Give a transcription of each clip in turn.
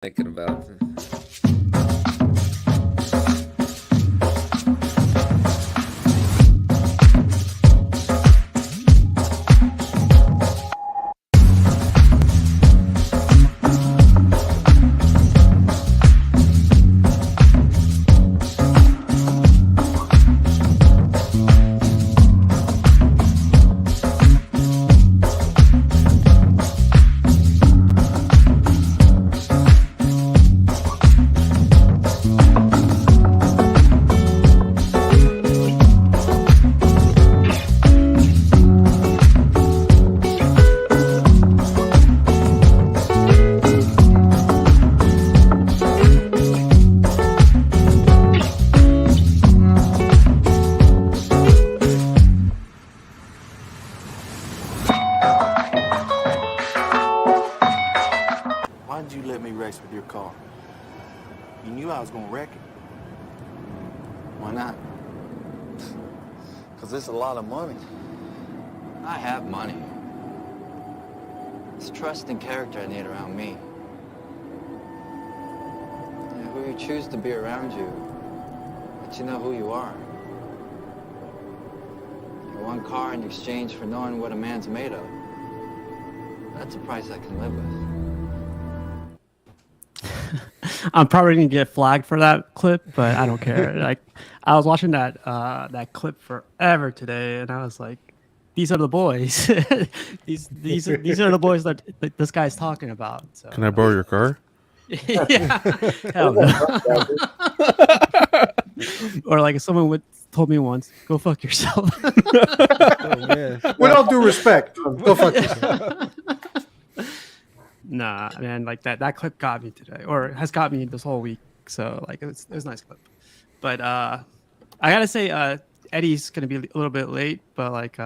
Thinking about. Why did you let me race with your car? You knew I was gonna wreck it. Why not? Because it's a lot of money. I have money. It's trust and character I need around me. Yeah, who you choose to be around you, let you know who you are. One car in exchange for knowing what a man's made of. That's a price I can live with. I'm probably gonna get flagged for that clip, but I don't care. Like, I was watching that clip forever today, and I was like, "These are the boys. these are the boys that this guy's talking about." So, Can I borrow your car? yeah, hell no. Or like someone told me once, "Go fuck yourself." Oh man. With all due respect, go fuck yourself. Nah, man, like that clip got me today, or has got me this whole week. So like it was a nice clip. But I gotta say, Eddie's gonna be a little bit late, but like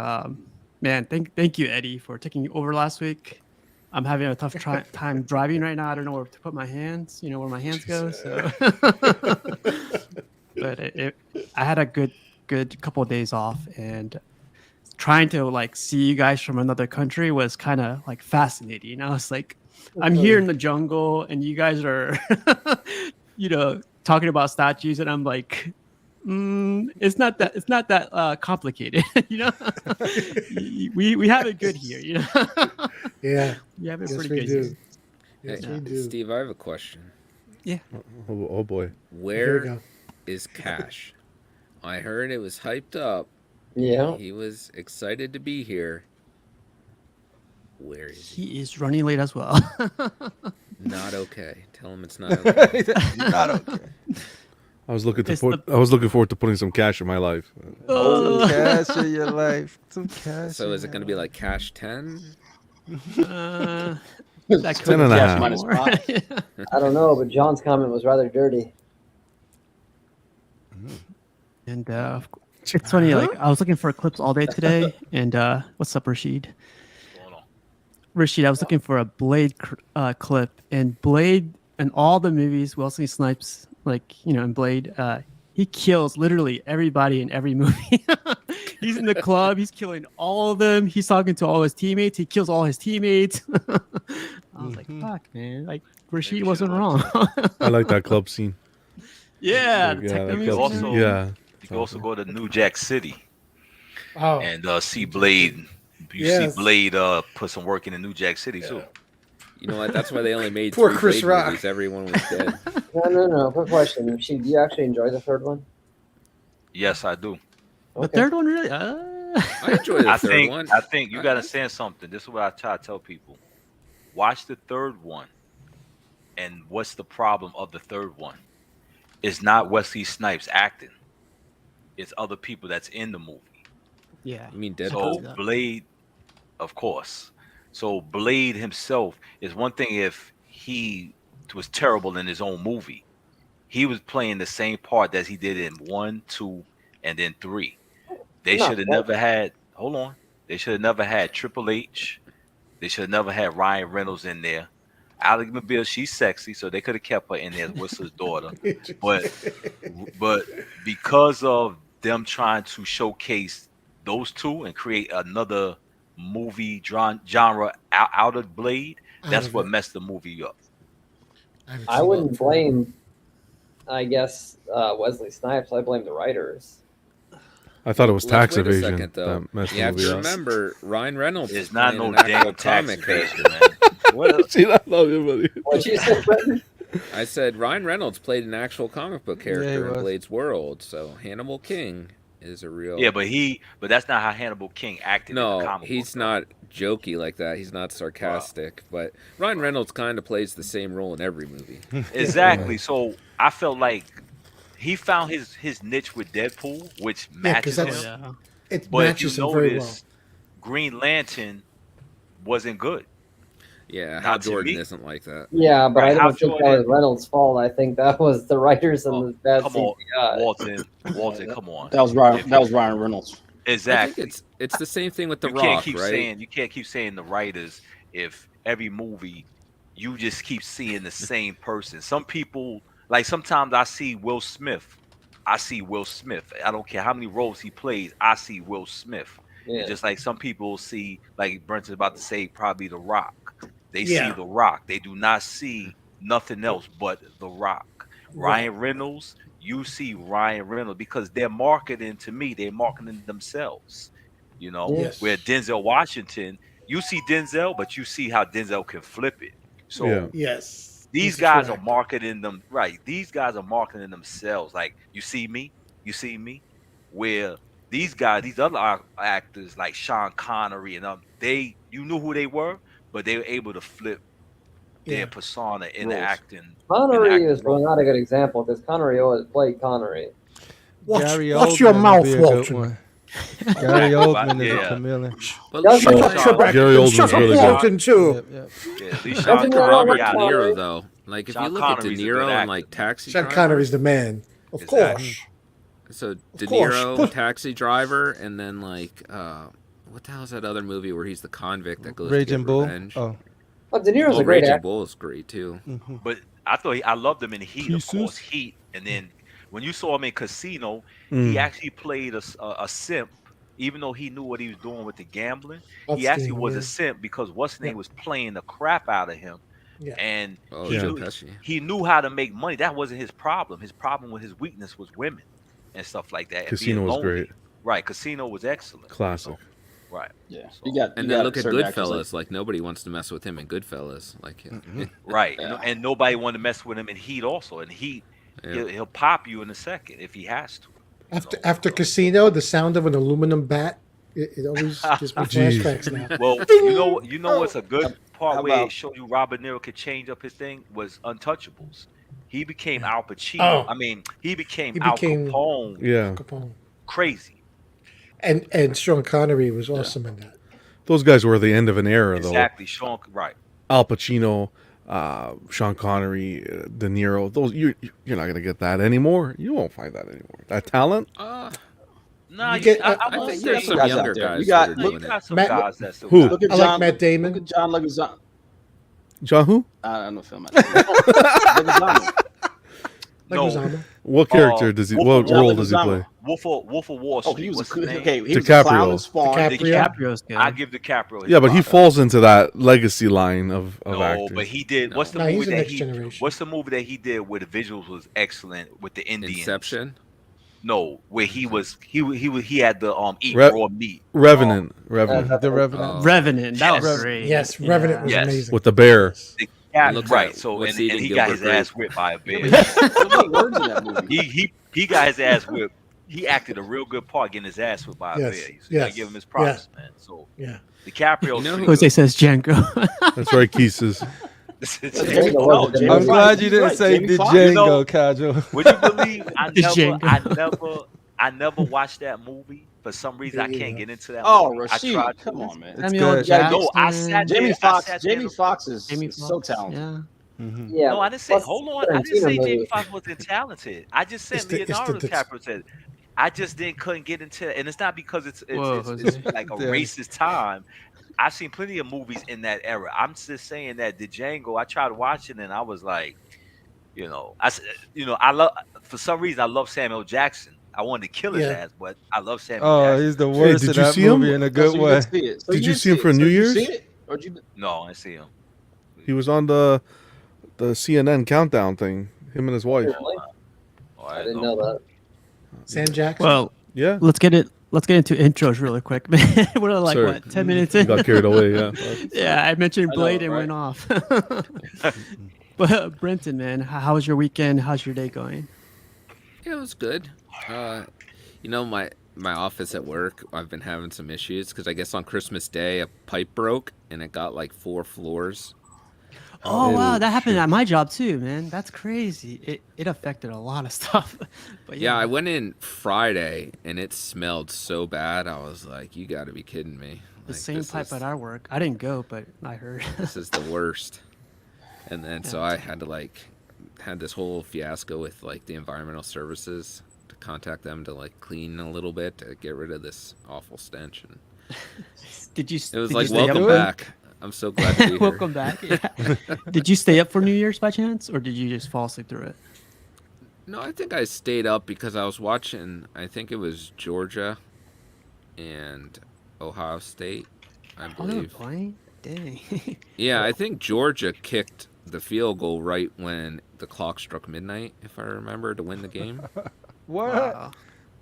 man, thank you, Eddie, for taking over last week. I'm having a tough time driving right now. I don't know where to put my hands. You know where my hands go. So, but I had a good couple of days off, and trying to like see you guys from another country was kind of like fascinating. I was like, I'm here in the jungle, and you guys are, talking about statues, and I'm like, it's not that complicated, we have it good here, Yeah, we have it yes, pretty we good do. here. Yes, Hey, we do. Steve, I have a question. Yeah. Oh boy. Here we Where go. is Cash? I heard it was hyped up. Yeah. He was excited to be here. Where is he? He is running late as well. Not okay. Tell him it's not okay. Not okay. I was looking It's forward to putting some cash in my life. Some cash in your life. Some cash. So is it going to be like Cash 10? That could 10 and be a half. more. I don't know, but John's comment was rather dirty. And it's funny, like I was looking for clips all day today. And what's up, Rashid? Rashid, I was looking for a Blade clip, and Blade and all the movies, Wesley Snipes, like in Blade, he kills literally everybody in every movie. He's in the club, he's killing all of them. He's talking to all his teammates. He kills all his teammates. I was like, fuck, man, like Rashid wasn't wrong. I like that club scene. Yeah, Like, the yeah, techno that music. club Also- scene. Yeah. You can also go to New Jack City Oh, and see Blade. You Yes. see Blade put some work in New Jack City too. You know what? That's why they only made Poor 3 Chris Blade Rock. movies. Everyone was dead. No. Quick question. Do you actually enjoy the third one? Yes, I do. The third one really. I enjoy the third one. I think you got to understand something. This is what I try to tell people. Watch the third one, and what's the problem of the third one? It's not Wesley Snipes acting. It's other people that's in the movie. Yeah. You mean So Deadpool? Blade, of course. So Blade himself is one thing if he was terrible in his own movie. He was playing the same part that he did in 1, 2, and then 3. They Not should have bad. never had. Hold on. They should have never had Triple H. They should have never had Ryan Reynolds in there. Alex Mobile, she's sexy, so they could have kept her in there as Whistler's daughter. But because of them trying to showcase those two and create another movie genre out of Blade, that's what messed the movie up. haven't I seen it wouldn't forever. blame, I guess, Wesley Snipes. I blame the writers. I thought it was Let's tax wait a evasion second, though. that messed You the have movie to up. remember, Ryan Reynolds is It's not playing no an actual damn tax comic evasion, character. man. What? See that? Love you, buddy. What you said, Brendan? I said Ryan Reynolds played an actual comic book character in was. Blade's world, so Hannibal King is a real. Yeah, but that's not how Hannibal King acted in the No, comic he's book, not jokey like that. He's not sarcastic. But Ryan Reynolds kind of plays the same role in every movie. Exactly. So I felt like he found his niche with Deadpool, which matches him. that's- Yeah. It But if matches you him very well. notice, Green Lantern wasn't good. Yeah, Hal Not to Jordan me. isn't like that. Yeah, but Right, I Hal don't think that Jordan- was Reynolds' fault. I think that was the writers and Oh, the bad come on, CGI. Walton, come on. That was Ryan Reynolds. Exactly. I think it's the same thing with The you can't Rock, keep right? saying you can't keep saying the writers if every movie you just keep seeing the same person. Some people like sometimes I see Will Smith. I don't care how many roles he plays. I see Will Smith. Yeah. And just like some people see, like Brent's about to say, probably The Rock. They Yeah. see The Rock. They do not see nothing else but The Rock. Ryan Reynolds, you see Ryan Reynolds because they're marketing to me. They're marketing themselves. You know, Yes. where Denzel Washington, you see Denzel, but you see how Denzel can flip it. So Yeah. Yes. these He's a guys true are actor. marketing them right. These guys are marketing themselves. Like you see me, where these guys, these other actors like Sean Connery and you knew who they were, but they were able to flip their Yeah. persona in the Roles. acting. Connery in is not a good example because Connery always played Connery. Gary Watch your Oldman would mouth, be a good Walton. one. Gary Oldman is Yeah. a chameleon. But Does Sean he? Shut Connery- up, Gary Oldman's shut up, really good. Walton, too. Yep, yep. Yeah, at least Doesn't Sean he Robert Robert Connery. De Connery? Niro, though. Like, if Sean you look at De Connery's a good Niro and actor, like man. Taxi Sean Driver, Connery's the man. Of Exactly. course. so De course. Niro, Taxi Driver, and then like what the hell is that other movie where he's the convict that goes to Raging get Bull. revenge? Oh. Oh, De Niro's Oh, a great Raging actor. Bull is great too. Mhm. But I loved him in Heat, of Jesus. course, Heat. And then when you saw him in Casino, Mm. he actually played a simp, even though he knew what he was doing with the gambling. He actually Upstein, was yeah. a simp because what's his name Yeah. was playing the crap out of him, Yeah. and Oh, he Joe knew Pesci. he knew how to make money. That wasn't his problem. His problem with his weakness was women and stuff like that. and Casino being was lonely. great. Right, Casino was excellent. Classic. So, right. Yeah. So- You got And you then got look at certain actors Goodfellas. Like nobody wants to mess with him in Goodfellas. Like, Right, Yeah. and nobody wanted to mess with him in Heat also. And Heat, Yeah. he'll pop you in a second if he has to. After Casino, the sound of an aluminum bat, it always gives me Jeez. flashbacks now. Well, you know what's a good part How where it about- showed you Robert De Niro could change up his thing was Untouchables. He became Al Pacino. Oh. I mean, he became He Al became- Capone. Yeah. Capone. Crazy. And Sean Connery was awesome in that. Those guys were the end of an era, though. Exactly. Sean. Right. Al Pacino, Sean Connery, De Niro. Those you're not gonna get that anymore. You won't find that anymore. That talent. Nah, You get- I I won't think say- there's some guys out younger there. guys You got- that are you doing it. got some Matt- guys that still Who? got it. Look at I John. like Matt Damon. Look at John Leguizamo. John who? I don't know if I'm Leguizamo. No. Leguizamo. What character does he? Wolf What of Wall role does he Leguizamo. play? Wolf of Wall Street. Oh, he was What's a his good. name? Okay, he was DiCaprio. a clown in Spawn. DiCaprio. DiCaprio's good. I give DiCaprio. his Yeah, but he props. falls into that legacy line of No, actors. but he did. No. What's the No, he's movie the that next he? generation. What's the movie that he did where the visuals was excellent with the Indians? Inception. No, where he had the eat Re- raw meat. Revenant. Revenant The Revenant. Oh. Revenant. That was Yes. great. Yes, Revenant was Yes. amazing. with the bear. Yeah, Looks right. like So what's and eating he got his Gilbert ass Grape. whipped by a bear. So many words in that movie. he got his ass whipped. He acted a real good part getting his ass whipped by a Yes, bear. So you gotta yes, give him his props, man. So Yeah. DiCaprio's You know who- Jose says Django. That's right, Keeses. Jamie, No, no, I'm Jamie I'm Foxx. glad you He's didn't right. say Jamie the Foxx. You know- Django, Kajo. Would you believe Django. I never watched that movie. For some reason, I can't get into that Oh, movie. I Rashid, tried come to. on, man. Samuel good. Jackson. No, I sat there. Jamie I Foxx. sat there Jamie Foxx is Jamie so Foxx, talented. Yeah. Mhm. Yeah. No, I didn't say. plus Hold on. I didn't Tarantino say Jamie movie. Foxx wasn't talented. I just said It's the- Leonardo it's the- DiCaprio said. I just couldn't get into it, and it's not because it's Whoa, it's Jose. like a Yeah. racist time. I've seen plenty of movies in that era. I'm just saying that the Django. I tried watching and I was like, I love for some reason I love Samuel Jackson. I wanted to kill his Yeah. ass, but I love Samuel Oh, Jackson. he's the worst did in you that see him? movie in a So good you way. didn't see it. So Did you didn't see him for New So you Year's? see it? Or did you? No, I didn't see him. He was on the the CNN countdown thing. Him and his wife. Really? Oh, I didn't know that. Sam Jackson. Well, Yeah. let's get into intros really quick, man. We're like Sorry. what 10 minutes You in. got carried away. Yeah. Yeah, I mentioned I know, Blade and right? went off. But Brenton, man, how was your weekend? How's your day going? Yeah, it was good. You know, my office at work, I've been having some issues because I guess on Christmas Day a pipe broke and it got like 4 floors. Oh wow, that happened shit. at my job too, man. That's crazy. It affected a lot of stuff. But Yeah, I went in Friday and it smelled so bad. I was like, "You got to be kidding me!" the Like, same this pipe is- at our work. I didn't go, but I heard. This is the worst. And then so Yeah. I had to had this whole fiasco with like the environmental services to contact them to like clean a little bit to get rid of this awful stench. And Did you? it was did like, you stay up welcome for- back. I'm so glad to be here. Welcome back. Yeah. Did you stay up for New Year's by chance, or did you just fall asleep through it? No, I think I stayed up because I was watching, I think it was Georgia and Ohio State, I Oh, they were believe. playing. Dang. Yeah, I think Georgia kicked the field goal right when the clock struck midnight, if I remember, to win the game. What? Wow.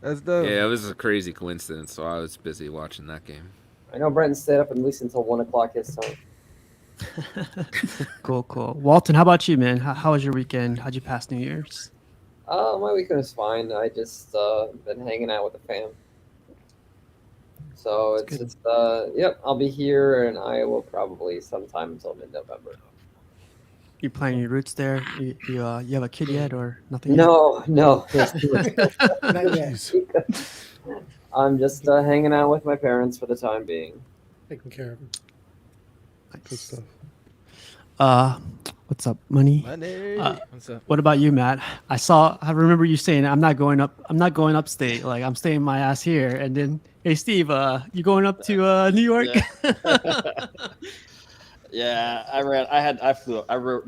That's dope. Yeah, it was a crazy coincidence, so I was busy watching that game. I know Brenton stayed up at least until 1 o'clock his time. Cool. Walton, how about you, man? How was your weekend? How'd you pass New Year's? My weekend was fine. I just been hanging out with the fam. So That's it's yep. I'll be here in Iowa probably sometime until mid-November. You planning your roots there? You have a kid yet, or nothing? No. there's too much. Not yet. I'm just hanging out with my parents for the time being. Taking care of him. Good stuff. What's up, money? Money. What's up? What about you, Matt? I remember you saying I'm not going upstate. Like I'm staying my ass here. And then, hey, Steve, you going up to New York? Yeah, I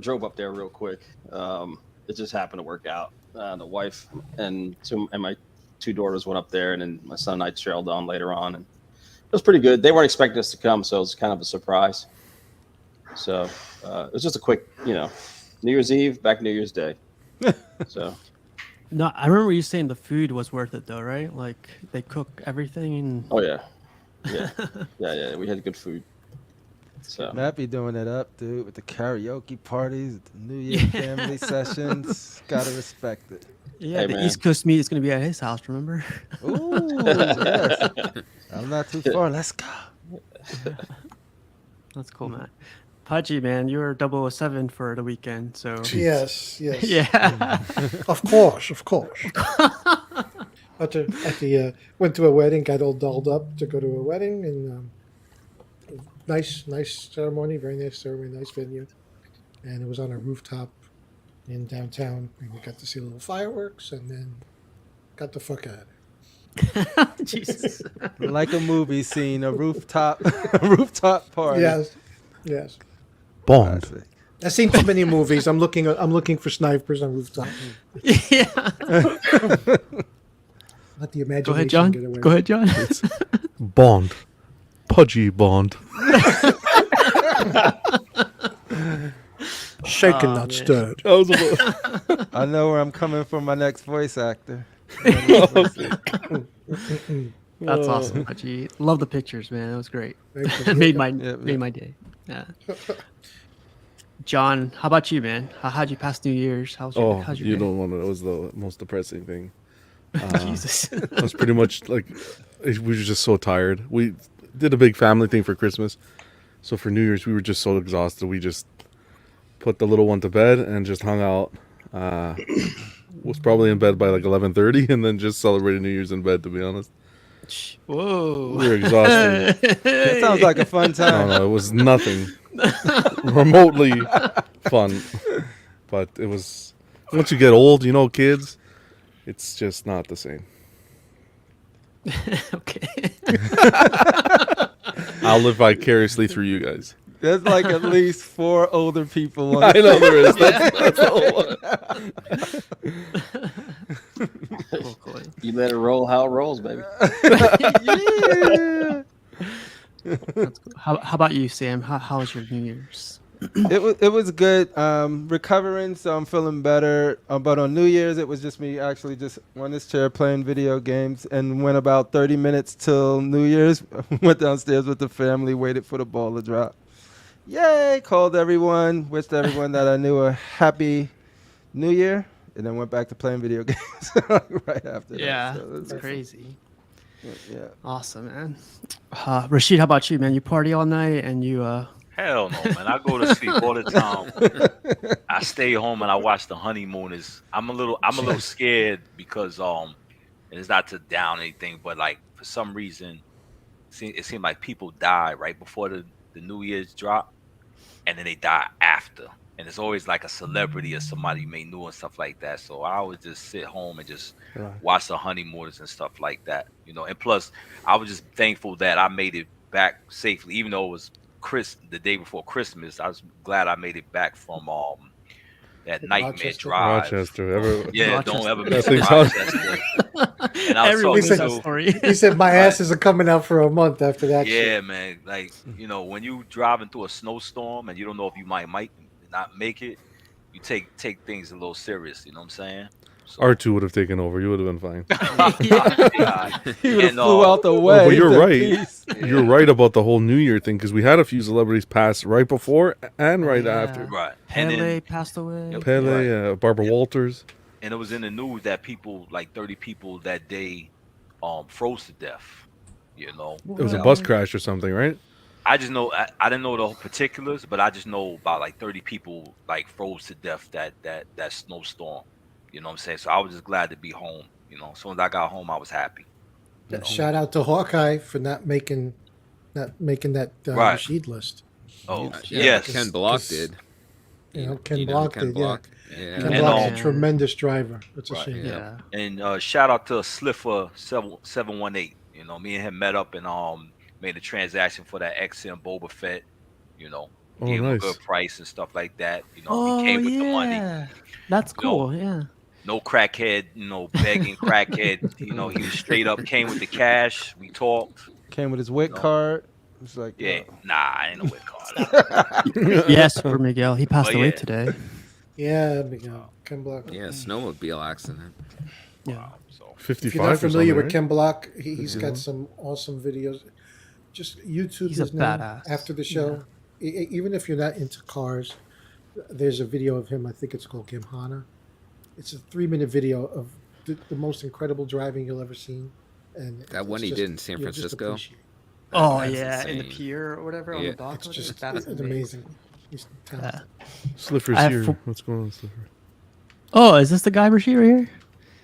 drove up there real quick. It just happened to work out. The wife and my 2 daughters went up there, and then my son and I trailed on later on, and it was pretty good. They weren't expecting us to come, so it was kind of a surprise. So it was just a quick, New Year's Eve, back New Year's Day. So No, I remember you saying the food was worth it though, right? Like they cook everything and oh yeah, we had good food. So Matt be doing it up, dude, with the karaoke parties, the New Year family sessions. Gotta respect it. yeah, Hey, the man. East Coast meat is gonna be at his house, remember? Ooh, yes. I'm not too far. Let's go. That's cool, Matt. Pudgy, man, you were 007 for the weekend, so Yes. yeah. Of course. Went to a wedding, got all dolled up to go to a wedding, and nice ceremony, very nice ceremony, nice venue, and it was on a rooftop in downtown, and we got to see a little fireworks, and then got the fuck out of it. Jesus. Like a movie scene, a rooftop party. Yes. Bond. Classic. I've seen too many movies. I'm looking for snipers on rooftop. Yeah. Let the imagination Go ahead, John. get away. Go ahead, John. Bond. Pudgy Bond. Shaken, Oh, not man. stirred. That was a I know where I'm coming from. My next voice actor. That's awesome, Pudgy. Love the pictures, man. It was great. Thank you. made my Yeah, made my day. Yeah. John, how about you, man? How'd you pass New Year's? How's your you day? don't want to. It was the most depressing thing. Jesus. I was pretty much like, we were just so tired. We did a big family thing for Christmas. So for New Year's, we were just so exhausted. We just put the little one to bed and just hung out. Was probably in bed by like 11:30 and then just celebrated New Year's in bed, to be honest. Whoa. We were exhausted. That sounds like a fun time. No, it was nothing remotely fun. But it was, once you get old, kids, it's just not the same. Okay. I'll live vicariously through you guys. There's like at least 4 older people on I know there is. That's the whole one. Cool. you let it roll how it rolls, baby. Yeah. That's cool. How about you, Sam? How was your New Year's? It was good. Recovering, so I'm feeling better. But on New Year's, it was just me actually just on this chair playing video games, and went about 30 minutes till New Year's. Went downstairs with the family, waited for the ball to drop. Yay! Called everyone, wished everyone that I knew a happy New Year, and then went back to playing video games right after Yeah, that. So it's crazy. Yeah. Awesome, man. Rashid, how about you, man? You party all night and you Hell no, man. I go to sleep all the time. I stay home and I watch the honeymooners. I'm a little scared because and it's not to down anything, but like for some reason, it seemed like people die right before the New Year's drop, and then they die after. And it's always like a celebrity or somebody you may know and stuff like that. So I always just sit home and just watch the honeymooners and stuff like that, you know. And plus, I was just thankful that I made it back safely, even though it was the day before Christmas. I was glad I made it back from that nightmare Rochester. drive. Rochester. Yeah, Rochester. don't ever That miss thing's Rochester. And I was everyone talking knows that to story. He said my ass isn't coming out for a month after that. yeah, shit. man. Like, you know, when you driving through a snowstorm and you don't know if you might not make it, you take things a little serious. You know what I'm saying? So, R2 would have taken over. You would have been fine. yeah. He would have And, flew out the Oh, way. but you're Said, right. "Peace." You're right about the whole New Year thing because we had a few celebrities pass right before and right Yeah. after. right. And Pele then passed away. Yep. Pele, Barbara Walters. and it was in the news that people, like 30 people that day, froze to death. You know, It was a Now, bus crash or something, right? I just know I didn't know the whole particulars, but I just know about like 30 people like froze to death that snowstorm. You know what I'm saying? So I was just glad to be home. You know, as soon as I got home, I was happy. You know? Shout out to Hawkeye for not making that Right. Rashid list. Oh Yeah, yes, Ken Block 'cause- did. You know, Ken You Block Ken did, Block? yeah. Yeah. Ken And, Block's a um, tremendous driver. It's a Right, shame. Yeah. and shout out to Sliffer 718. You know, me and him met up and made a transaction for that XM Boba Fett. You know, Oh, gave him a nice. good price and stuff like that. You know, Oh he came with the money. yeah, that's You know, cool. Yeah. No crackhead, you know, begging crackhead. You know, he was straight up came with the cash. We talked. Came with his WIC No. card. It's like, Yeah, nah, I ain't no wit card. Yeah, Super Miguel. He passed But away yeah. today. Yeah, Ken Block. Yeah, snowmobile accident. Yeah. So 55 If you're not or familiar something, with right? Ken Block, he's got some awesome videos. Just YouTube He's a his name badass. after the show. Even if you're not into cars, there's a video of him. I think it's called Gimhana. It's a 3-minute video of the most incredible driving you'll ever seen. And That it's one he just- did in San you'll just Francisco? appreciate it. Oh That's yeah, in the insane. pier or whatever on Yeah. the dock. It's or just whatever. That's amazing. He's talented. Sliffer's I have here. fo- What's going on, Sliffer? Oh, is this the guy Rashid right here?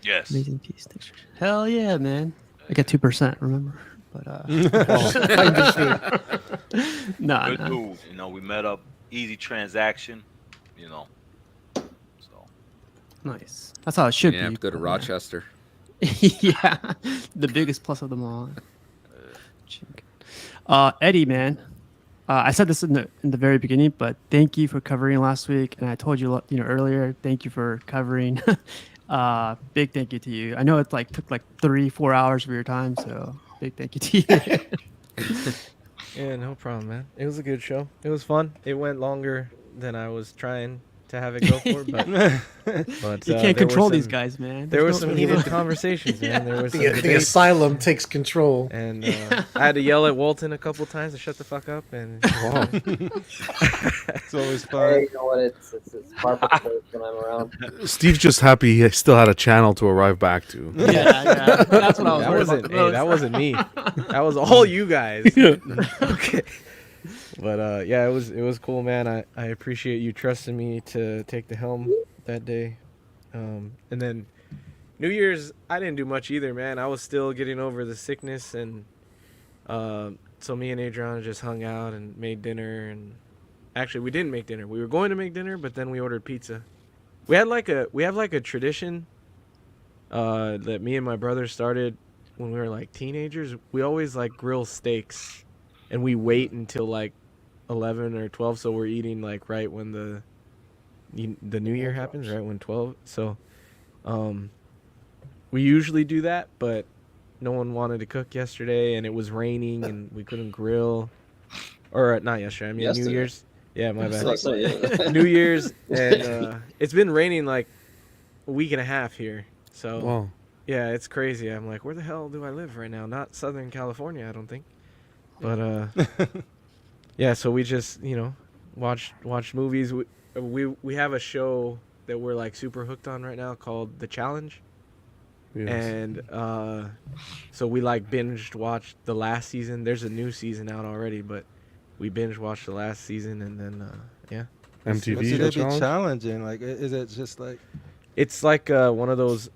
yes, Amazing piece. Thanks. Hell yeah, man. I got 2%. Remember, but nah, good nah. dude. You know, we met up, easy transaction. You know, so Nice. That's how it should Yeah, be. go to but, Rochester. yeah, the biggest plus of them all. Eddie, man, I said this in the very beginning, but thank you for covering last week, and I told you earlier. Thank you for covering. Big thank you to you. I know it took 3-4 hours of your time, so big thank you to you. Yeah, no problem, man. It was a good show. It was fun. It went longer than I was trying to have it go for, but You can't there control were these some- guys, man. There were There's no- some heated conversations, man. There was some The debates, asylum takes control. and I had to yell at Walton a couple times to shut the fuck up. And Wow. it's always Hey, fun. you know what? It's par for the course when I'm around. Steve's just happy he still had a channel to arrive back to. yeah, that's what I was that worried wasn't about the most. that wasn't me. That was all you guys. Okay. But yeah, it was cool, man. I appreciate you trusting me to take the helm that day. And then New Year's, I didn't do much either, man. I was still getting over the sickness, and so me and Adriana just hung out and made dinner. And actually, we didn't make dinner. We were going to make dinner, but then we ordered pizza. We have like a tradition that me and my brother started when we were like teenagers. We always grill steaks, and we wait until 11 or 12, so we're eating right when the New Year happens, right when 12. So we usually do that, but no one wanted to cook yesterday, and it was raining, and we couldn't grill. Or not yesterday. I mean New Yesterday. Year's. Yeah, my bad. So, yeah. New Year's, and it's been raining like a week and a half here. So Wow. yeah, it's crazy. I'm like, where the hell do I live right now? Not Southern California, I don't think. But yeah, so we just watch movies. We have a show that we're like super hooked on right now called The Challenge. Yes. And so we like binge watched the last season. There's a new season out already, but we binge watched the last season, and then yeah. What should MTV they be challenge. challenging? Like, is it just like? It's like one of those.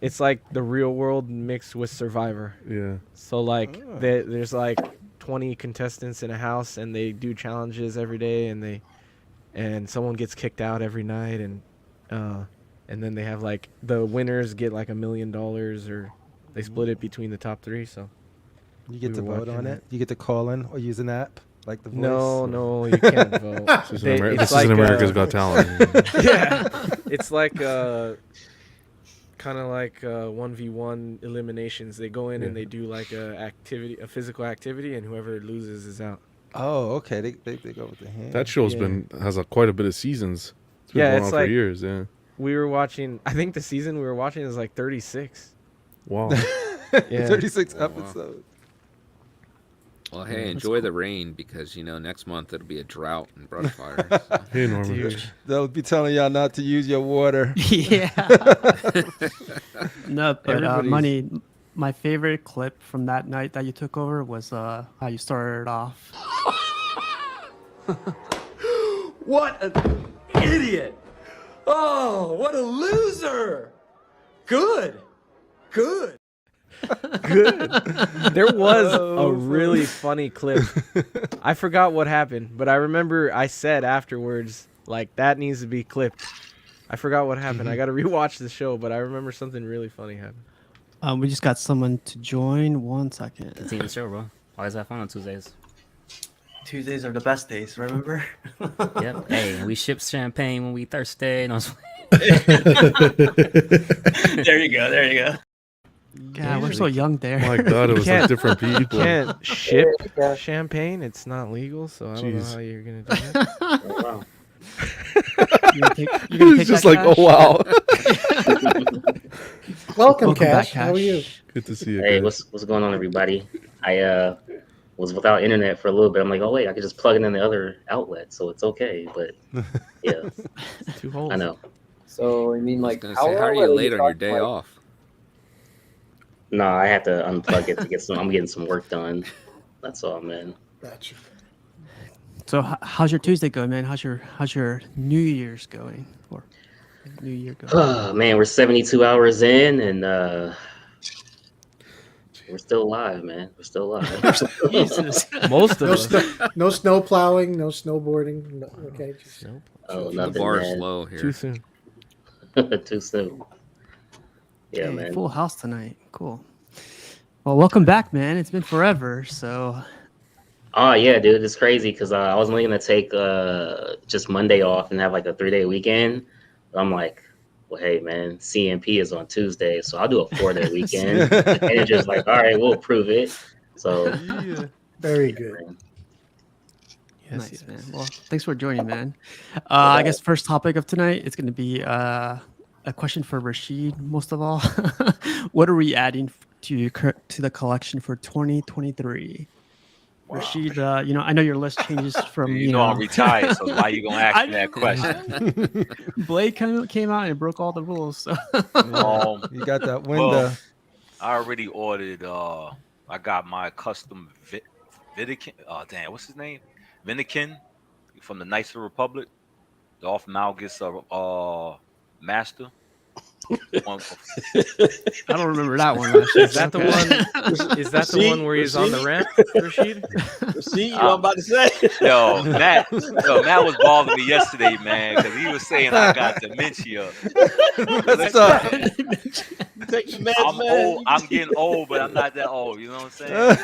It's like the real world mixed with Survivor. Yeah. So like there's like 20 contestants in a house, and they do challenges every day, and someone gets kicked out every night, and then they have like the winners get like $1 million, or they split it between the top 3. So You get we to were vote on watching it. You get to call in or use an app like the Voice. No, you can't vote. This is America's Got Talent. Yeah, it's like kind of like 1v1 eliminations. They go in and they do like a physical activity, and whoever loses is out. Oh, okay. They go with the hand. That show's has quite a bit of seasons. It's been going on for years. Yeah. We were watching. I think the season we were watching is like 36. Wow. Yeah. 36 episodes. Well, hey, enjoy the rain because next month it'll be a drought and brush fires. So. Hey, Norman. Dude. They'll be telling y'all not to use your water. Yeah. No, but Money, my favorite clip from that night that you took over was how you started off. What an idiot! Oh, what a loser! Good. Good. There was a really funny clip. I forgot what happened, but I remember I said afterwards, like, that needs to be clipped. I forgot what happened. I got to rewatch the show, but I remember something really funny happened. We just got someone to join. 1 second. Continue the show, bro. Always have fun on Tuesdays. Tuesdays are the best days, remember? Yep. Hey, we ship champagne when we thirsty. No, There you go. God, we're so young there. My God, it was like different people. You can't ship champagne. It's not legal, so I don't know how you're going to do that. oh, wow. You're gonna He's take just that, like, Cash? oh, wow. Welcome, back, Cash. How are you? Good to see you. Hey, guys. what's going on, everybody? I was without internet for a little bit. I'm like, oh wait, I could just plug it in the other outlet, so it's okay. But yeah, Two holes. I know. So you mean like How are you late on your day off? No, I had to unplug it to get some. I'm getting some work done. That's all, man. Gotcha. So how's your Tuesday going, man? How's your New Year's going? Or New Year going? Oh man, we're 72 hours in, and we're still alive, man. We're still alive. Jesus. Most of us. No snow plowing, no snowboarding. No, okay. Just, Oh, The nothing, bar's man. low here. Too soon. Too soon. Yeah, Hey, man. full house tonight. Cool. Well, welcome back, man. It's been forever. So Oh yeah, dude, it's crazy because I was only gonna take just Monday off and have like a 3-day weekend. But I'm like, well, hey man, CMP is on Tuesday, so I'll do a 4-day weekend. The manager's like, all right, we'll approve it. So very good. nice, man. Well, thanks for joining, man. I guess first topic of tonight is going to be a question for Rashid. Most of all, what are we adding to the collection for 2023? Wow. Rashid, I know your list changes from You know I'm retired, so why you gonna ask me that question? Blade came out and broke all the rules. So. You got that window. Well, I already ordered. I got my custom Vidican. What's his name? Vinikin from the Knights of the Republic. The off Malgus master. I don't remember that one. Is that the one? Is that the one where he's on the ramp, Rashid? See, you know what I'm about to say? Yo, Matt was bothering me yesterday, man, because he was saying I got dementia. What's up? Take the meds, I'm man. old. I'm getting old, but I'm not that old. You know what I'm saying?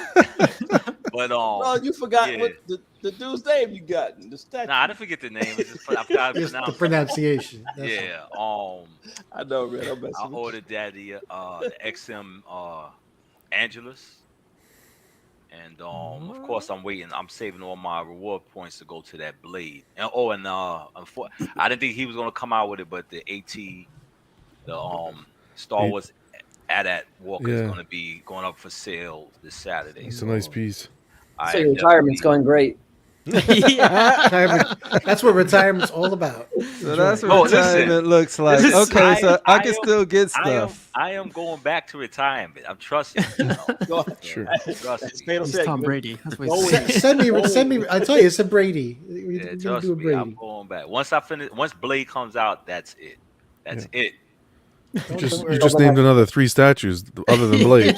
But Bro, you forgot yeah. what the dude's name you got. The statue. Nah, I didn't forget the name. It's just I forgot to Just the pronounce it. pronunciation. That's Yeah. I know, man. I'm messing I with you. ordered that the XM Angelus. And of course, I'm waiting. I'm saving all my reward points to go to that blade. And I didn't think he was gonna come out with it, but the Star Eight. Wars AT-AT Walker is Yeah. gonna be going up for sale this Saturday. It's So a nice piece. I So your retirement's going great. That's what retirement's all about. So that's Oh, what listen. retirement looks like. Listen, Okay, so I can am- still get stuff. I am going back to retirement. I'm trusting. You know? Sure. Trust me. He's Tom Brady. That's what he's saying. Send me. I tell you, it's a Brady. We're Yeah, gonna trust do a me. Brady. I'm going back. Once Blade comes out, that's it. That's it. You just named another 3 statues other than Blade.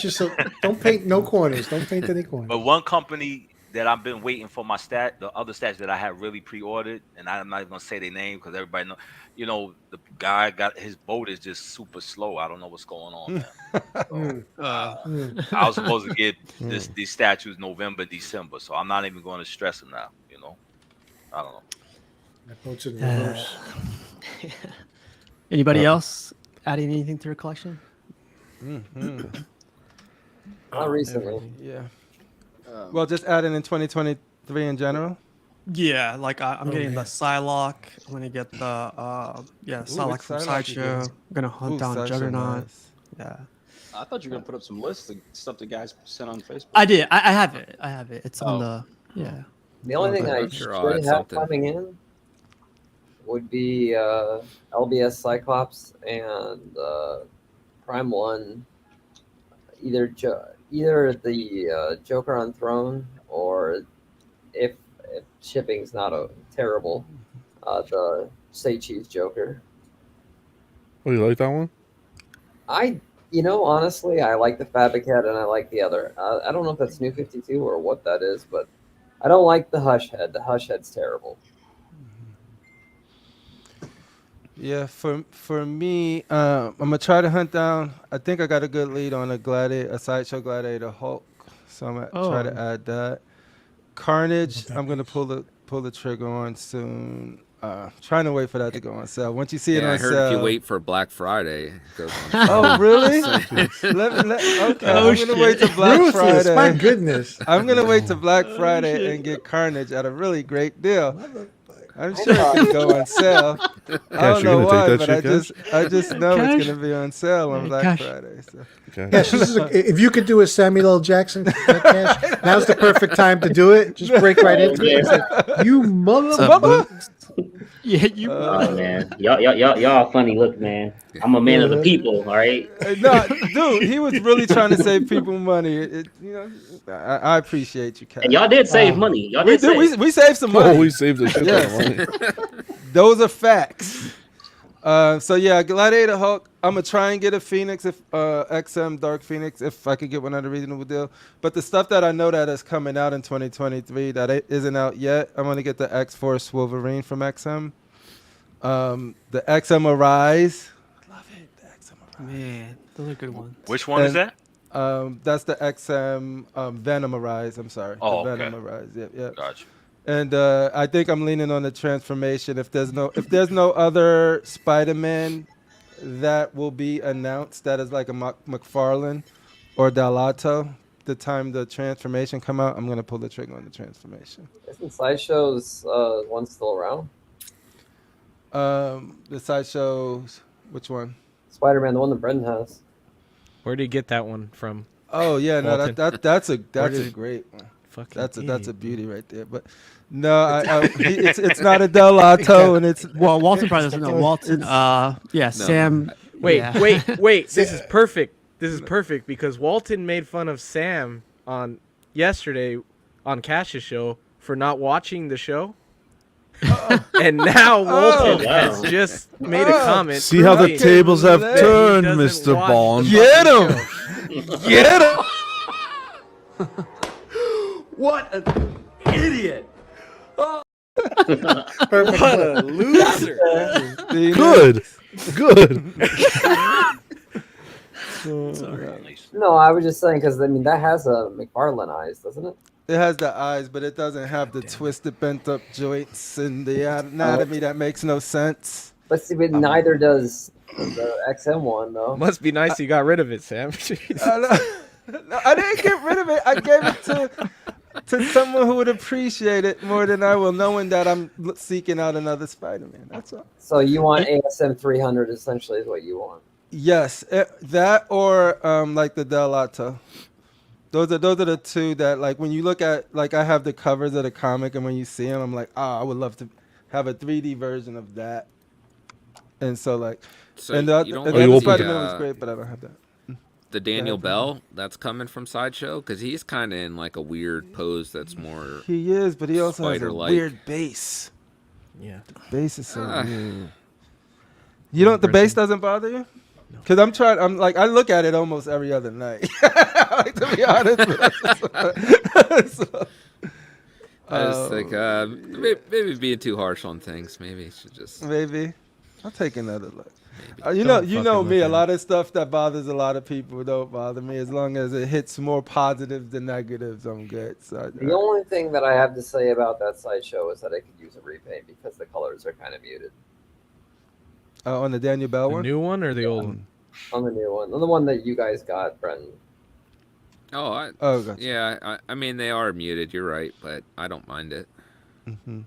Don't paint no corners. Don't paint any corners. But one company that I've been waiting for the other stats that I had really pre-ordered, and I'm not even gonna say their name because everybody know. You know, the guy got his boat is just super slow. I don't know what's going on, man. I was supposed to get these statues November, December, so I'm not even going to stress them now. You know, I don't know. That boat's in reverse. Anybody else adding anything to your collection? Not recently. Yeah. Well, just adding in 2023 in general. Yeah, like I'm getting the Psylocke. I'm gonna get the Psylocke from Psylocke Sideshow. I'm gonna hunt down Sideshow, Juggernaut. nice. Yeah. I thought you were gonna put up some lists of stuff the guys sent on Facebook. I did. I have it. I have it. It's on the The only thing I sure I'll should add have something. coming in would be LBS Cyclops and Prime One. Either the Joker on Throne, or if shipping's not terrible, the Say Cheese Joker. Oh, you like that one? Honestly, I like the Fabric Head and I like the other. I don't know if that's New 52 or what that is, but I don't like the Hush Head. The Hush Head's terrible. Yeah, for me, I'm gonna try to hunt down. I think I got a good lead on a Sideshow Gladiator Hulk, so I'm gonna try to add that. Carnage, I'm gonna pull the trigger on soon. Trying to wait for that to go on sale. Once you see it on I heard sale. if you wait for Black Friday, it goes on. Oh, really? Okay, I'm gonna wait till Black Ruthless, Friday. my goodness. I'm gonna wait till Black Friday and get Carnage at a really great deal. I'm sure it can go on sale. I don't know why, but I just know it's gonna be on sale on Black Friday. So. Cash, if you could do a Samuel L. Jackson, Cash, now's the perfect time to do it. Just break right into it. And say, you mother. Yeah, you. Oh man, y'all funny. Look, man, I'm a man of the people. All right. No, dude, he was really trying to save people money. I appreciate you, Cash. And y'all did save money. Y'all did. We saved some money. Oh, we saved a shit ton of money. Those are facts. So yeah, Gladiator Hulk. I'm gonna try and get a Phoenix, if XM Dark Phoenix, if I could get one at a reasonable deal. But the stuff that I know that is coming out in 2023 that isn't out yet, I'm gonna get the X-Force Wolverine from XM. The XM Arise. Love it. The XM Arise. Man, those are good ones. Which one is that? That's the XM Venom Arise. I'm sorry. Oh, the okay. Venom Arise. Yep. Gotcha. And I think I'm leaning on the transformation. If there's no other Spider-Man that will be announced that is like a McFarlane or Dalato, the time the transformation come out, I'm gonna pull the trigger on the transformation. Isn't Sideshow's one still around? The Sideshows, which one? Spider-Man, the one that Brendan has. Where did you get that one from? Oh yeah, no, Walton? that's a great one. That's a beauty right there. But no, it's not a Delato, and it's Walton Brothers. No, Walton. Sam. Wait. Yeah. This is perfect. This is perfect because Walton made fun of Sam on yesterday on Cash's show for not watching the show. And now Walton has just made a comment. See how the proving tables have that he turned, doesn't Mr. watch Bond. the Get fucking him! show. Get him! What an idiot! What a loser! Good. No, I was just saying because that has a McFarlane eyes, doesn't it? It has the eyes, but it doesn't have the twisted, bent up joints and the anatomy that makes no sense. But see, neither does the XM one though. Must be nice you got rid of it, Sam. No, I didn't get rid of it. I gave it to someone who would appreciate it more than I will, knowing that I'm seeking out another Spider-Man. That's all. So you want ASM 300 essentially is what you want. Yes, that or like the Del Lato. Those are the two that, like, when you look at, like, I have the covers of the comic, and when you see them, I'm like, I would love to have a 3D version of that. And so, like, So and you the don't other like Spider-Man was great, but I don't have that. the Daniel ahead. Bell that's coming from Sideshow, because he's kind of in like a weird pose that's more He is, but he also has a spider-like. weird bass. Yeah. The bass is so Ah. weird. You don't. The bass doesn't bother you? Because I'm like, I look at it almost every other night. Like, to be honest. So, I just think maybe being too harsh on things. Maybe you should just maybe I'll take another look. maybe. You Don't know fucking me. look A at lot of stuff that bothers a lot of people don't bother me. As long as it hits more positives than negatives, I'm good. So The only thing that I have to say about that Sideshow is that I could use a repaint because the colors are kind of muted. On the Daniel Bell The one. new one or the old one? On the new one, on the one that you guys got, Brenton. Oh, gotcha. Yeah. I mean, they are muted. You're right, but I don't mind it. Mm-hmm.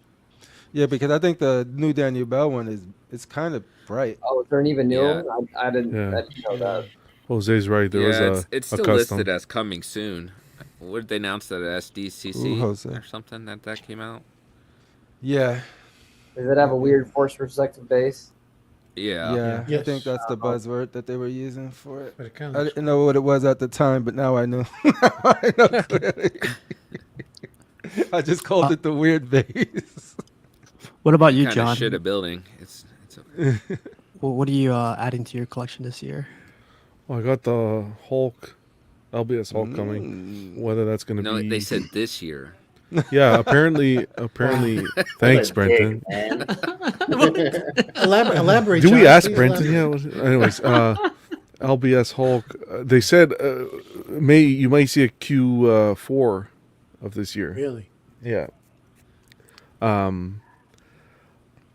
Yeah, because I think the new Daniel Bell one is kind of bright. Oh, is there an even newer Yeah. one? I didn't know that. Jose's right. There was Yeah, a it's a still custom. listed as coming soon. What did they announce that at SDCC Ooh, Jose. or something that came out? Yeah. Does it have a weird force perspective base? Yeah. Yeah, I Yes. think that's the buzzword that they were using for it. But it kind I of didn't know what it was at the time, but now I know. I know clearly. I just called it the weird base. What about you, Kind John? of shit a building. It's Well, what are you adding to your collection this year? Oh, I got the Hulk, LBS Hulk coming. Whether that's going to no. be. They said this year. Yeah, apparently. Thanks, What a dick, Brenton. man. elaborate. Do we John, ask please Brenton? elaborate. Yeah. Anyways, LBS Hulk. They said you might see a Q4 of this year. Really? Yeah.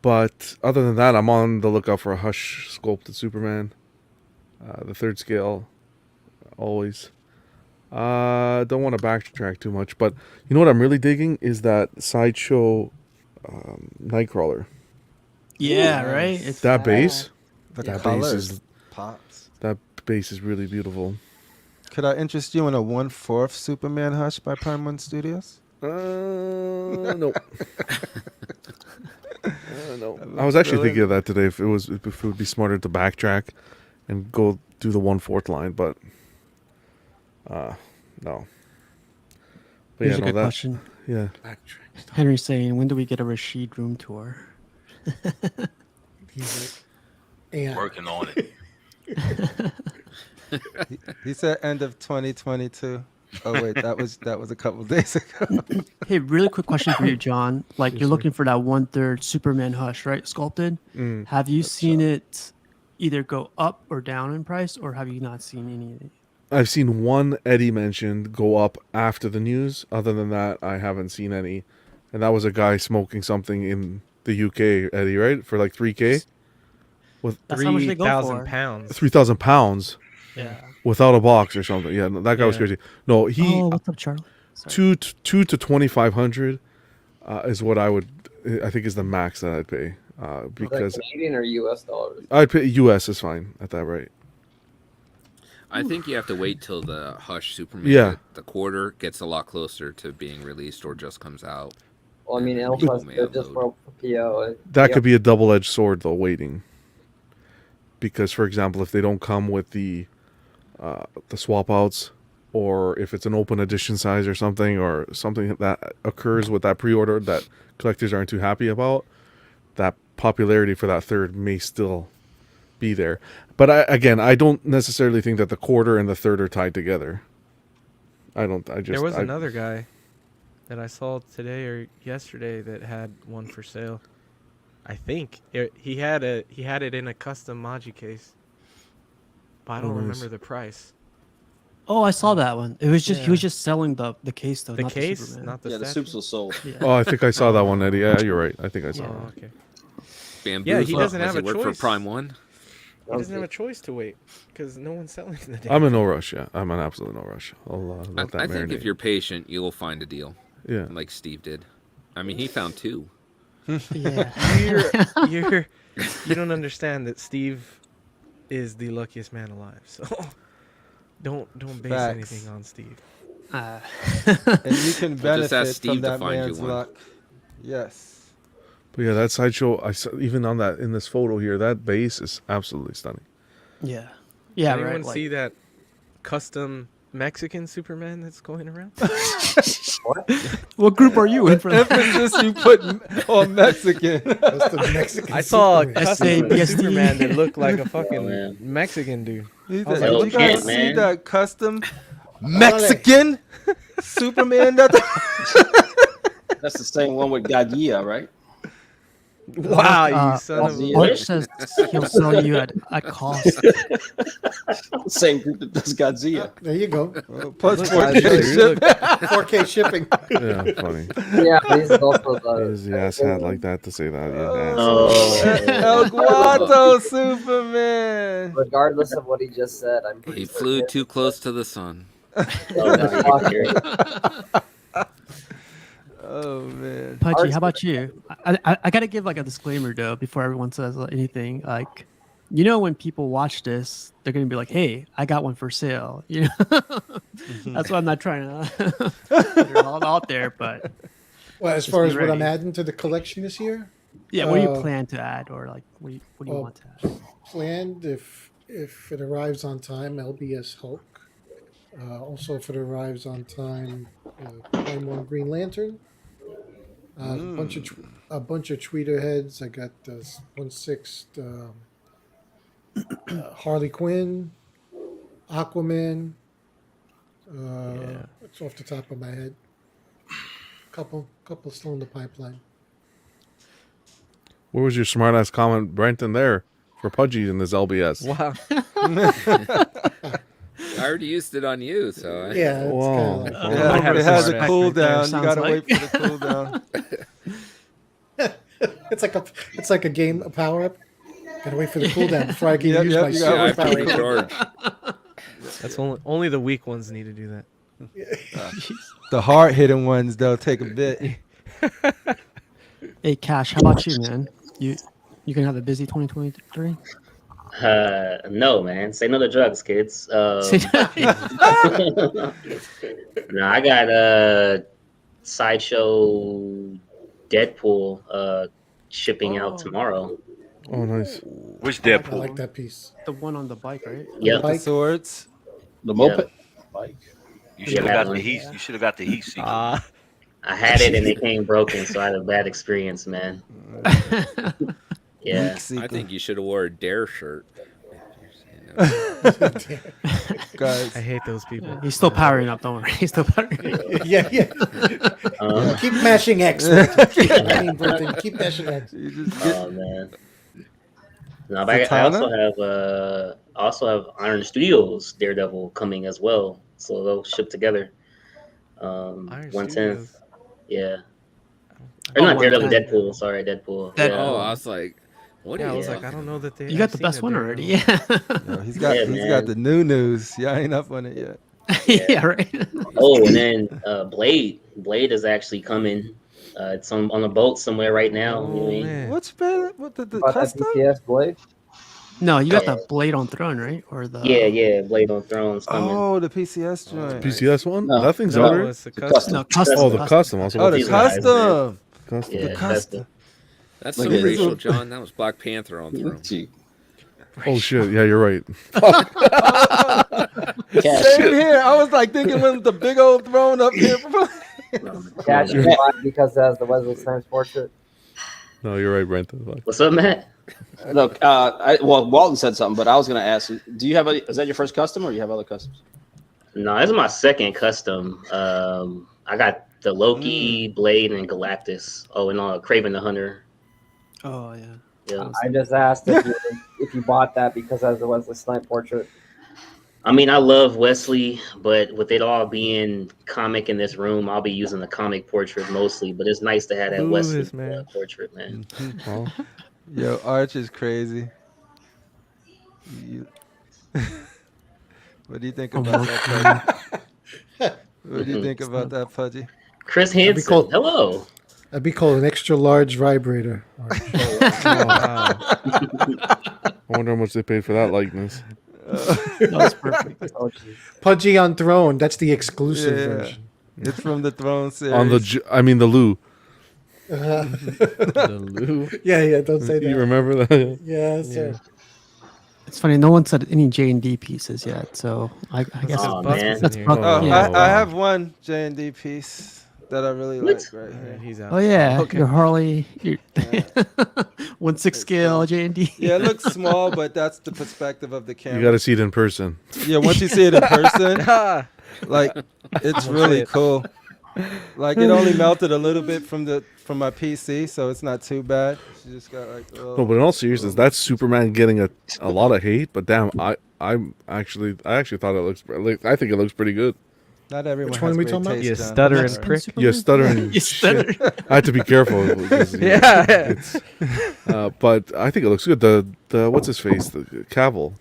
But other than that, I'm on the lookout for a Hush sculpted Superman. The third scale, always. Don't want to backtrack too much, but you know what I'm really digging is that Sideshow Nightcrawler. Yeah, right. It's That base. The That base colors is pops. that base is really beautiful. Could I interest you in a 1/4 Superman Hush by Prime One Studios? No. No. I was actually thinking of that today. If it would be smarter to backtrack and go do the 1/4 line, but no. But Here's a no, good question. Yeah. Henry's saying, when do we get a Rashid room tour? He's like, yeah. Working on it. He said end of 2022. Oh wait, that was a couple days ago. Hey, really quick question for you, John. Like, you're looking for that 1/3 Superman Hush, right? Sculpted. Have you seen it either go up or down in price, or have you not seen any? I've seen one Eddie mentioned go up after the news. Other than that, I haven't seen any. And that was a guy smoking something in the UK, Eddie, right? For like 3K? With That's how much they go 3,000 for. pounds. 3,000 pounds Yeah. without a box or something. Yeah, no, that guy was Yeah. crazy. No, he Oh, what's up, Charlie? Sorry. two to 2,500 is what I think is the max that I'd pay. Is that Because Canadian or US dollars? I'd pay US is fine at that rate. I think you have to wait till the Hush Superman, Yeah. the quarter gets a lot closer to being released or just comes out. Well, I mean, And plus may they're just upload. for PO. That could be a double-edged sword though, waiting. Because for example, if they don't come with the swap outs, or if it's an open edition size or something that occurs with that pre-order that collectors aren't too happy about, that popularity for that third may still be there. But I don't necessarily think that the quarter and the third are tied together. There was another guy that I saw today or yesterday that had one for sale. I think he had it in a custom Maji case, but I don't remember the price. Oh, I saw that one. It was just he was Yeah. just selling the case though. The not case, the Superman. not the Yeah, the statue? soups was sold. Yeah. Oh, I think I saw that one, Eddie. Yeah, you're right. I think I saw Yeah. it. Oh, okay. Bamboo. Yeah, he doesn't Does have he a work for choice. Prime One? He doesn't have a choice to wait because no one's selling the damn I'm in thing. no rush. Yeah, I'm in absolutely no rush. I'll let that I think marinate. if you're patient, you'll find a deal. Yeah. Like Steve did. I mean, he found 2. Yeah. You don't understand that Steve is the luckiest man alive. So don't base Facts. anything on Steve. And you can Well, just ask benefit Steve from to that find you man's one. luck. Yes. But yeah, that sideshow. I saw, even on that in this photo here, that base is absolutely stunning. Yeah. Yeah, Did anyone right. see that custom Mexican Superman that's going around? What group are you in for that? Emphasis you put on Mexican. That's the Mexican I saw a Superman. custom SABSD. Superman that looked like a Oh, fucking man. Mexican dude. He I was said, like, you guys Kent, see man. that custom Mexican Superman? That's the same one with Gagia, right? Wow, you son of a Butch bitch. says he'll sell you at cost. Same group that does Godzilla. There you go. Plus Look, 4K guys, ship. 4K shipping. Yeah, funny. Yeah, he's also the. He's the ass hat like that to say that. Yeah. Oh, El Guato Superman. Regardless of what he just said, I'm pretty He flew certain too close to the sun. oh no, you're Oh man. Pudgy, how about you? I gotta give like a disclaimer though before everyone says anything. Like, you know, when people watch this, they're gonna be like, "Hey, I got one for sale." You know, that's why I'm not trying to put it all out there. But Well, as Just far be as what I'm ready. adding to the collection this year, yeah, what do you Uh, plan to add, or like what do you well, want to add? planned if it arrives on time, LBS Hulk. Also, if it arrives on time, Prime One Green Lantern. A bunch of tweeter heads. I got 1/6 Harley Quinn, Aquaman. It's off the top of my head. Couple still in the pipeline. Where was your smart ass comment, Brenton? There for Pudgy in this LBS. Wow. I already used it on you, so Yeah, it's Whoa. kind of Oh, Yeah, I have it some has a respect cool right there, down. You sounds gotta like. wait for the cool down. it's like a game, a power up. Gotta wait for the cooldown before I can Yep, use yep, my you yeah, gotta I super have to power. recharge. That's only the weak ones need to do that. The hard hitting ones though take a bit. Hey, Cash, how about you, man? You gonna have a busy 2023? no, man. Say no to drugs, kids. No, I got Sideshow Deadpool shipping out tomorrow. Oh, nice. Which I Deadpool? like that piece. The one on the bike, right? Yep. bike. Swords. The moped. You should have Yeah, got that the one. heat. You should have got the heat seeker. I had it and it came broken, so I had a bad experience, man. Yeah. I think you should have wore a Dare shirt. Guys. I hate those people. He's still powering up. Don't worry. He's still powering up. Yeah. Keep mashing X. Brenton. Keep mashing X. Oh man. No, but I also have Iron Studios Daredevil coming as well, so they'll ship together. Iron 1/10. Studios. Yeah. Or not 1/10. Daredevil, Deadpool. Sorry, Deadpool. Deadpool. Yeah. Oh, I was like, what? Yeah, are I you was like, I talking don't know that they. You got I've the seen best a one already. Daredevil. Yeah. No, he's got man. the new news. Yeah, I ain't up on it yet. Yeah, right. Oh, and then Blade. Blade is actually coming. It's on a boat somewhere right now. Oh, You know what I mean? man. What's better? What the About that custom? BTS Blade? No, you got the Blade on Throne, right? Or the Yeah, Blade on Thrones coming. Oh, the PCS joint. PCS one? No. That thing's No, out already? it's a custom. No, custom. Oh, the custom. Also, Oh, the These guys, custom. custom. Yeah, The custom. That's Look so at this. racial, John. That was Black Panther on Throne. Gee. Oh shit! Yeah, you're right. Same here. I was like thinking when the big old throne up here. Cash you buy it because it has the Wesley Snipes portrait. No, you're right, Brenton. Fuck. What's up, Matt? Look, well, Walton said something, but I was going to ask you: do you have is that your first custom, or you have other customs? No, this is my second custom. I got the Loki, Blade, and Galactus. Oh, and Craven the Hunter. Oh yeah. Yeah. I just asked if you bought that because it has the Wesley Snipes portrait. I mean, I love Wesley, but with it all being comic in this room, I'll be using the comic portrait mostly. But it's nice to have that Ooh, Wesley this man. portrait, man. Oh. Yo, Arch is crazy. What do you think I'm about working. that, Pudgy? What do you think about that, Pudgy? Chris That'd be Hansen, called- hello. That'd be called an extra large vibrator. Arch. Oh, wow. I wonder how much they paid for that likeness. That was perfect. Oh, geez. Pudgy on Throne. That's the exclusive Yeah. version. It's from the Throne series. On the, I mean the Lou. The Lou. Yeah, don't say that. You remember that? Yeah, sir. It's funny. No one said any J&D pieces yet, so I guess Oh, Buck man. is in that's here. Buck. Oh, Yeah. I have one J&D piece that I really What? like right here. He's out. Oh yeah, Okay. your Harley, your Yeah. 1/6 scale J&D. Yeah, it looks small, but that's the perspective of the camera. You got to see it in person. Yeah, once you see it in person, Ah, like it's I'll really say it. cool. Like it only melted a little bit from my PC, so it's not too bad. She just got like. No, but in all seriousness, that's Superman getting a lot of hate. But damn, I actually thought it looks. I think it looks pretty good. Not everyone Which has one are we great talking about? taste, You John. stuttering Next one, prick. Superman? Yeah, stuttering. You stutter. shit. I had to be careful. Because, Yeah. it's, but I think it looks good. The what's his face? The Cavill.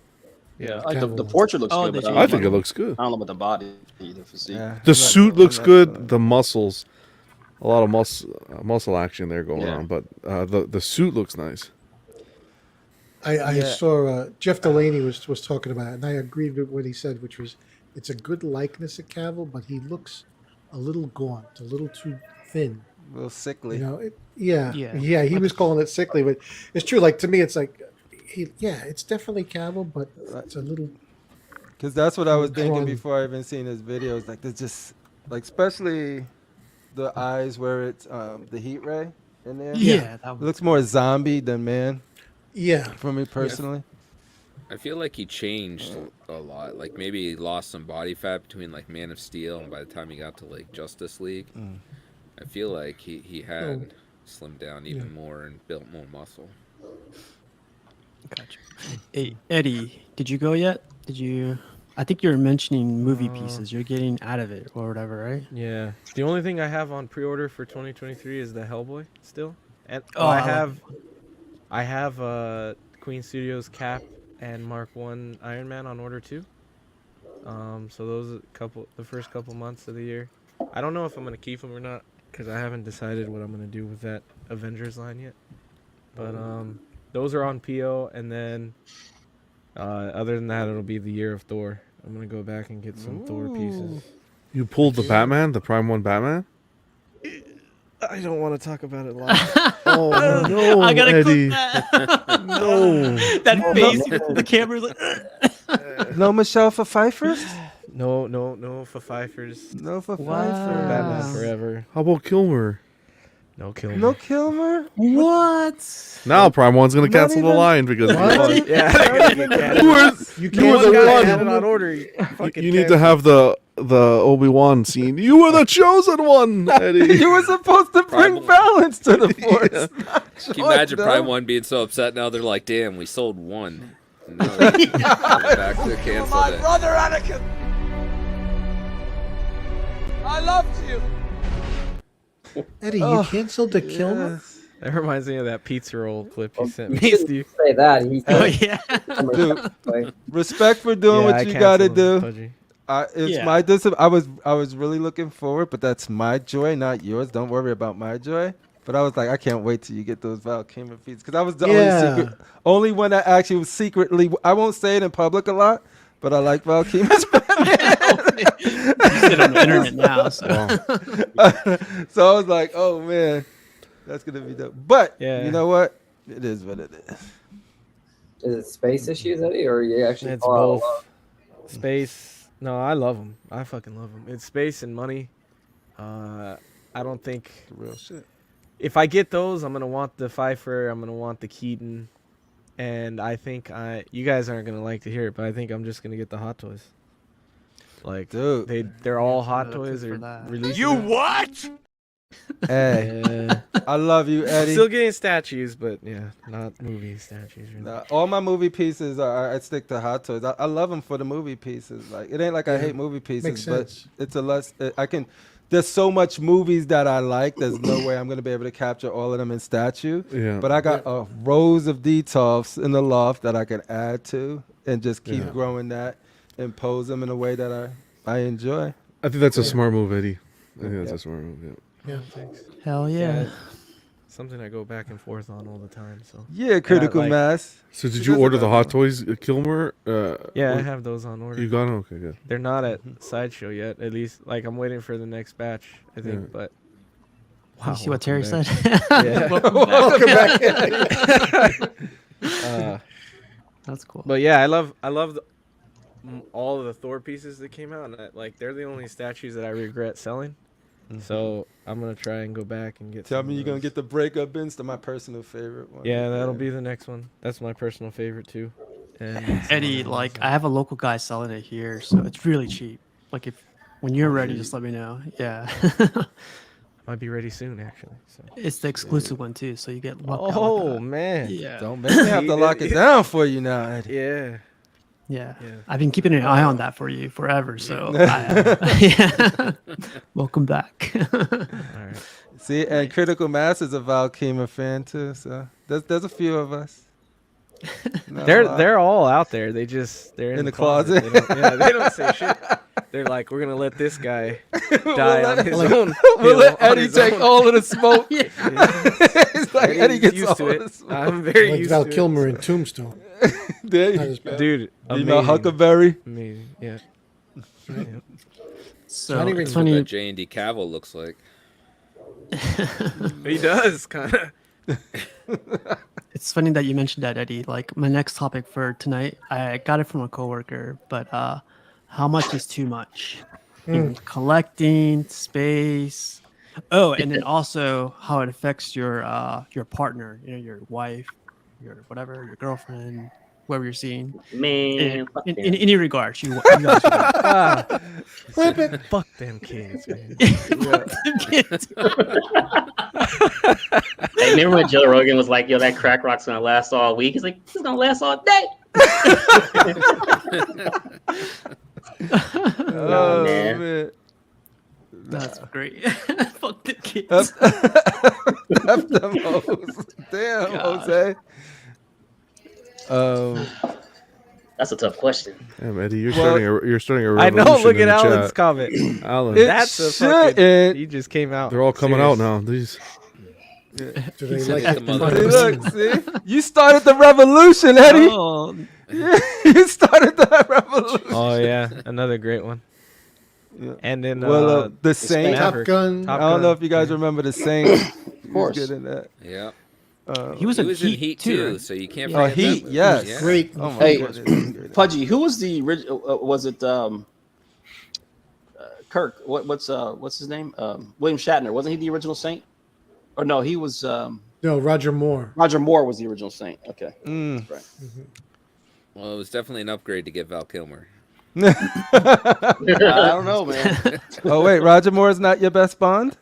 Yeah, like the portrait looks Oh, good. the But I think it looks good. I don't know about the body either. Physique. Yeah. The I'm suit not- looks I'm not good. feeling it. The muscles, a lot of muscle action there going Yeah. on. But the suit looks nice. I Yeah. saw Jeff Delaney was talking about it, and I agreed with what he said, which was it's a good likeness of Cavill, but he looks a little gaunt, a little too thin. A little sickly. You know, yeah. Yeah. He was calling it sickly, but it's true. Like to me, it's like it's definitely Cavill, but it's a little. Because that's what I was Drawn. thinking before I even seen his videos. Like there's just like especially the eyes where it's the heat ray in there. Yeah, that It was looks more zombie than man Yeah, for me personally. I feel like he changed a lot. Like maybe he lost some body fat between like Man of Steel and by the time he got to like Justice League, I feel like he had slimmed down even more and built more muscle. Gotcha. Hey, Eddie, did you go yet? Did you? I think you were mentioning movie pieces. You're getting out of it or whatever, right? Yeah. The only thing I have on pre-order for 2023 is the Hellboy still, and Oh, I I like have Queen Studios Cap and Mark 1 Iron Man on order too. So those are the first couple months of the year. I don't know if I'm gonna keep them or not because I haven't decided what I'm gonna do with that Avengers line yet. But those are on PO, and then other than that, it'll be the Year of Thor. I'm gonna go back and get some Thor pieces. You pulled the Batman, the Prime 1 Batman? I don't want to talk about it live. Oh, no, I gotta Eddie. clip that. No. That face, the camera's like. No Michelle for Pfeiffer's? No for Pfeiffer's. No for Wow. Pfeiffer. Batman Forever. How about Kilmer? No Kilmer. No Kilmer? What? Now Prime 1's going to Not cancel the even- line because What? Yeah. they're gonna get you were, canceled. you The were one the guy one. had it on order. Fucking You need to have the Obi-Wan scene. You were the chosen one, Eddie. You were supposed to bring Prime- balance to the force. Can you imagine no. Prime 1 being so upset now? They're like, damn, we sold one. And now they're coming back to cancel it. brother Anakin. I loved you. Eddie, Oh, you canceled the Kilmer. Yes. That reminds me of that pizza roll clip you sent me, He didn't Steve. say that. He Oh said, yeah. Dude, respect for doing Yeah, what I you gotta canceled do. him, It's Yeah. my I was really looking forward, but that's my joy, not yours. Don't worry about my joy. But I was like, I can't wait till you get those Val Kilmer feeds because I was the only one that actually was secretly. I won't say it in public a lot, but I like Val Kilmer's You sit on the internet now, so. So I was like, oh man, that's gonna be dope. But Yeah. you know what? It is what it is. is it space issues, Eddie, or you actually It's fall out both. love? Space. No, I love them. I fucking love them. It's space and money. I don't think Real shit. if I get those, I'm gonna want the Pfeiffer. I'm gonna want the Keaton, and I think you guys aren't gonna like to hear it, but I think I'm just gonna get the Hot Toys. Like, Dude, they're all Hot that's Toys good or for that. releasing. You them. what? hey, Yeah. I love you, I'm Eddie. still getting statues, but yeah, not movie statues. Really. Nah, all my movie pieces are I stick to Hot Toys. I love them for the movie pieces. Like it ain't like I hate movie pieces, Makes but sense. it's a less. I can. There's so much movies that I like. There's no way I'm gonna be able to capture all of them in statue. Yeah. But I got rows of detolfs in the loft that I can add to and just keep Yeah. growing that. and pose them in a way that I enjoy. I think that's a smart move, Eddie. I think that's a smart move. Yeah. Yeah, thanks. Hell yeah. Something I go back and forth on all the time. So Yeah, critical like- mass. So did She you does order it the all. Hot Toys, Kilmer? yeah, I have those on order. You got them? Okay, good. They're not at Sideshow yet. At least, like, I'm waiting for the next batch. I think, Yeah. but You see what Terry welcome said? back. Yeah. Welcome back. That's cool. But yeah, I love all of the Thor pieces that came out, and like they're the only statues that I regret selling. So I'm gonna try and go back and get. Tell some me of you're gonna those. get the breakup insta, my personal favorite one. Yeah, that'll be the next one. That's my personal favorite too. And some Eddie, other like ones. I have a local guy selling it here, so it's really cheap. Like if when you're ready, just let me know. Yeah. Might be ready soon, actually. So. It's the exclusive one too, so you get lucked out with Oh that. man! Yeah. Don't make me have to lock it down for you now, Eddie. Yeah. Yeah. Yeah. I've been keeping an eye on that for you forever. So yeah. Welcome back. All right. See, and Critical Mass is a Val Kilmer fan too. So there's a few of us. Not a lot. They're all out there. They're in the closet. They don't say shit. They're like, we're gonna let this guy die on his own. We'll let on Eddie his take own. all of the smoke. It's like Eddie's Eddie gets used all to of it. the smoke. I'm very Like used Val to Kilmer it. in Tombstone. There Not you as go. bad. Dude, You amazing. know Huckleberry? Amazing. Yeah. So Johnny it's Rings funny. What J&D Cavill looks like. He does kind of. It's funny that you mentioned that, Eddie. Like my next topic for tonight, I got it from a coworker, but how much is too much? In collecting space. Oh, and then also how it affects your partner, your wife, your whatever, your girlfriend, whoever you're seeing. Man, fuck In them. any regards, you guys Flip it. Fuck them kids, man. Hey, remember when Joe Rogan was like, "Yo, that crack rock's gonna last all week"? He's like, "It's gonna last all day." Oh man. man. That's great. Fuck the kids. F them hoes. Damn, God. Jose. That's a tough question. Damn, Eddie, you're Well, starting a I revolution. know. Look in at the Alan's chat. comment. Alan, That's a fucking. shouldn't. He just came out. they're all coming Serious. out now. These. Do they He's like like the the mother. See, mother? look, see? You started the revolution, Eddie. Oh, You started the revolution. Oh yeah, another great one. Yeah. And then Well, the Saint. Top Maverick. Gun. Top I don't know Gun. if you guys remember the Saint. Of course. Good in that. Yeah. he was, He in was in Heat Heat too. too, Right? so you can't Yeah. Oh, forget that Heat, movie. yes. Yeah. Great. Oh my Hey, goodness. Pudgy, who was the original? Was it Kirk? What's his name? William Shatner. Wasn't he the original Saint? Or no, he was. No, Roger Moore. Roger Moore was the original Saint. Okay, Mm. right. Well, it was definitely an upgrade to get Val Kilmer. I don't know, man. Oh wait, Roger Moore is not your best Bond?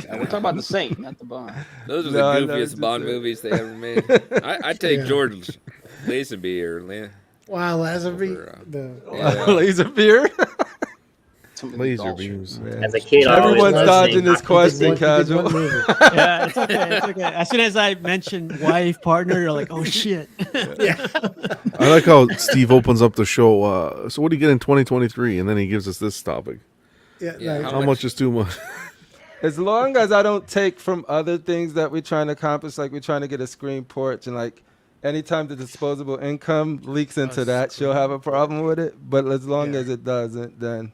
We're talking about the Saint, not the Bond. Those are No, I the know, goofiest just Bond a- movies they ever made. I'd take Yeah. George Lazenby or Lan. Wow, Lazenby. Over, The Yeah. Laser beard. Laser beams. As a kid, I always Everyone's loved dodging seeing- this question, He did one casual. movie. Yeah, it's okay. It's okay. As soon as I mentioned wife, partner, you're like, oh shit. Yeah. I like how Steve opens up the show. So what do you get in 2023? And then he gives us this topic. Yeah. Yeah, like- How much is too much? As long as I don't take from other things that we're trying to accomplish, like we're trying to get a screen porch, and like anytime the disposable income leaks into that, she'll have a problem with it. But as long Yeah. as it doesn't, then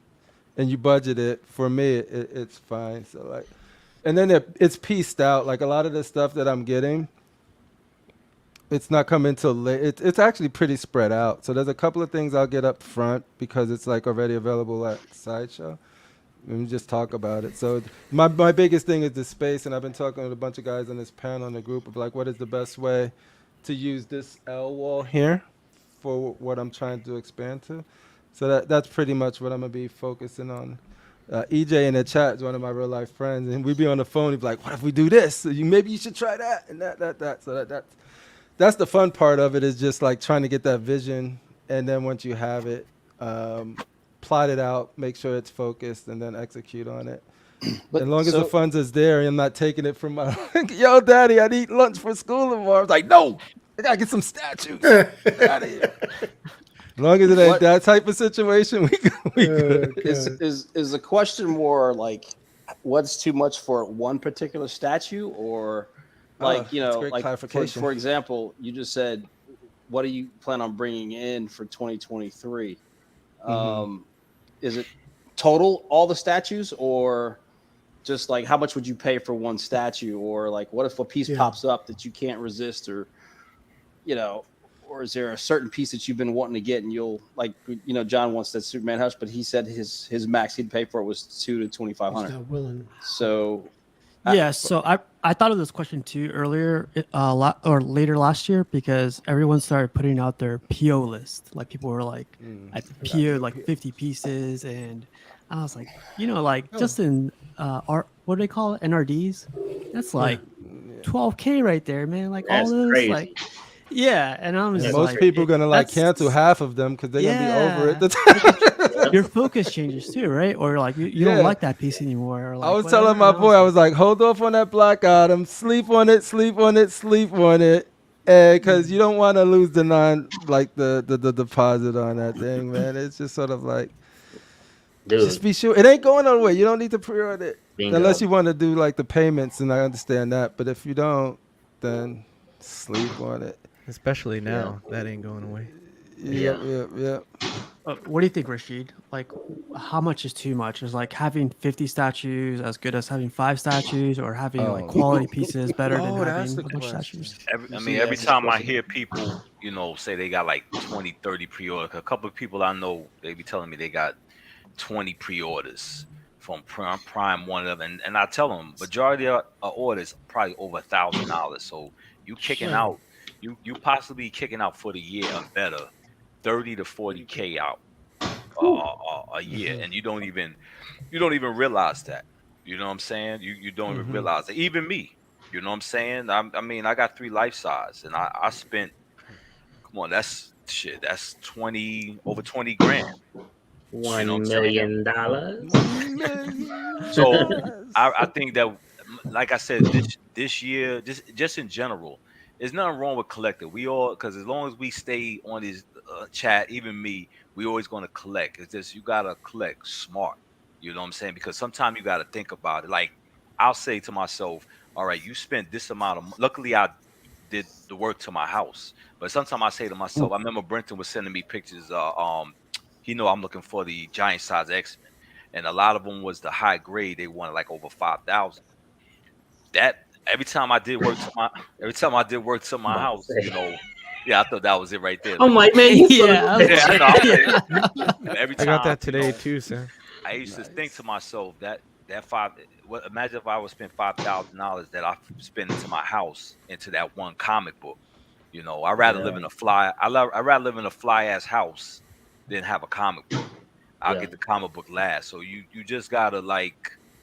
and you budget it, for me, it's fine. So like, and then it's pieced out. Like a lot of the stuff that I'm getting, it's not coming till late. It's actually pretty spread out. So there's a couple of things I'll get up front because it's like already available at Sideshow. And we just talk about it. So my biggest thing is the space, and I've been talking with a bunch of guys on this panel in the group of like, what is the best way to use this L wall here for what I'm trying to expand to. So that's pretty much what I'm gonna be focusing on. EJ in the chat is one of my real life friends, and we'd be on the phone. He'd be like, "What if we do this? So maybe you should try that and that." So that's the fun part of it, is just like trying to get that vision, and then once you have it, plot it out, make sure it's focused, and then execute on it. But as long as the so- funds is there, I'm not taking it from my yo, daddy, I'd eat lunch for school tomorrow. I was like, no, I gotta get some statues. Get out of here. As long as it ain't What- that type of situation, we good. Is the question more like what's too much for one particular statue, or like that's great clarification. for example, you just said, what do you plan on bringing in for 2023? Is it total all the statues, or just like how much would you pay for one statue, or like what if a piece pops up that you can't resist, or or is there a certain piece that you've been wanting to get and you'll like, John wants that Superman house, but he said his max he'd pay for it was $2,000 to He's $2,500. not willing. So Yeah, so I thought of this question too earlier, later last year, because everyone started putting out their PO list. Like people were like, I PO'd like 50 pieces, and I was like, just in art, what do they call it, NRDs? That's like 12K right there, man. Like That's all this, crazy. like, yeah. And I'm just Most like, people are gonna like that's- cancel half of them because they're gonna be over it. Your focus changes too, right? Or like you don't like that piece anymore. Or like, I was whatever, telling my and boy, I was like, hold off on that Black Adam, sleep on it, and because you don't want to lose the the deposit on that thing, man. It's just sort of like, just be sure it ain't going nowhere. You don't need to pre-order it unless you want to do like the payments, and I understand that. But if you don't, then sleep on it. Especially now, that ain't going away. Yeah. What do you think, Rashid? Like, how much is too much? Is like having 50 statues as good as having 5 statues, or having like quality pieces better than having a bunch of statues? Every time I hear people, say they got like 20, 30 pre-orders, a couple of people I know, they be telling me they got 20 pre-orders from Prime, one of them, and I tell them majority of orders probably over $1,000. So you kicking out, you possibly kicking out for the year or better, 30 to 40K out a year, and you don't even realize that. You know what I'm saying? You don't even realize it. Even me, you know what I'm saying? I mean, I got 3 life size, and I spent, come on, that's 20 over 20 grand. $1 million. So I think that, like I said, this year, just in general, there's nothing wrong with collecting. We all, because as long as we stay on this chat, even me, we always going to collect. It's just you gotta collect smart. You know what I'm saying? Because sometimes you gotta think about it. Like I'll say to myself, all right, you spent this amount of. Luckily, I did the work to my house. But sometimes I say to myself, I remember Brenton was sending me pictures. He know I'm looking for the giant size X-Men, and a lot of them was the high grade. They wanted like over 5,000. That every time I did work to my house, yeah, I thought that was it right there. I'm like, man, you I know. Every time I got that today too, sir. I used to think to myself that five. Imagine if I would spend $5,000 that I spend into my house into that one comic book. I'd rather live in a fly. I'd rather live in a fly ass house than have a comic book. I'll get the comic book last. So you just gotta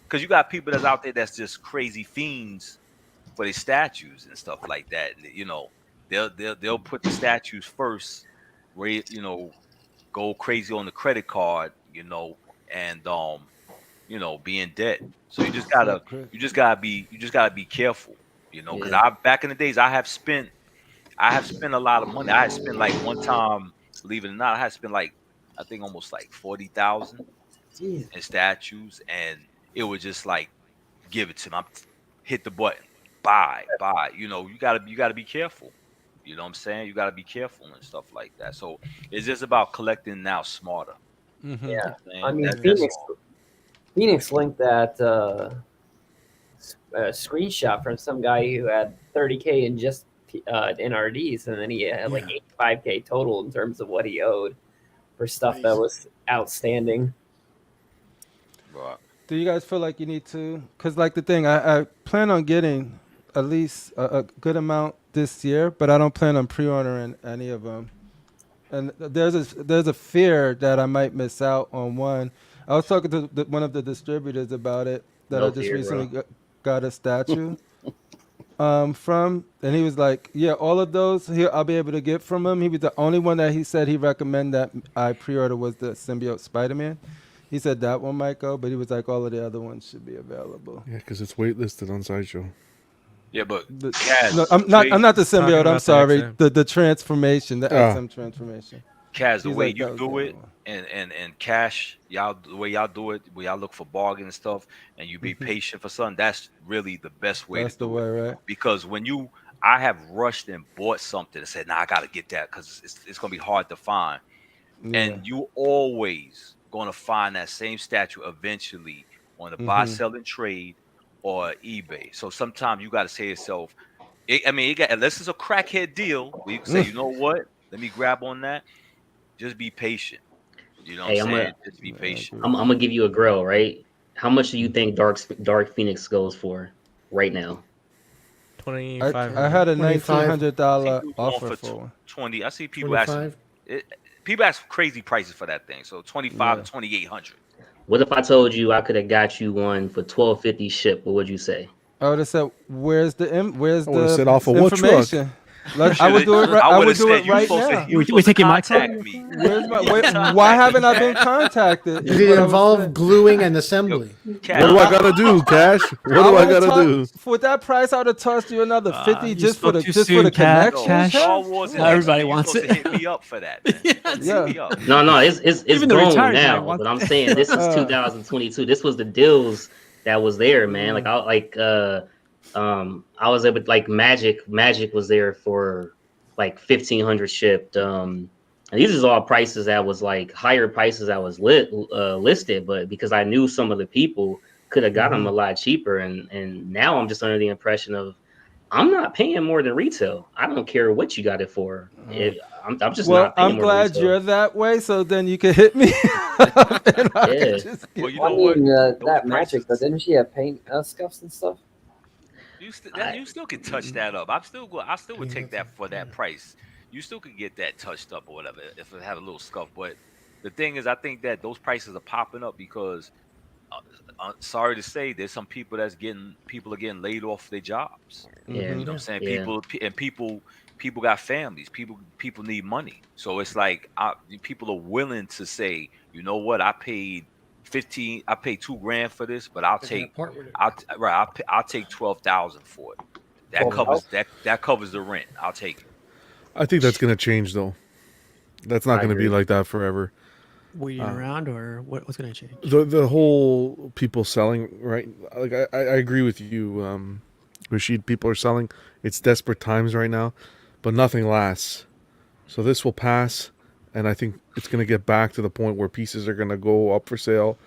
because you got people that's out there that's just crazy fiends for their statues and stuff like that. They'll put the statues first, where go crazy on the credit card, and be in debt. So you just gotta be careful, because back in the days I have spent a lot of money. I had spent like one time, believe it or not, I had spent like I think almost like 40,000 in statues, and it was just like give it to them. Hit the button, buy. You gotta be careful. You know what I'm saying? You gotta be careful and stuff like that. So it's just about collecting now smarter. Yeah, Man, I mean, that's Phoenix linked that screenshot from some guy who had 30K in just NRDs, and then he had like 85K total in terms of what he owed for stuff that was outstanding. Right. Do you guys feel like you need to? Because like the thing, I plan on getting at least a good amount this year, but I don't plan on pre-ordering any of them. And there's a fear that I might miss out on one. I was talking to one of the distributors about it that I just recently got a statue from, and he was like, "Yeah, all of those here I'll be able to get from him." He was the only one that he said he recommended that I pre-order was the Symbiote Spider-Man. He said that one might go, but he was like, all of the other ones should be available. Yeah, because it's waitlisted on Sideshow. Yeah, but no, I'm not the symbiote. I'm sorry, the transformation, the XM transformation. Kaz, the He's way like, you that was do the it, and Cash, y'all, the way y'all do it, where y'all look for bargain and stuff, and you be patient for something, that's really the best way That's to the do way, it. right? Because I have rushed and bought something and said, "Nah, I gotta get that because it's gonna be hard to find." Yeah. And you always gonna find that same statue eventually on a buy, sell, and trade or eBay. So sometimes you got to say to yourself, unless it's a crackhead deal where you can say, you know what, let me grab on that. Just be patient. You know what I'm Hey, saying? Just be patient. I'm gonna give you a grill, right? How much do you think Dark Phoenix goes for right now? I had a $1,900 offer for one. 20. I see people asking. People ask crazy prices for that thing. So 25 to 2,800. What if I told you I could have got you one for $1,250 shipped? What would you say? I would have said, "Where's the said off of what truck? information?" I would do it. I would do it right now. We taking my card? Where's my? Why haven't I been contacted? Did it involve gluing and assembly? What do I gotta do, Cash? What do I gotta do? With that price, I would have tossed you another 50 you just for spoke the too soon, connection. Cash. Star Wars and Everybody X-Men, wants you're supposed it. to hit me up for that. Man. Yeah. Hit me up. No, it's Even the gone retired guy now. wants But I'm saying this is 2022. This was the deals that was there, man. Like I was able like Magic was there for like 1,500 shipped. And these is all prices that was like higher prices that was listed, but because I knew some of the people could have got them a lot cheaper, and now I'm just under the impression of I'm not paying more than retail. I don't care what you got it for. I'm just not paying I'm more glad than retail. you're that way, so then you can hit me. Yeah. Well, you I know what? mean, Those that prices- Magic, but didn't she have paint scuffs and stuff? You still can touch that up. I still would take that for that price. You still could get that touched up or whatever if it had a little scuff. But the thing is, I think that those prices are popping up because, sorry to say, there's some people are getting laid off their jobs. Yeah. You know what I'm saying? Yeah. People got families. People need money. So it's like people are willing to say, you know what, I paid $2,000 for this, but I'll take 12,000 for it. That covers the rent. I'll take it. I think that's gonna change though. That's not I gonna be agree. like that forever. Waiting around, or what's going to change? The whole people selling, right? Like I agree with you, Rashid. People are selling. It's desperate times right now, but nothing lasts. So this will pass, and I think it's going to get back to the point where pieces are going to go up for sale.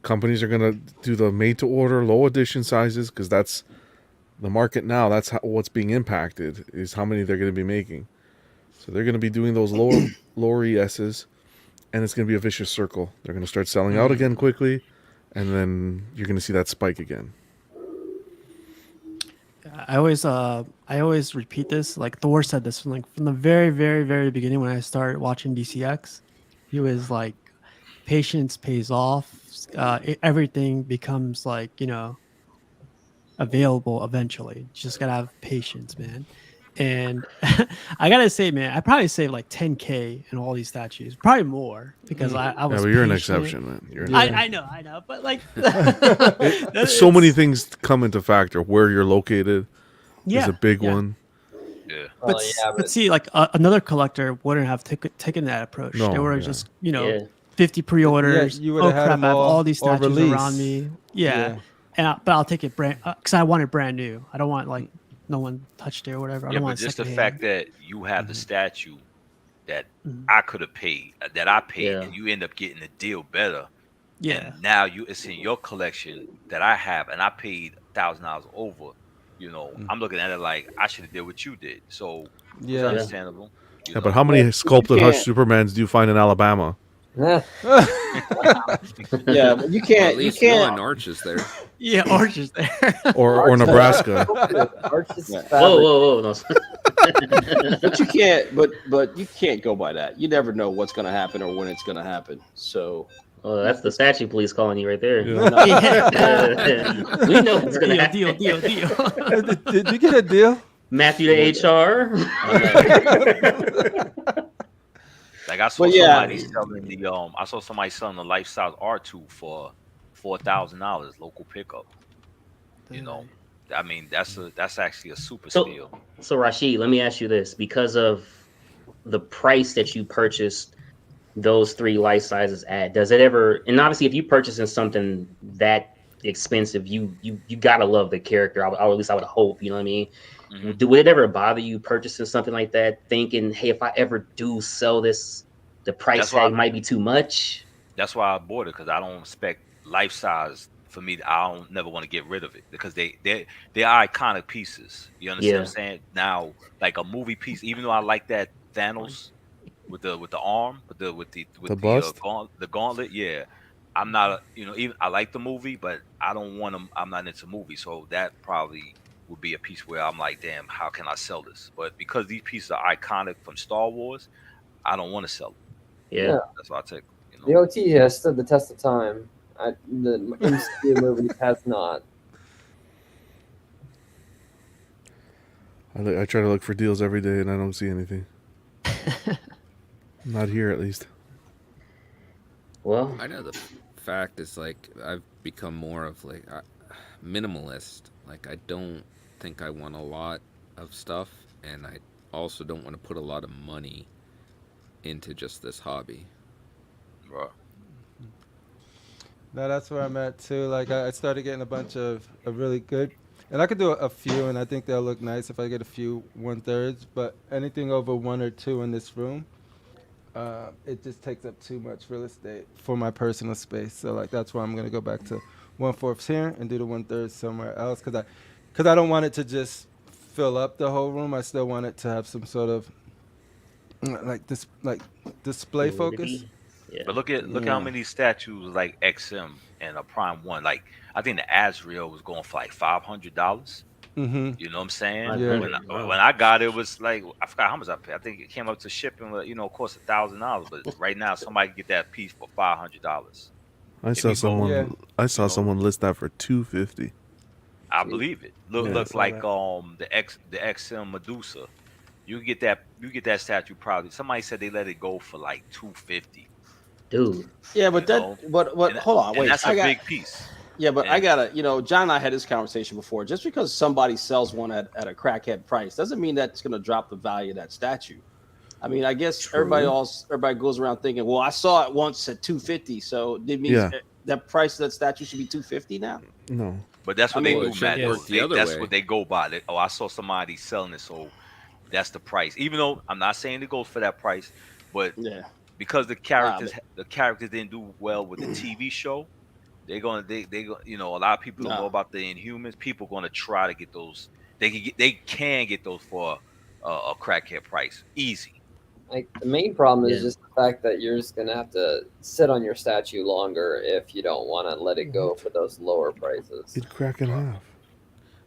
Companies are going to do the made-to-order, low edition sizes because that's the market now. That's what's being impacted is how many they're going to be making. So they're going to be doing those lower ESs. And it's going to be a vicious circle. They're going to start selling out again quickly, and then you're going to see that spike again. I always repeat this. Like Thor said this from the very, very, very beginning when I started watching DCX. He was like, patience pays off. Everything becomes like, available eventually. You just gotta have patience, man. And I gotta say, man, I probably saved like 10K in all these statues, probably more because I was. Yeah, but you're an patient. exception, man. You're I know, but like, so many things come into factor. Where you're located is a big one. Yeah. But see, like another collector wouldn't have taken that approach. No, they were yeah. just 50 pre-orders. Yeah, you would've had crap! them I have all all these or statues release. around me. Yeah. But I'll take it because I want it brand new. I don't want like no one touched it or whatever. I Yeah, don't but want just the secondhand. fact that you have the statue that I could have paid, and you end up getting a deal better. Yeah. And now it's in your collection that I have, and I paid $1,000 over. I'm looking at it like I should have did what you did. So it's understandable. Yeah, but how many sculpted Hush Supermans do you find in Alabama? Yeah, Well, but you at can't. least You can't. one Arch is there. Yeah, Arch is there. Or Nebraska. Whoa! No. But you can't. But you can't go by that. You never know what's going to happen or when it's going to happen. So. Oh, that's the statue police calling you right there. Yeah. We know what's gonna happen. Deal. Did you get a deal? Matthew to HR. Like I saw somebody selling I saw somebody selling the life-size R2 for $4,000 local pickup. I mean that's actually a super steal. So Rashid, let me ask you this: because of the price that you purchased those three life sizes at? Does it ever? And obviously, if you purchasing something that expensive, you gotta love the character. Or at least I would hope. You know what I mean? Would it ever bother you purchasing something like that, thinking, hey, if I ever do sell this, the price That's why tag might be too much? that's why I bought it because I don't expect life size for me. I don't never want to get rid of it because they're iconic pieces. You understand what I'm Yeah. saying? Now, like a movie piece, even though I like that Thanos with the arm, The with bust. the gauntlet, yeah. I'm not even I like the movie, but I don't want them. I'm not into movies, so that probably would be a piece where I'm like, damn, how can I sell this? But because these pieces are iconic from Star Wars, I don't want to sell them. Yeah. That's why I take them. The OT has stood the test of time. The MCU movie has not. I try to look for deals every day and I don't see anything. Not here, at least. Well, I know the fact is like I've become more of like minimalist. Like I don't think I want a lot of stuff, and I also don't want to put a lot of money into just this hobby. Right. No, that's where I'm at too. Like I started getting a bunch of really good, and I could do a few, and I think they'll look nice if I get a few 1/3. But anything over 1 or 2 in this room, it just takes up too much real estate for my personal space. So like that's why I'm gonna go back to 1/4 here and do the 1/3 somewhere else, cause I don't want it to just fill up the whole room. I still want it to have some sort of like this display focus. But look how many statues like XM and a Prime One. Like I think the Azrael was going for like $500. Mhm. You know what I'm saying? Yeah. When I got it, it was like I forgot how much I paid. I think it came up to shipping, cost $1,000. But right now, somebody can get that piece for $500. I saw someone list that for $250. I believe it. Look, Yeah, I look saw like that. the XM Medusa. You get that statue probably. Somebody said they let it go for like $250. Dude. Yeah, but hold on, and wait. that's a big piece. Yeah, but I And- gotta, John and I had this conversation before. Just because somebody sells one at a crackhead price doesn't mean that's gonna drop the value of that statue. I mean, I guess everybody goes around thinking, well, I saw it once at $250, so it means that price of that statue should be $250 now. No. But that's what they do, Matt. That's way. what they go by. I saw somebody selling it, so that's the price. Even though I'm not saying it goes for that price, but because the characters didn't do well with the TV show, they a lot of people don't know about the Inhumans. People gonna try to get those. They can get those for a crackhead price, easy. Like the main problem is just the fact that you're just gonna have to sit on your statue longer if you don't want to let it go for those lower prices. It'd crack in half.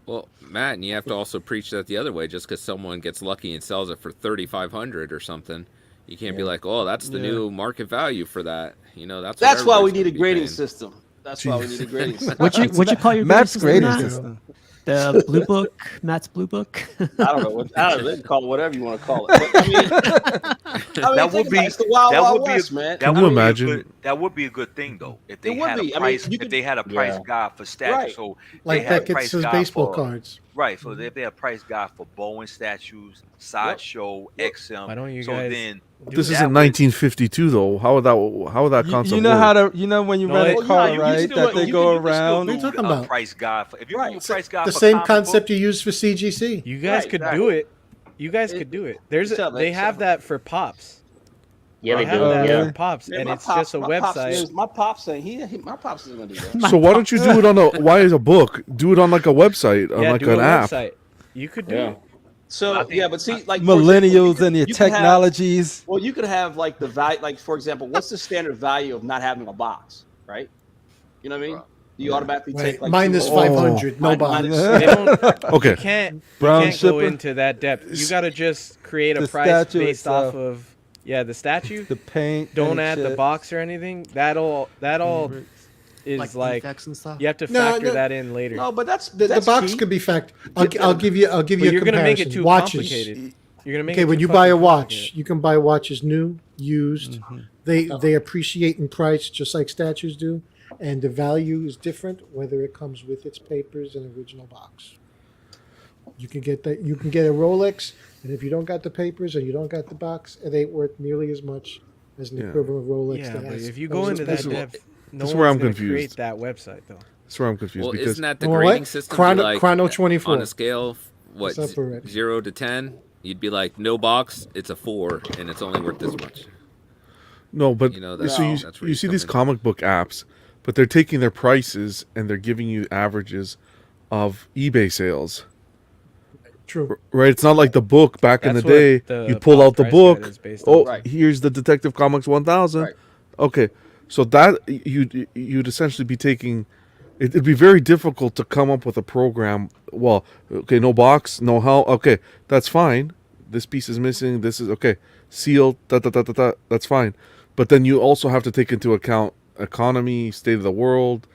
Well, Matt, and you have to also preach that the other way. Just because someone gets lucky and sells it for $3,500 or something, you can't be like, "Oh, that's the new market value for that." That's why we need a grading system. That's why we need a grading system. What'd you call your Matt's grading grading system? The blue book, Matt's blue book. I don't know. They can call it whatever you want to call it. But, That would be it's the Wild that Wild would be West, man. Can you imagine? That would be a good thing though if they It would had be. a I mean, price. you If could- they had a price guide for statues, Right. so Like they had that a gets price those guide baseball for, cards. Right. So if they had a price guide for Bowen statues, sideshow, XM. Why don't you so guys then This that isn't would- 1952 though. How would that concept You know work? how to when you rent a car, you right? still- That they you go can still around. do What are you talking a about? price guide for if you do a price guide The for same comic concept book, you use for CGC. You guys Right, could exactly. do it. You guys could do it. They have that for Pops. Yeah, they have do. that Yeah. for Pops, Man, and my it's pops- just a my pops website. is- My pops saying my pops isn't gonna do that. So why don't you do it on why is a book? Do it on like a website, on like do an a app. website. You could do Yeah. it. So but see, like Millennials and your you could have- technologies. Well, you could have like the value, like for example, what's the standard value of not having a box, right? You know what I mean? You automatically Right. take like Minus 2 500, no box. They don't. Okay. You can't Brown go shipper. into that depth. You got to just create a The price statue based itself. off of the statue. The paint. Don't and add the shit. box or anything. That all is like defects and stuff. you have to No, factor no. that in later. No, but that's The box key. could be fact. I'll give you But a you're gonna make comparison. it too Watches. complicated. You're gonna make Okay, it when too you buy a fucking watch, complicated. you can buy watches new, used. Mm-hmm. They appreciate in price just like statues do, and the value is different whether it comes with its papers and original box. You can get that. You can get a Rolex, and if you don't got the papers and you don't got the box, it ain't worth nearly as much as the Yeah. equivalent of Rolex. Yeah, that but has if you all go those into that special- depth, no That's one's where I'm gonna confused. create that website though. That's where I'm confused Well, because isn't that the Well, grading what? system? Chrono- like Chrono 24. on a scale, what, What's up already? 0 to 10? You'd be like, no box, it's a 4, and it's only worth this much. no, but You know, so that's- that's where you you see come these in. comic book apps, but they're taking their prices and they're giving you averages of eBay sales. True. Right, it's not like the book back in the That's what day. the You pull pop out the price book. guide is based Oh, on. Right. here's the Detective Comics 1000. Right. Okay, so that you'd essentially be taking. It'd be very difficult to come up with a program. Well, okay, no box, no how. Okay, that's fine. This piece is missing. This is okay. Sealed. That's fine. But then you also have to take into account economy, state of the world.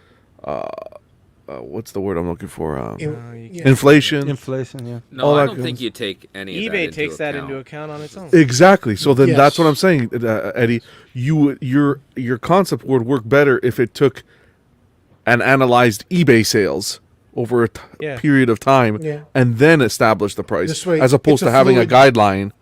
What's the word I'm looking for? Inflation. Inflation, yeah. No, all I that don't goes- think you take any of that eBay into takes that account. into account on its own. Exactly. So then that's what Yes. I'm saying, Eddie. Your concept would work better if it took and analyzed eBay sales over a Yeah. period of time Yeah. and then established the price, This way, as opposed it's to a having a fluid- guideline.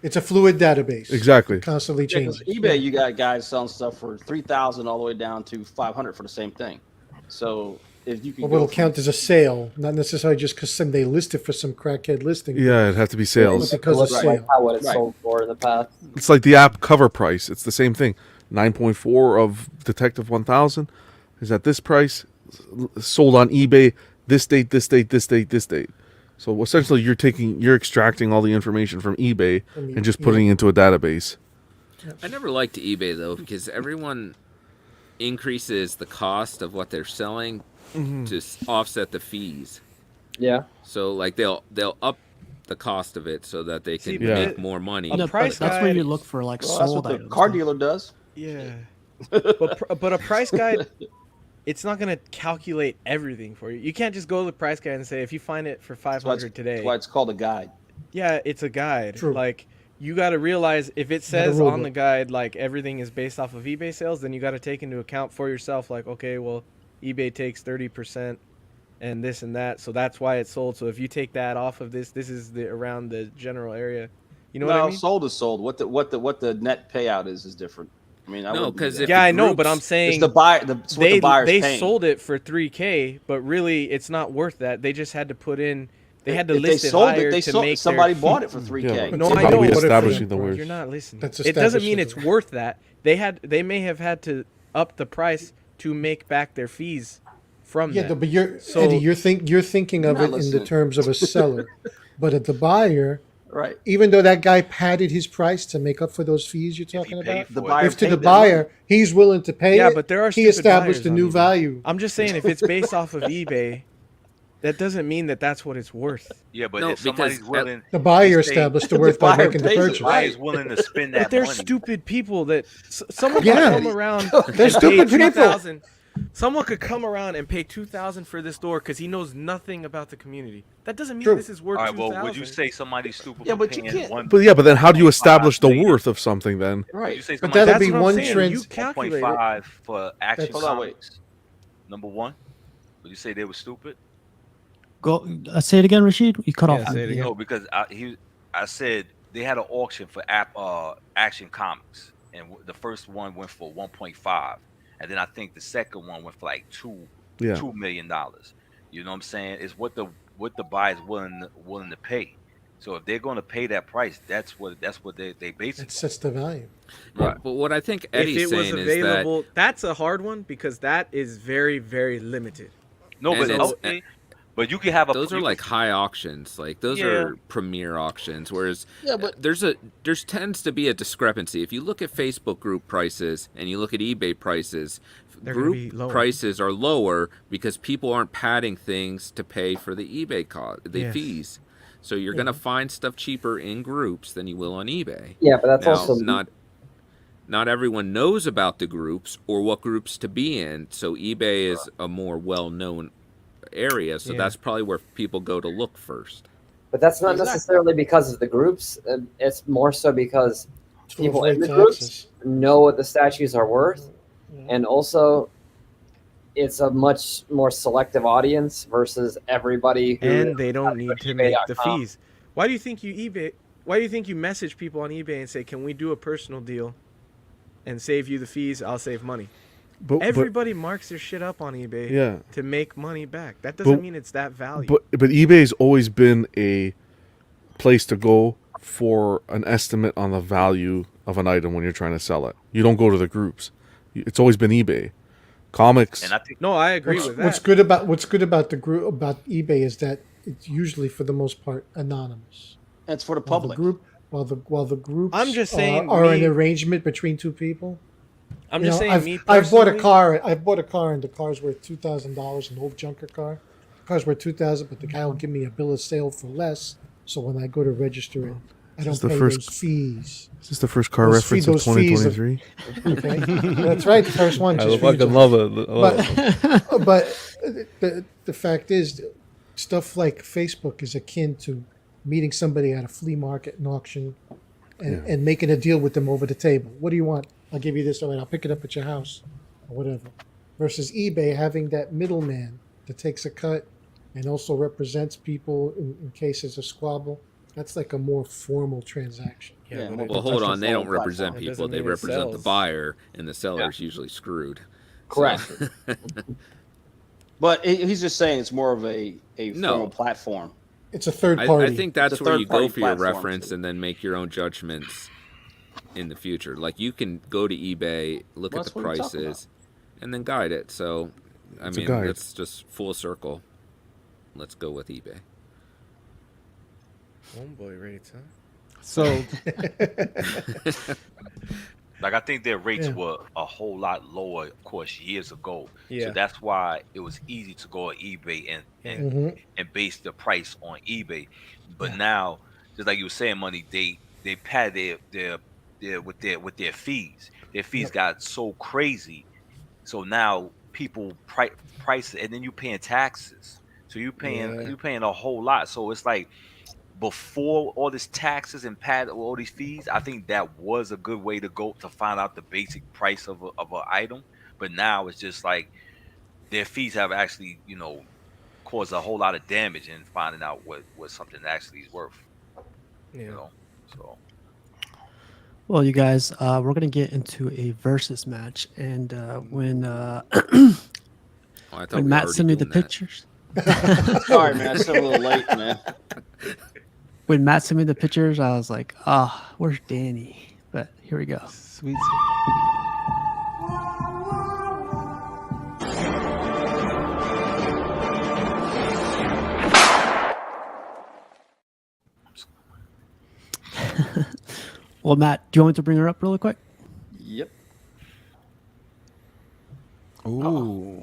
It's a fluid database. Exactly. Constantly Yeah, 'cause changing. eBay, you got guys selling stuff for 3,000 all the way down to 500 for the same thing. So if you can, Well, it'll count as a sale, not necessarily just because they list it for some crackhead listing. Yeah, it'd have to be sales. But because of Looks like sale. how what it's Right. sold for in the past. It's like the app cover price. It's the same thing. 9.4 of Detective 1000 is at this price, sold on eBay this date, this date, this date, this date. So essentially, you're extracting all the information from eBay and just putting it into a database. I never liked eBay though because everyone increases the cost of what they're selling to offset the fees. Yeah. So like they'll up the cost of it so that they can See, Yeah. make more money. A No, price that's where guide- you look for like well, that's sold what the items. car dealer does. Yeah. but a price guide, it's not going to calculate everything for you. You can't just go to the price guide and say, if you find it for That's why 500 today. That's why it's called a guide. Yeah, it's a guide. True. Like, you got to realize if it Not a says rule on the book. guide, like, everything is based off of eBay sales, then you got to take into account for yourself, like, okay, well, eBay takes 30% and this and that. So that's why it's sold. So if you take that off of this is around the general area. You know what I mean? Sold is sold. What the net payout is different. I mean, I No, wouldn't do 'cause that. if Yeah, the I know, but groups- I'm saying it's the buyer. It's what the buyer's they paying. sold it for 3K, but really it's not worth that. They just had to put in. They had to If list they it sold higher it, they to sold. make Somebody their... bought it for 3K. Yeah, but No, it's I about know. we but if- establishing the You're worth. not listening. That's It doesn't mean established it's worth that. They may have had to up the price to make back their fees from Yeah, that. but So- Eddie, you're thinking of You're it not in the listening. terms of a seller, but at the buyer, Right. even though that guy padded his price to make up for those fees you're If he talking paid about, for The it. buyer if to paid the that buyer money. he's willing to pay Yeah, it, but there are he stupid established buyers a on new eBay. value. I'm just saying if it's based off of eBay, that doesn't mean that that's what it's worth. Yeah, but No, if somebody's because willing, The buyer they say- established the The worth by buyer making the pays it, purchase. right? somebody's willing to spend that But there's money. stupid people that someone Yeah. could come around. They're and stupid pay people. 2,000. Someone could come around and pay 2,000 for this door because he knows nothing about the community. That doesn't mean True. this is worth All right, 2,000. well, would you say somebody's stupid Yeah, for but you paying can't- one? But then how do you establish the 1.5 million? worth of something then? Would Right. you say But somebody's that'll That's be what I'm one saying. trend. You calculate it. 1.5 for Action Hold on, Comics? Number one? Would you say they were stupid? Go say it again, Rashid. You cut Yeah, off. say it again. No, because I said they had an auction for Action Comics, and the first one went for 1.5, and then I think the second one went for like $2 million. You know what I'm saying? It's what the buyer's willing to pay. So if they're going to pay that price, that's what they base It it. sets the value. Yeah, but what I think Eddie's If it was saying is that available, that's a hard one because that is very, very limited. No, And but it's- okay, but you can have those are like high auctions, like those Yeah. are premier auctions. Whereas Yeah, but there's tends to be a discrepancy. If you look at Facebook group prices and you look at eBay prices, They're gonna be group lower. prices are lower because people aren't padding things to pay for the eBay Yes. fees. So you're gonna find stuff cheaper in groups than you will on eBay. Yeah, but that's Now, also not everyone knows about the groups or what groups to be in. So eBay is a more well-known area. So Yeah. that's probably where people go to look first. But that's not Exactly. necessarily because of the groups. It's more so because To people in avoid the groups taxes. know what the statues are worth, Yeah. and also it's a much more selective audience versus everybody who And they don't need to make the eBay.com. fees. Why do you think you message people on eBay and say, "Can we do a personal deal?" and save you the fees. I'll save money. But Everybody marks their shit up on eBay Yeah. to make money back. That doesn't But- mean it's that value. but eBay's always been a place to go for an estimate on the value of an item when you're trying to sell it. You don't go to the groups. It's always been eBay. Comics. And I think no, I agree with that. What's good about the group about eBay is that it's usually for the most part anonymous. It's for the While public. While the groups I'm just saying are me- an arrangement between two people. I'm You just know, saying, me I've bought a personally- car. I've bought a car, and the car's worth $2,000. An old junker car. The car's worth $2,000, but the guy will give me a bill of sale for less. So when I go to register it, I don't Is this the pay first- those fees. Is this the first car Those reference of those fees of- 2023? Okay, that's right. The first one. I just for you, fucking John. love it. I love But the fact is, stuff like Facebook is akin to meeting somebody at a flea market, an auction, and making a deal with them over the table. What do you want? I'll give you this, and I'll pick it up at your house, or whatever. Versus eBay having that middleman that takes a cut and also represents people in case there's a squabble. That's like a more formal transaction. Yeah, Well, hold on. They don't represent That people. doesn't They mean it represent the sells. buyer, and the seller's usually screwed. Correct. So- But he's just saying it's more of a No. formal platform. It's a third I party. think that's It's a where you go third-party for your platform, reference too. and then make your own judgments in the future. Like you can go to eBay, look Well, at the that's what we're talking prices, and then guide it. So, I It's a mean, guide. that's just full circle. Let's go with eBay. Homeboy rates, huh? So Like I think their rates Yeah. were a whole lot lower, of course, years ago. Yeah. So that's why it was easy to go on eBay and Mhm. and base the price on eBay. But now, just like you were saying, money, they pad their with their fees. Their fees got so crazy. So now people price it, and then you paying taxes. So you paying a whole lot. So it's like before all this taxes and all these fees, I think that was a good way to go to find out the basic price of an item. But now it's just like their fees have actually, caused a whole lot of damage in finding out what something actually is worth. Yeah. So Well, you guys, we're gonna get into a versus match, and when I thought when we Matt were sent me already the doing that. pictures, Sorry, man. I'm still a little late, man. when Matt sent me the pictures, I was like, where's Danny? But here we go. sweet. Well, Matt, do you want me to bring her up really quick? Yep. Ooh.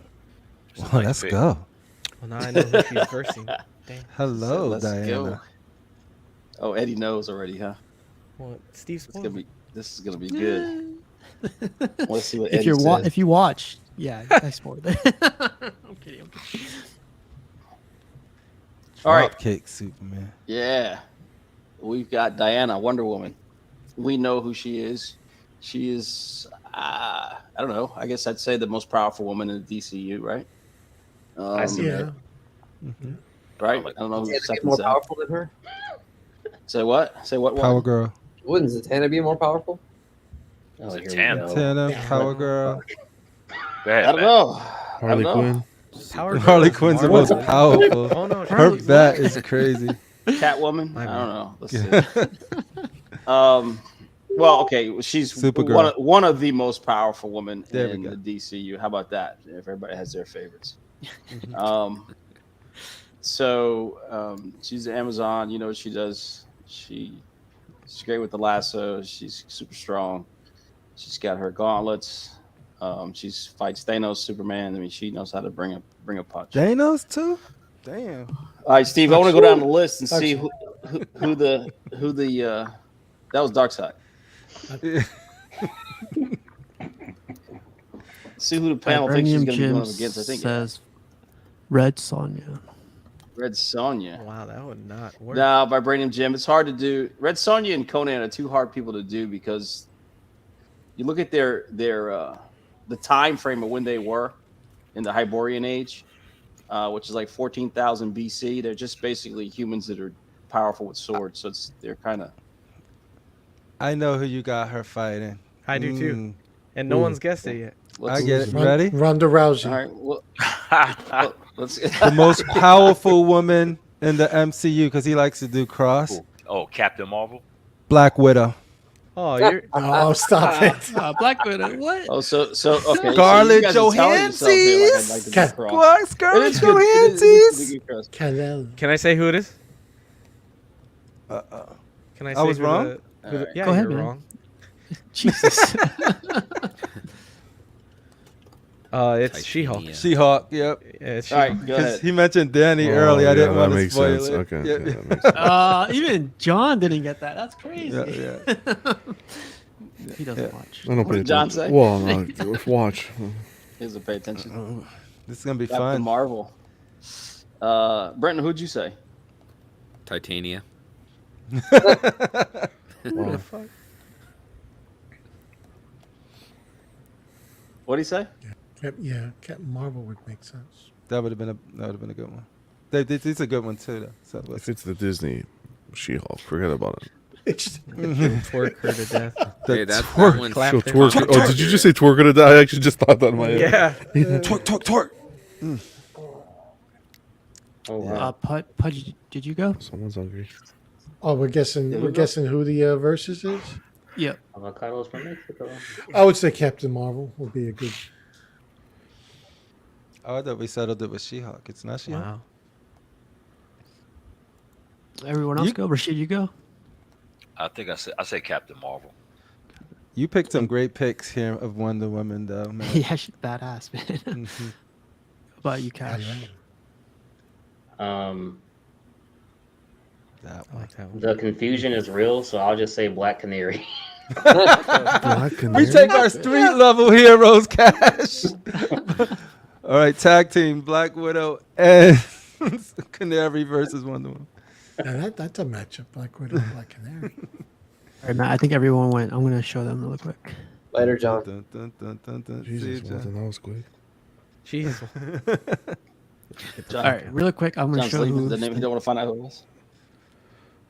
Just Well, like let's fit. go. Well, now I know who she's versing. Dang. Hello, Let's Diana. go. Oh, Eddie knows already, huh? Well, Steve This is gonna be good. Let's see what If Eddie you're says. if you watch, yeah, I spoiled it. I'm kidding. All right. Dropkick Superman. Yeah. We've got Diana, Wonder Woman. We know who she is. She is, I don't know. I guess I'd say the most powerful woman in the DCU, right? I see Yeah. Right? I don't know who Zatanna be second more that. powerful than her? Say what? Say what? Power One? Girl. Wouldn't Zatanna be more powerful? Oh, here we Zatanna. go. Tana, Yeah. Power Girl. Go ahead, I don't Matt. know. Harley I don't know. Quinn. Power Harley Girl Quinn's the Marvel. most powerful. Oh no, Her Harley's bat not. is crazy. Catwoman? My I bad. don't know. Let's see. Well, okay. She's Supergirl. one of the most powerful women There we in go. the DCU. How about that? If everybody has their favorites. She's an Amazon. You know what she does? She's great with the lasso. She's super strong. She's got her gauntlets. She fights Thanos, Superman. I mean, she knows how to bring a punch. Thanos too? Damn. All right, Steve. I want to go down the list and see Darkseid. who the that was Darkseid. See who the panel thinks she's Vibranium going to be Jim going up against. I think says Red Sonja. Red Sonja. Wow, that would not work. No, Vibranium Jim. It's hard to do. Red Sonja and Conan are two hard people to do because you look at their the time frame of when they were in the Hyborian age, which is like 14,000 BC. They're just basically humans that are powerful with swords. So they're kind of. I know who you got her fighting. I do too. And no Ooh. one's guessed it yet. I get it. You Ron- ready? Ronda Rousey. All right. Well, let's. The most powerful woman in the MCU because he likes to do cross. Oh, Captain Marvel. Black Widow. Oh, you're. Oh, stop it. Black Widow. What? Oh, so okay. Scarlett so you guys are telling yourself here like I'd like to do cross. Scarlett It is good. It is good cross. Canal. Can I say who it is? Can I say was who wrong? the- who the- Alright. yeah, Go ahead, you're man. wrong. Jesus. It's She-Hulk. Titania. She-Hulk. Yep. Yeah, it's All right, She-Hulk. go Because ahead. he mentioned Danny Oh, earlier. I didn't yeah, want that to makes spoil sense. it. Okay, Yep. yeah, that makes sense. Even John didn't get that. That's crazy. Yeah, He doesn't watch. I don't pay What did John attention. say? Well, no, watch. He doesn't pay attention. This is gonna be Captain fun. Marvel. Brenton, who'd you say? Titania. Who the fuck? What'd he say? Yeah, Captain Marvel would make sense. That would have been a good one. It's a good one too, though. So If it's the Disney She-Hulk, forget about it. It's Twerk her to death. Hey, that twerk. one. Clap So her. twerk. Oh, did you just say twerk to die? I actually just thought that in my head. Yeah. twerk. Oh wow. Pudge, did you go? Someone's hungry. oh, we're guessing who the versus is. Yep. Avocados from Mexico. I would say Captain Marvel would be a good. Oh, I thought we settled it with She-Hulk. It's not She-Hulk. Wow. Everyone else You- go. Rashid, you go. I think I said Captain Marvel. You picked some great picks here of Wonder Woman, though, man. Yeah, she's badass, man. Mhm. How about you, Cash? That I like that one. The confusion is real, so I'll just say Black Canary. Black We Canary? take our street level heroes, Cash. All right, tag team: Black Widow and Canary versus Wonder Woman. Yeah, that's a matchup. Black Widow and Black Canary. All right, Matt. I think everyone went. I'm gonna show them really quick. Later, John. Dun, dun, dun, dun, dun. See Jesus, you, John. Walter, that was quick. Jeez. John, All right, really quick. I'm gonna John's show leaving who. the name. He don't want to find out who it was.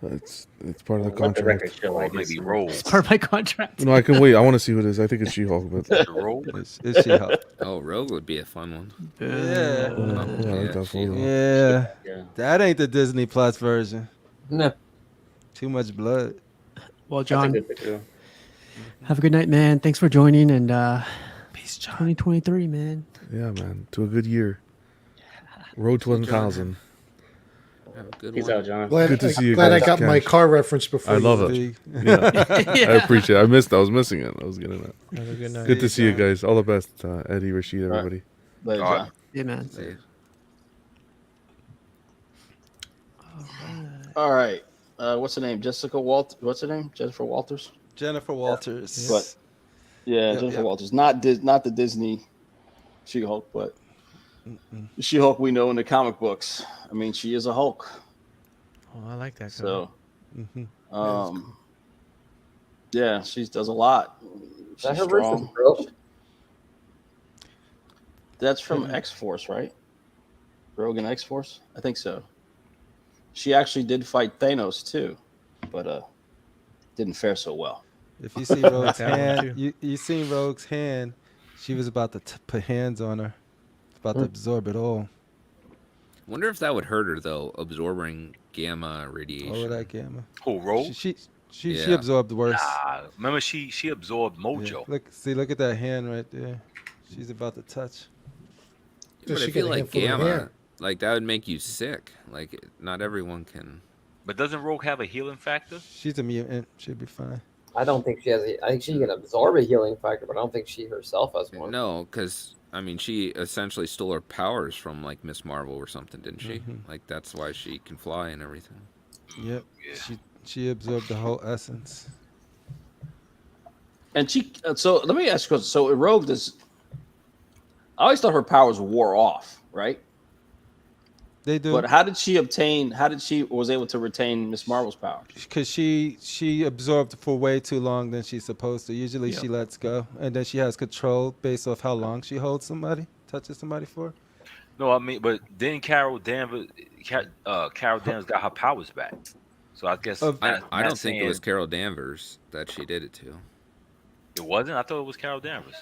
It's part of the Let the record contract. show Or like maybe this. Roll. It's part of my contract. No, I can wait. I want to see who it is. I think it's She-Hulk, but Roll. It's She-Hulk. Oh, Rogue would be a fun one. Yeah. I like Yeah, that She-Hulk. photo. Yeah. Yeah. That ain't the Disney Plus version. No. Too much blood. Well, That's a John, good picture. have a good night, man. Thanks for joining, and Peace, John. 2023, man. Yeah, man. To a good year. Road to 1,000. Have a good Peace one. out, John. Glad, Good to see you glad I guys, got my Cash. car reference before. I you love did. it. See? Yeah. I appreciate it. I was missing it. I was getting that. Have a good night. Good to see you John. guys. All the best, Eddie, Rashid, right. everybody. Later, All right. John. Yeah, man. See ya. All right. What's her name? What's her name? Jennifer Walters. Jennifer Walters. But yeah, Yep, Jennifer yep. Walters. Not the Disney She-Hulk, but the She-Hulk we know in the comic books. I mean, she is a Hulk. Oh, I like that. So, Mhm. yeah, she does a lot. Is that She's her versus strong. Rogue? That's from X-Force, right? Rogue and X-Force? I think so. She actually did fight Thanos too, but didn't fare so well. If you see Rogue's That one hand, too. you seen Rogue's hand. She was about to put hands on her, about to absorb it all. Wonder if that would hurt her though, absorbing gamma radiation. All of that gamma. Who Roll? She Yeah. absorbed worse. Nah, remember she absorbed Yeah. Mojo. Look at that hand right there. She's about to touch. But Does I she feel get a like handful of gamma, hair? like that would make you sick. Like not everyone can. But doesn't Rogue have a healing factor? She's a mutant. She'll be fine. I don't think she has. I think she can absorb a healing factor, but I don't think she herself has one. No, because I mean, she essentially stole her powers from like Miss Marvel or something, didn't she? Mhm. Like that's why she can fly and everything. Yep. Yeah. She absorbed the whole essence. And she. So let me ask you. So in Rogue, I always thought her powers wore off, right? They do. But how did she was able to retain Miss Marvel's powers? Because she absorbed for way too long than she's supposed to. Usually she lets go, and then she has control based off how long she holds somebody, touches somebody for. No, I mean, but then Carol Danvers got her powers back. So I guess Of- I Matt's don't think it was saying- Carol Danvers that she did it to. It wasn't. I thought it was Carol Danvers.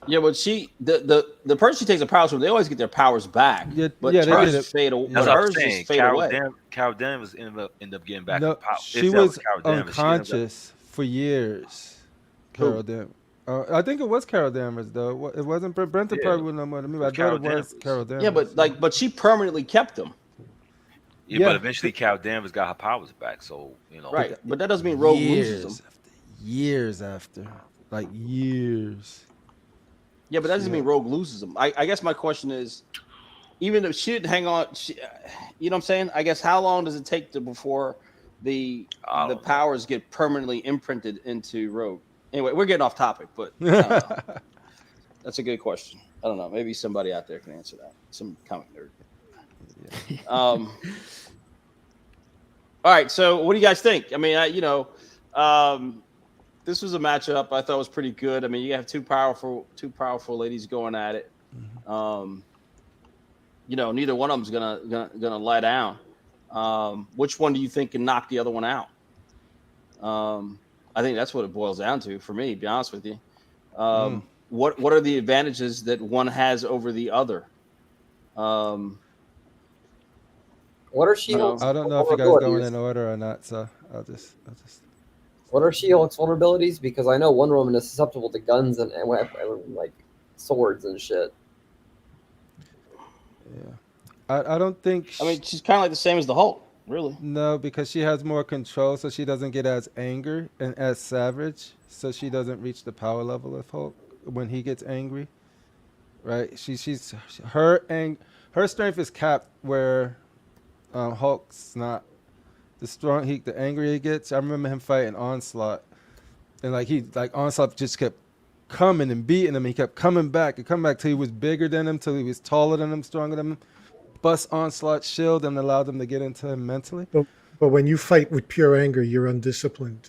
Yeah, but the person she takes the powers from, they always get their powers back. Yeah, But yeah, they hers did just it. fade. That's But what I'm hers saying. just fade away. Carol Danvers ended up getting back her No, power. she If that was Carol Danvers, she ended up- unconscious for years. Who? Carol Danvers. I think it was Carol Danvers though. It wasn't Brent. Yeah. Probably wouldn't know more than me. But I thought Carol it was Danvers. Carol Danvers. Yeah, but she permanently kept them. Yeah, but eventually Carol Danvers got her powers back. So Right. But that doesn't mean Rogue loses them. Years after, like years. Yeah, but that doesn't mean Rogue loses them. I guess my question is, even if she didn't hang on, you know what I'm saying? I guess how long does it take before the powers get permanently imprinted into Rogue? Anyway, we're getting off topic, but that's a good question. I don't know. Maybe somebody out there can answer that. Some comic nerd. All right. So, what do you guys think? I mean, this was a matchup I thought was pretty good. I mean, you have two powerful ladies going at it. Neither one of them's gonna lie down. Which one do you think can knock the other one out? I think that's what it boils down to for me. To be honest with you, what are the advantages that one has over the other? What are She-Hulk's I don't know if you guys going vulnerabilities? in order or not, so I'll just. What are She-Hulk's vulnerabilities? Because I know Wonder Woman is susceptible to guns and like swords and shit. Yeah, I don't think. I mean, she's kind of like the same as the Hulk, really. No, because she has more control, so she doesn't get as angry and as savage, so she doesn't reach the power level of Hulk when he gets angry. Right? Her strength is capped where Hulk's not. The angrier he gets. I remember him fighting Onslaught, and Onslaught just kept coming and beating him. He kept coming back and coming back till he was bigger than him, till he was taller than him, stronger than him. Bust Onslaught's shield and allowed them to get into him mentally. But when you fight with pure anger, you're undisciplined,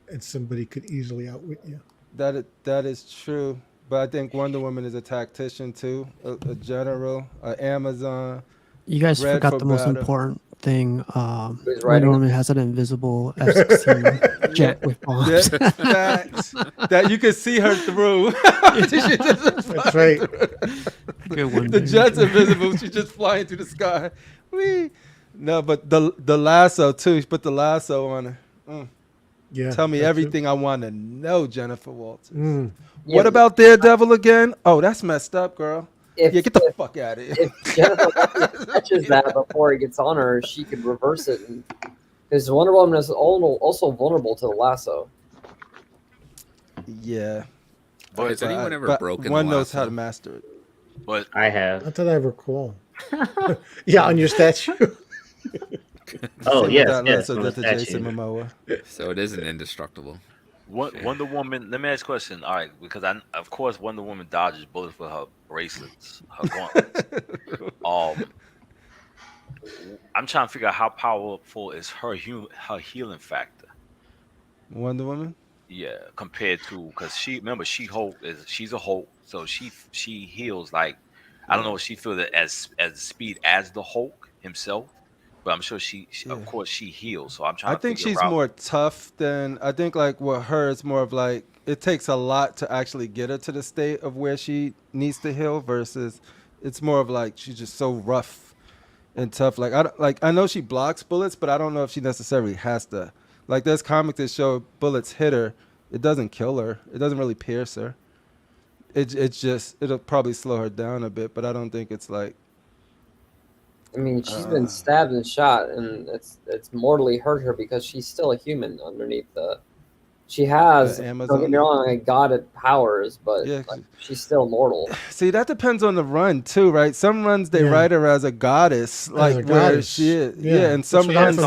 and somebody could easily outwit you. That is true. But I think Wonder Woman is a tactician too, a general, an Amazon. You guys Red forgot for the most battle. important thing. Who's Wonder writing? Woman has an invisible F-16 jet with bombs. That you can see her through. That's right. Good one. The jet's invisible. She's just flying through the sky. Whee! No, but the lasso too. She put the lasso on her. Yeah. Tell me that's everything I want to know, Jennifer Walters. Mm. What about Daredevil again? Oh, that's messed up, girl. Yeah, get the fuck out of here. If Jennifer catches that before he gets on her, she could reverse it. Because Wonder Woman is also vulnerable to the lasso. Yeah. But has anyone ever broken one the knows how lasso? to master it. But I have. Not that I recall. Yeah, on your statue. Oh, Same with yes, that yes, lasso on the that to Jason statue. Momoa. So it isn't indestructible. Wonder Woman. Let me ask a question. All right, because of course Wonder Woman dodges bullets with her bracelets, her gauntlets. I'm trying to figure out how powerful is her healing factor. Wonder Woman. Yeah, compared to because She-Hulk she's a Hulk, so she heals like I don't know if she feels it as speed as the Hulk himself, but I'm sure she of course she heals. So I'm trying. I think she's more tough than I think. Like with her, it's more of like it takes a lot to actually get her to the state of where she needs to heal. Versus, it's more of like she's just so rough and tough. I know she blocks bullets, but I don't know if she necessarily has to. Like there's comics that show bullets hit her, it doesn't kill her. It doesn't really pierce her. It'll probably slow her down a bit, but I don't think it's like. I mean, she's been stabbed and shot, and it's mortally hurt her because she's still a human underneath the. She has, don't get me wrong, like God powers, but she's still mortal. See, that depends on the run too, right? Some runs they write her as a goddess, like where she is, and some runs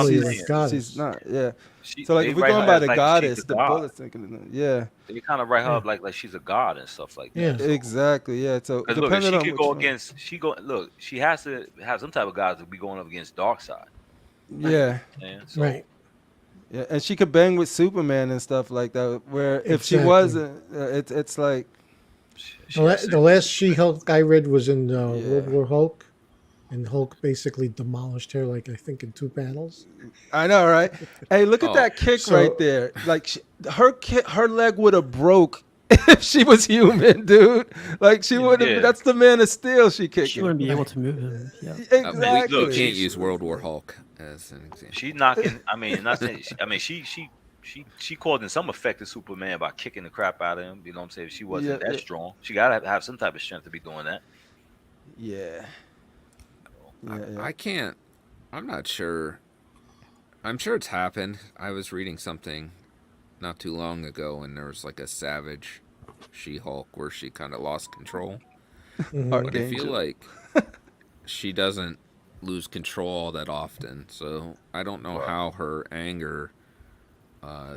she's not, So like if we're going by the goddess, the bullets thinking, you kind of write her up like she's a god and stuff like that. Yeah, exactly. Yeah, so because look, if she could go against, she has to have some type of gods to be going up against Darkseid. Yeah, right. Yeah, and she could bang with Superman and stuff like that. Where if she wasn't, it's like the last She-Hulk I read was in World War Hulk, and Hulk basically demolished her, like I think in 2 panels. I know, right? Hey, look at that kick right there. Like her leg would have broke if she was human, dude. Like she wouldn't. Yeah. That's the Man of Steel she kicking. She wouldn't be able to move him. Yeah. Exactly. You can't use World War Hulk as an example. She's knocking. I mean, not saying. I mean, she caused in some effect to Superman by kicking the crap out of him. You know what I'm saying? She wasn't that strong. She gotta have some type of strength to be doing that. Yeah. I can't. I'm not sure. I'm sure it's happened. I was reading something not too long ago, and there was like a savage She-Hulk where she kind of lost control. But I feel like she doesn't lose control all that often. So I don't know how her anger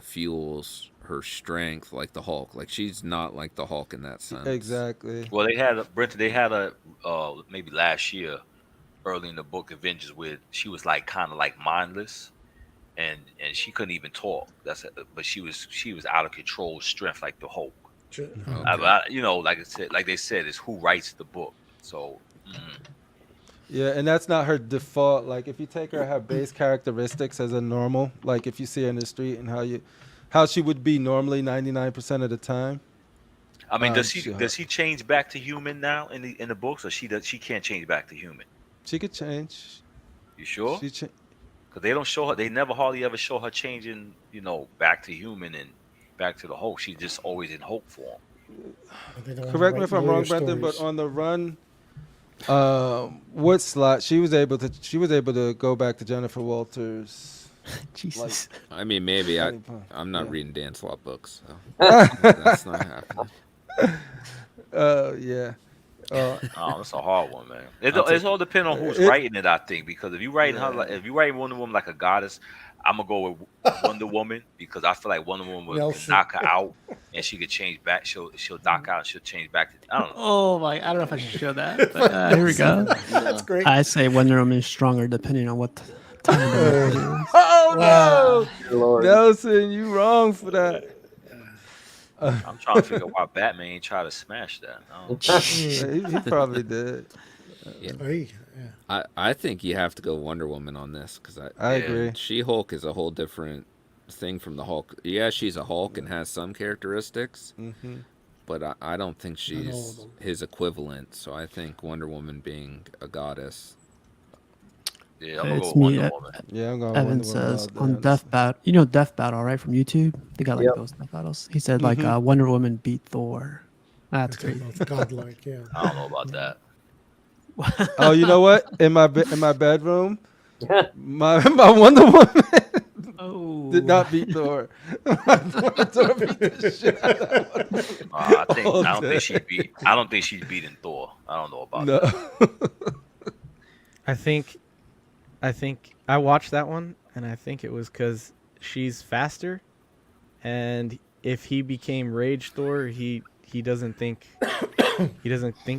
fuels her strength like the Hulk. Like she's not like the Hulk in that sense. Exactly. Well, they had a maybe last year, early in the book Avengers, where she was like kind of like mindless, and she couldn't even talk. But she was out of control, strength like the Hulk. Okay. You know, like they said, it's who writes the book. So. Yeah, and that's not her default. Like if you take her base characteristics as a normal, like if you see her in the street and how she would be normally 99% of the time. I mean, does he change back to human now in the books, or she can't change back to human? She could change. You sure? Because they don't show her. They never hardly ever show her changing. You know, back to human and back to the Hulk. She's just always in Hulk form. Correct me if I'm wrong, Brenton, but on the run, what slot she was able to go back to Jennifer Walters. Jesus. I mean, maybe I'm not reading Dan Slott books, so that's not happening. Yeah. Oh, that's a hard one, man. It's all depending on who's writing it, I think. Because if you writing if you writing Wonder Woman like a goddess, I'm gonna go with Wonder Woman because I feel like Wonder Woman would knock her out and she could change back. She'll knock out and she'll change back. I don't know. Oh my! I don't know if I should show that. But, here we go. That's great. I say Wonder Woman is stronger depending on what time of the month it is. Oh no, Lord. Nelson, you wrong for that. I'm trying to figure out why Batman ain't try to smash that. He probably did. Yeah. I think you have to go Wonder Woman on this because I agree. She-Hulk is a whole different thing from the Hulk. Yeah, she's a Hulk and has some characteristics, but I don't think she's his equivalent. So I think Wonder Woman being a goddess. Yeah, I'm gonna go It's with me. Wonder Woman. Yeah, I'm going. Evan says on Death Battle. You know Death Battle, right? From YouTube. They got like those Death Battles. He said like Wonder Woman beat Thor. That's crazy. Godlike, yeah. I don't know about that. Oh, you know what? In my bedroom, my Wonder Woman did not beat Thor. Thor beat the shit out of I don't think she's beating Thor. I don't know about that. I think I watched that one, and I think it was because she's faster, and if he became Rage Thor, he doesn't think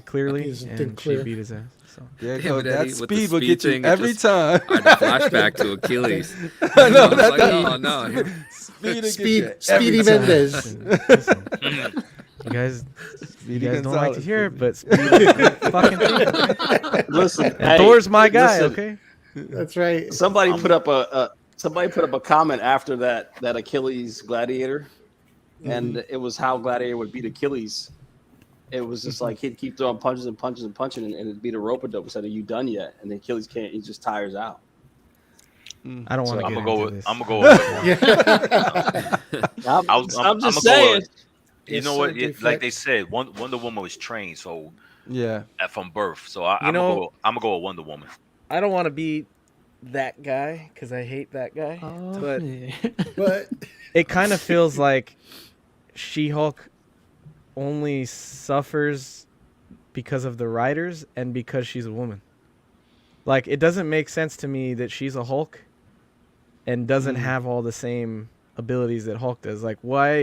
clearly, and she beat his ass. So. Yeah, Damn it, that Eddie, with the speed will speed get you thing, it every just- time. I had a flashback to Achilles. I know I was that. like, oh no. Speedy Mendez. You guys Speedy don't like to Gonzalez, hear it, baby. but Speedy fucking thing. Listen, And hey, Thor's my guy, listen. okay? That's right. Somebody put up a comment after that Achilles Gladiator, and it was how Gladiator would beat Achilles. It was just like he'd keep throwing punches and punches and punching, and it'd beat a rope-a-dope. Said, "Are you done yet?" And the Achilles can't. He just tires out. I don't want to I'm get gonna into go. this. I'm gonna go. I'm just saying. You know what? Like they said, Wonder Woman was trained, so from birth. So I'm gonna go with Wonder Woman. I don't want to be that guy because I hate that guy, But it kind of feels like She-Hulk only suffers because of the writers and because she's a woman. Like, it doesn't make sense to me that she's a Hulk and doesn't have all the same abilities that Hulk does. Like, what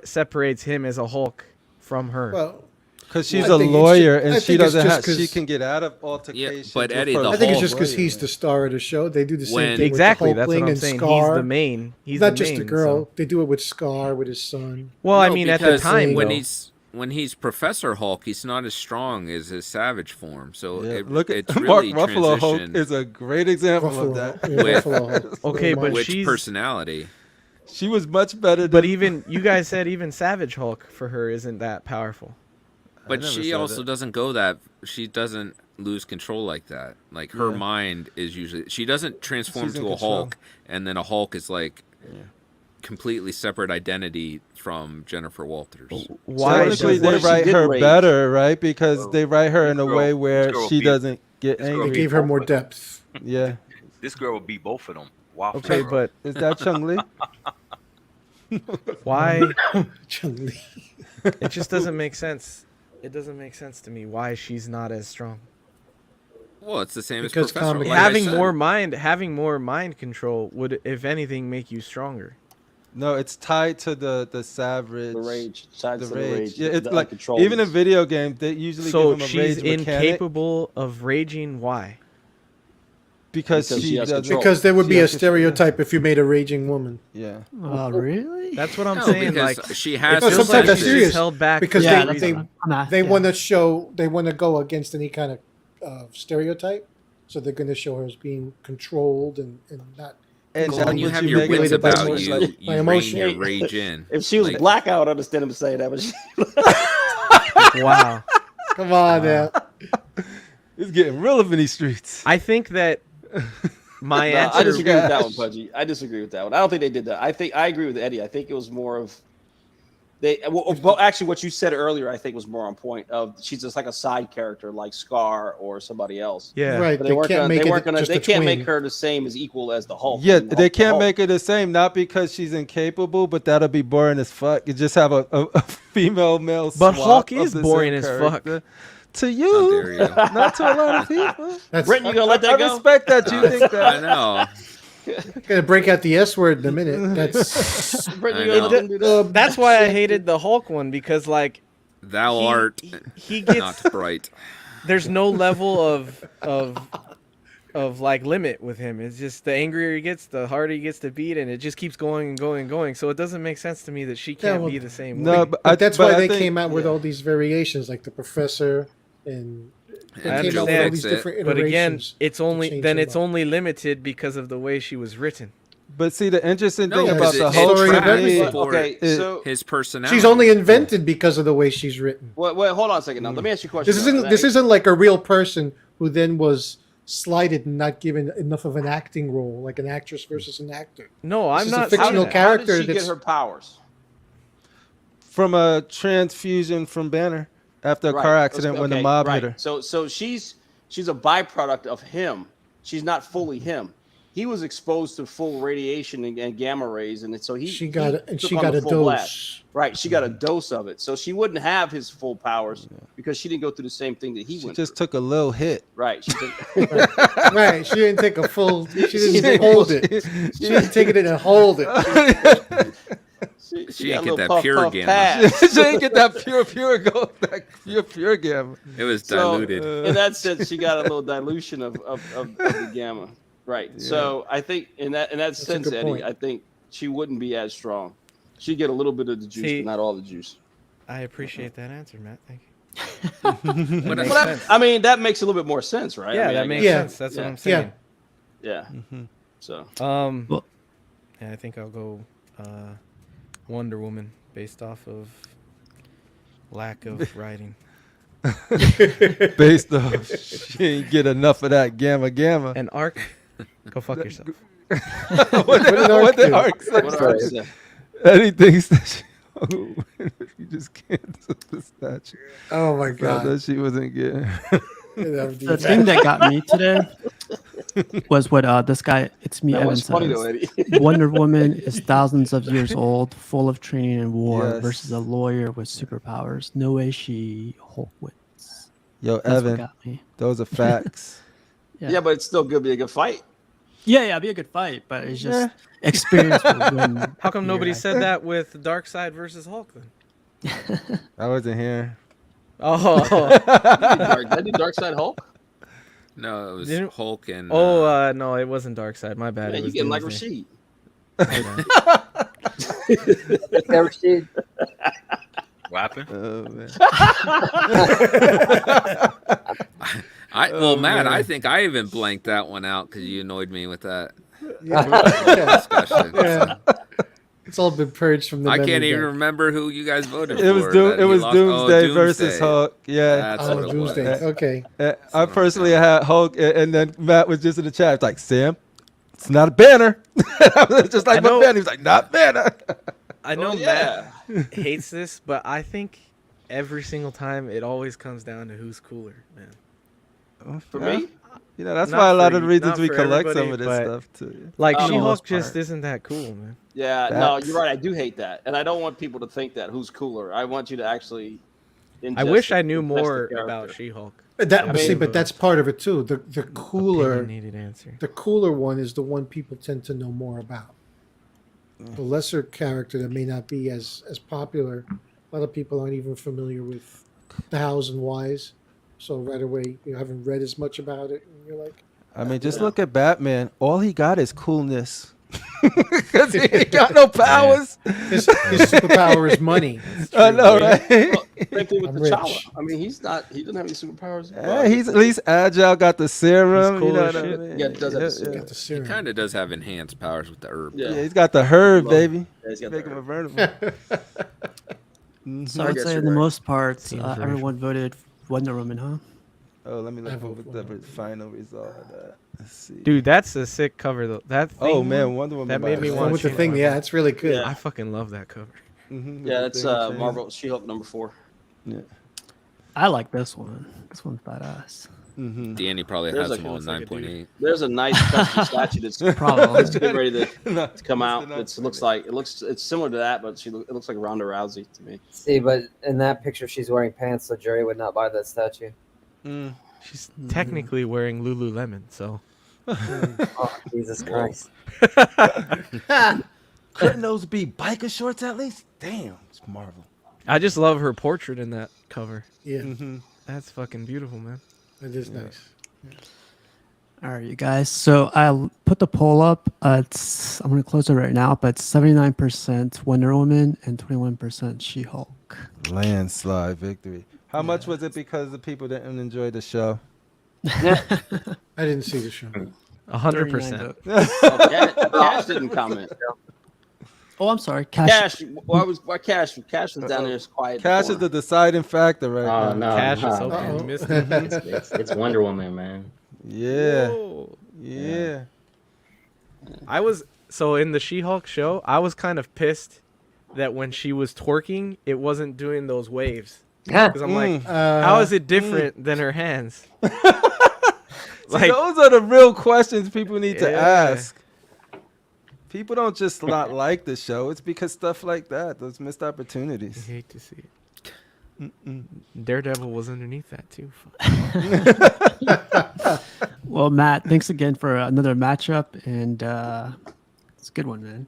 separates him as a Hulk from her? well, Because she's I a think lawyer it's ju- I and she think it's doesn't just have. 'cause- She can get out of altercations. but Eddie, with her the I think it's Hulk- just because he's the star of the show. They do the same When- thing Exactly, with the that's what Hulkling I'm and saying. Scar. He's the main. He's not the just main, the girl. so- They do it with Scar, with his son. Well, I No, mean, at the because time, when he's Professor Hulk, he's not as strong as his Savage form. So Yeah, it, look at it's Mark really Ruffalo Hulk transitioned is a great example of that. Ruffalo Hulk. Okay, but which she's personality. She was much better. But even you guys said even Savage Hulk for her isn't that powerful. But she also doesn't go that. She doesn't lose control like that. Like her mind is usually. She doesn't transform to a Hulk, and then a Hulk is like completely separate identity from Jennifer Walters. Why? Technically, they write her better, right? Because they write her in a way where she doesn't get angry. They gave her more depth. Yeah. This girl will beat both of them. Wow. Okay, but is that Chung-Li? Why? Chung-Li. It just doesn't make sense. It doesn't make sense to me why she's not as strong. Well, it's the same Because as Professor. comic- Having more mind control would, if anything, make you stronger. No, it's tied to the savage. The rage. Tied The to rage. the rage. Yeah, it's the like uncontrolled. even in video games, they usually So give them a she's rage mechanic incapable of raging. Why? because Because she she has doesn't. control. Because there would She be a has to- stereotype if you made a raging woman. Yeah. Oh, really? That's what I'm No, saying. because Like she has. No, feels sometimes that's she's serious, held back because for they- that that's reason. what I'm They asking. want to show. They want to go against any kind of stereotype. So they're going to show her as being controlled and not. And When you would have your wits manipulated by about emotion? you, By you rein emotion? your rage in. If she was Like, black, I would understand him saying that. But she, Wow. Come on now. It's getting real up in these streets. I think that my No, answer. I disagree with that one, Pudgy. I disagree with that one. I don't think they did that. I agree with Eddie. I think it was more of well, actually, what you said earlier, I think, was more on point. Of she's just like a side character, like Scar or somebody else. Yeah. Right. But They can't make it just They a can't make twin. her the same as equal as the Hulk. Yeah, And they Hulk- can't Hulk. make it the same, not because she's incapable, but that'll be boring as fuck. You just have a female male. But swap Hulk of is the boring same as fuck. character. To How you, dare you? not to a lot of people. That's Brent, you gonna let that I go? respect that you think I that. know. Gonna break out the S word in a minute. That's Brent, you I gonna know. let them do that? That's why I hated the Hulk one, because like Thou He- art he gets not bright. there's no level of like limit with him. It's just the angrier he gets, the harder he gets to beat, and it just keeps going and going and going. So it doesn't make sense to me that she can't well, be the same No, way. but that's but why I they think- came out with yeah. all these variations, like the Professor and. They And came Joe out with all fixed these it. different But again, iterations it's to only change then them it's up. only limited because of the way she was written. But see, the interesting No, thing because about the it Hulk story of to me, everything. Okay, it- so His personality. She's only invented because of the way she's written. wait, hold on a second. Now, let me ask you a question. This isn't like a real person who then was slighted and not given enough of an acting role, like an actress versus an actor. No, This I'm is a not fictional saying that. character How did she get that's- her powers? from a transfusion from Banner after a Right. car accident when the Okay, mob right. hit her. So she's a byproduct of him. She's not fully him. He was exposed to full radiation and gamma rays, and so She got took on a the full dose. blast. Right, she got a dose of it, so she wouldn't have his full powers because she didn't go through the same thing that he She went just through. took a little hit. Right, she took, Right, she didn't take a full. She didn't didn't- hold it. She didn't take it in and hold it. She got ain't a get little that puff, pure puff gamma. pass. She didn't get that pure gold, that pure gamma. It was So, diluted. in that sense, she got a little dilution of the gamma. Right. So I think in that a sense, good Eddie, point. I think she wouldn't be as strong. She'd get a little bit of the juice, See- but not all the juice. I appreciate that answer, Matt. Thank you. But Makes Well, sense. I mean, that makes a little bit more sense, right? Yeah, I mean, that I makes guess- sense. That's what Yeah. I'm saying. Yeah. Mm-hmm. So Well- Yeah, I think I'll go Wonder Woman based off of lack of writing. Based off, she ain't get enough of that gamma. And Arc, go fuck yourself. what did Arc say? what are you saying? Eddie thinks that she, you just cancel the statue. Oh my Felt god! that she wasn't getting. The thing that got me today was what this guy, It's Me That Evan was funny says. though, Eddie. Wonder Woman is thousands of years old, full of training and war, Yes. versus a lawyer with superpowers. No way she Hulk wins. Yo, That's what Evan, got me. those are facts. Yeah, but it's still gonna be a good fight. Yeah, it'd be a good fight, but it's just experience will win. How come nobody here, said that with Darkseid versus Hulk then? I wasn't here. Oh, That did Darkseid Hulk? No, it was Didn't- Hulk and. no, it wasn't Darkseid. My bad. Yeah, It you was getting like Doomsday. Rashid. Never seen. What happened? Oh, man. Well, Matt, I think I even blanked that one out because you annoyed me with that Yeah. discussion. Yeah. It's all been purged from the I memory can't even bank. remember who you guys voted It was for. Doom, that it he was lost. Doomsday Oh, versus Doomsday. Hulk. Yeah. That's what it Doomsday. was. Okay. I personally had Hulk, and then Matt was just in the chat. It's like, Sam, it's not a banner. I was just like, my banner. He was like, not banner. I know yeah. Matt hates this, but I think every single time it always comes down to who's cooler, man. For me? You know, that's Not why a lot for of the you- reasons not we for collect everybody, some of this but, stuff too. Like Oh. She-Hulk just isn't that cool, man. Yeah, no, Facts. you're right. I do hate that, and I don't want people to think that who's cooler. I want you to actually. I wish I knew ingest the more character. about She-Hulk. But that's part of it too. The cooler, Opinionated answer. the cooler one is the one people tend to know more about. The lesser character that may not be as popular, a lot of people aren't even familiar with the hows and whys. So right away, you haven't read as much about it, and you're like, I mean, just look at Batman. All he got is coolness. Because he ain't got no powers. His superpower is money. I know, right? Well, same thing with I'm T'Challa. rich. I mean, he doesn't have any superpowers. Yeah, he's at least agile, got the serum. He's cool You know as what I shit. mean? Yeah, does have the He serum. got the He serum. kind of does have enhanced powers with the herb. Yeah. Yeah, he's got the herb, baby. Yeah, he's got Make the him a herb. vertical. So I I'd guess say you're the right. most part, Seems racial. everyone voted Wonder Woman, huh? Oh, let me I look vote over for the final result of that. Let's see. Dude, that's a sick cover though. That thing, Oh man, Wonder Woman. that by made me The itself. one want with the to thing, yeah, it's really good. Yeah. I fucking love that cover. Mhm, Yeah, with that's the thing. Marvel She-Hulk #4. Yeah. I like this one. This one's badass. Mm-hmm. Danny probably There's has a- them all looks like a 9.8. There's a nice custom statue that's Probably. that's getting ready to come out. It's similar to that, but it looks like Ronda Rousey to me. See, but in that picture, she's wearing pants, so Jerry would not buy that statue. Mm. She's technically wearing Lululemon, so Oh, Jesus Christ. Couldn't those be biker shorts at least? Damn, it's Marvel. I just love her portrait in that cover. Yeah, Mm-hmm. That's fucking beautiful, man. it is nice. All right, you guys. So I put the poll up. I'm going to close it right now, but 79% Wonder Woman and 21% She-Hulk. Landslide victory. How much was it because the people didn't enjoy the show? I didn't see the show. 100%. Oh, Cash didn't comment. Oh, I'm sorry. Cash. Cash, why Cash? Cash was down there, it's quiet. Cash is the deciding factor right Oh now. no, Cash is no, open. Uh-oh. You missed it. it's Wonder Woman, man. Yeah, Whoa. yeah. I was so in the She-Hulk show. I was kind of pissed that when she was twerking, it wasn't doing those waves. Because I'm like, how is it different than her hands? See, those are the real questions people need to Yeah. ask. People don't just not like the show. It's because stuff like that, those missed I opportunities. hate to see it. Daredevil was underneath that too. Well, Matt, thanks again for another matchup, and it's a good one, man.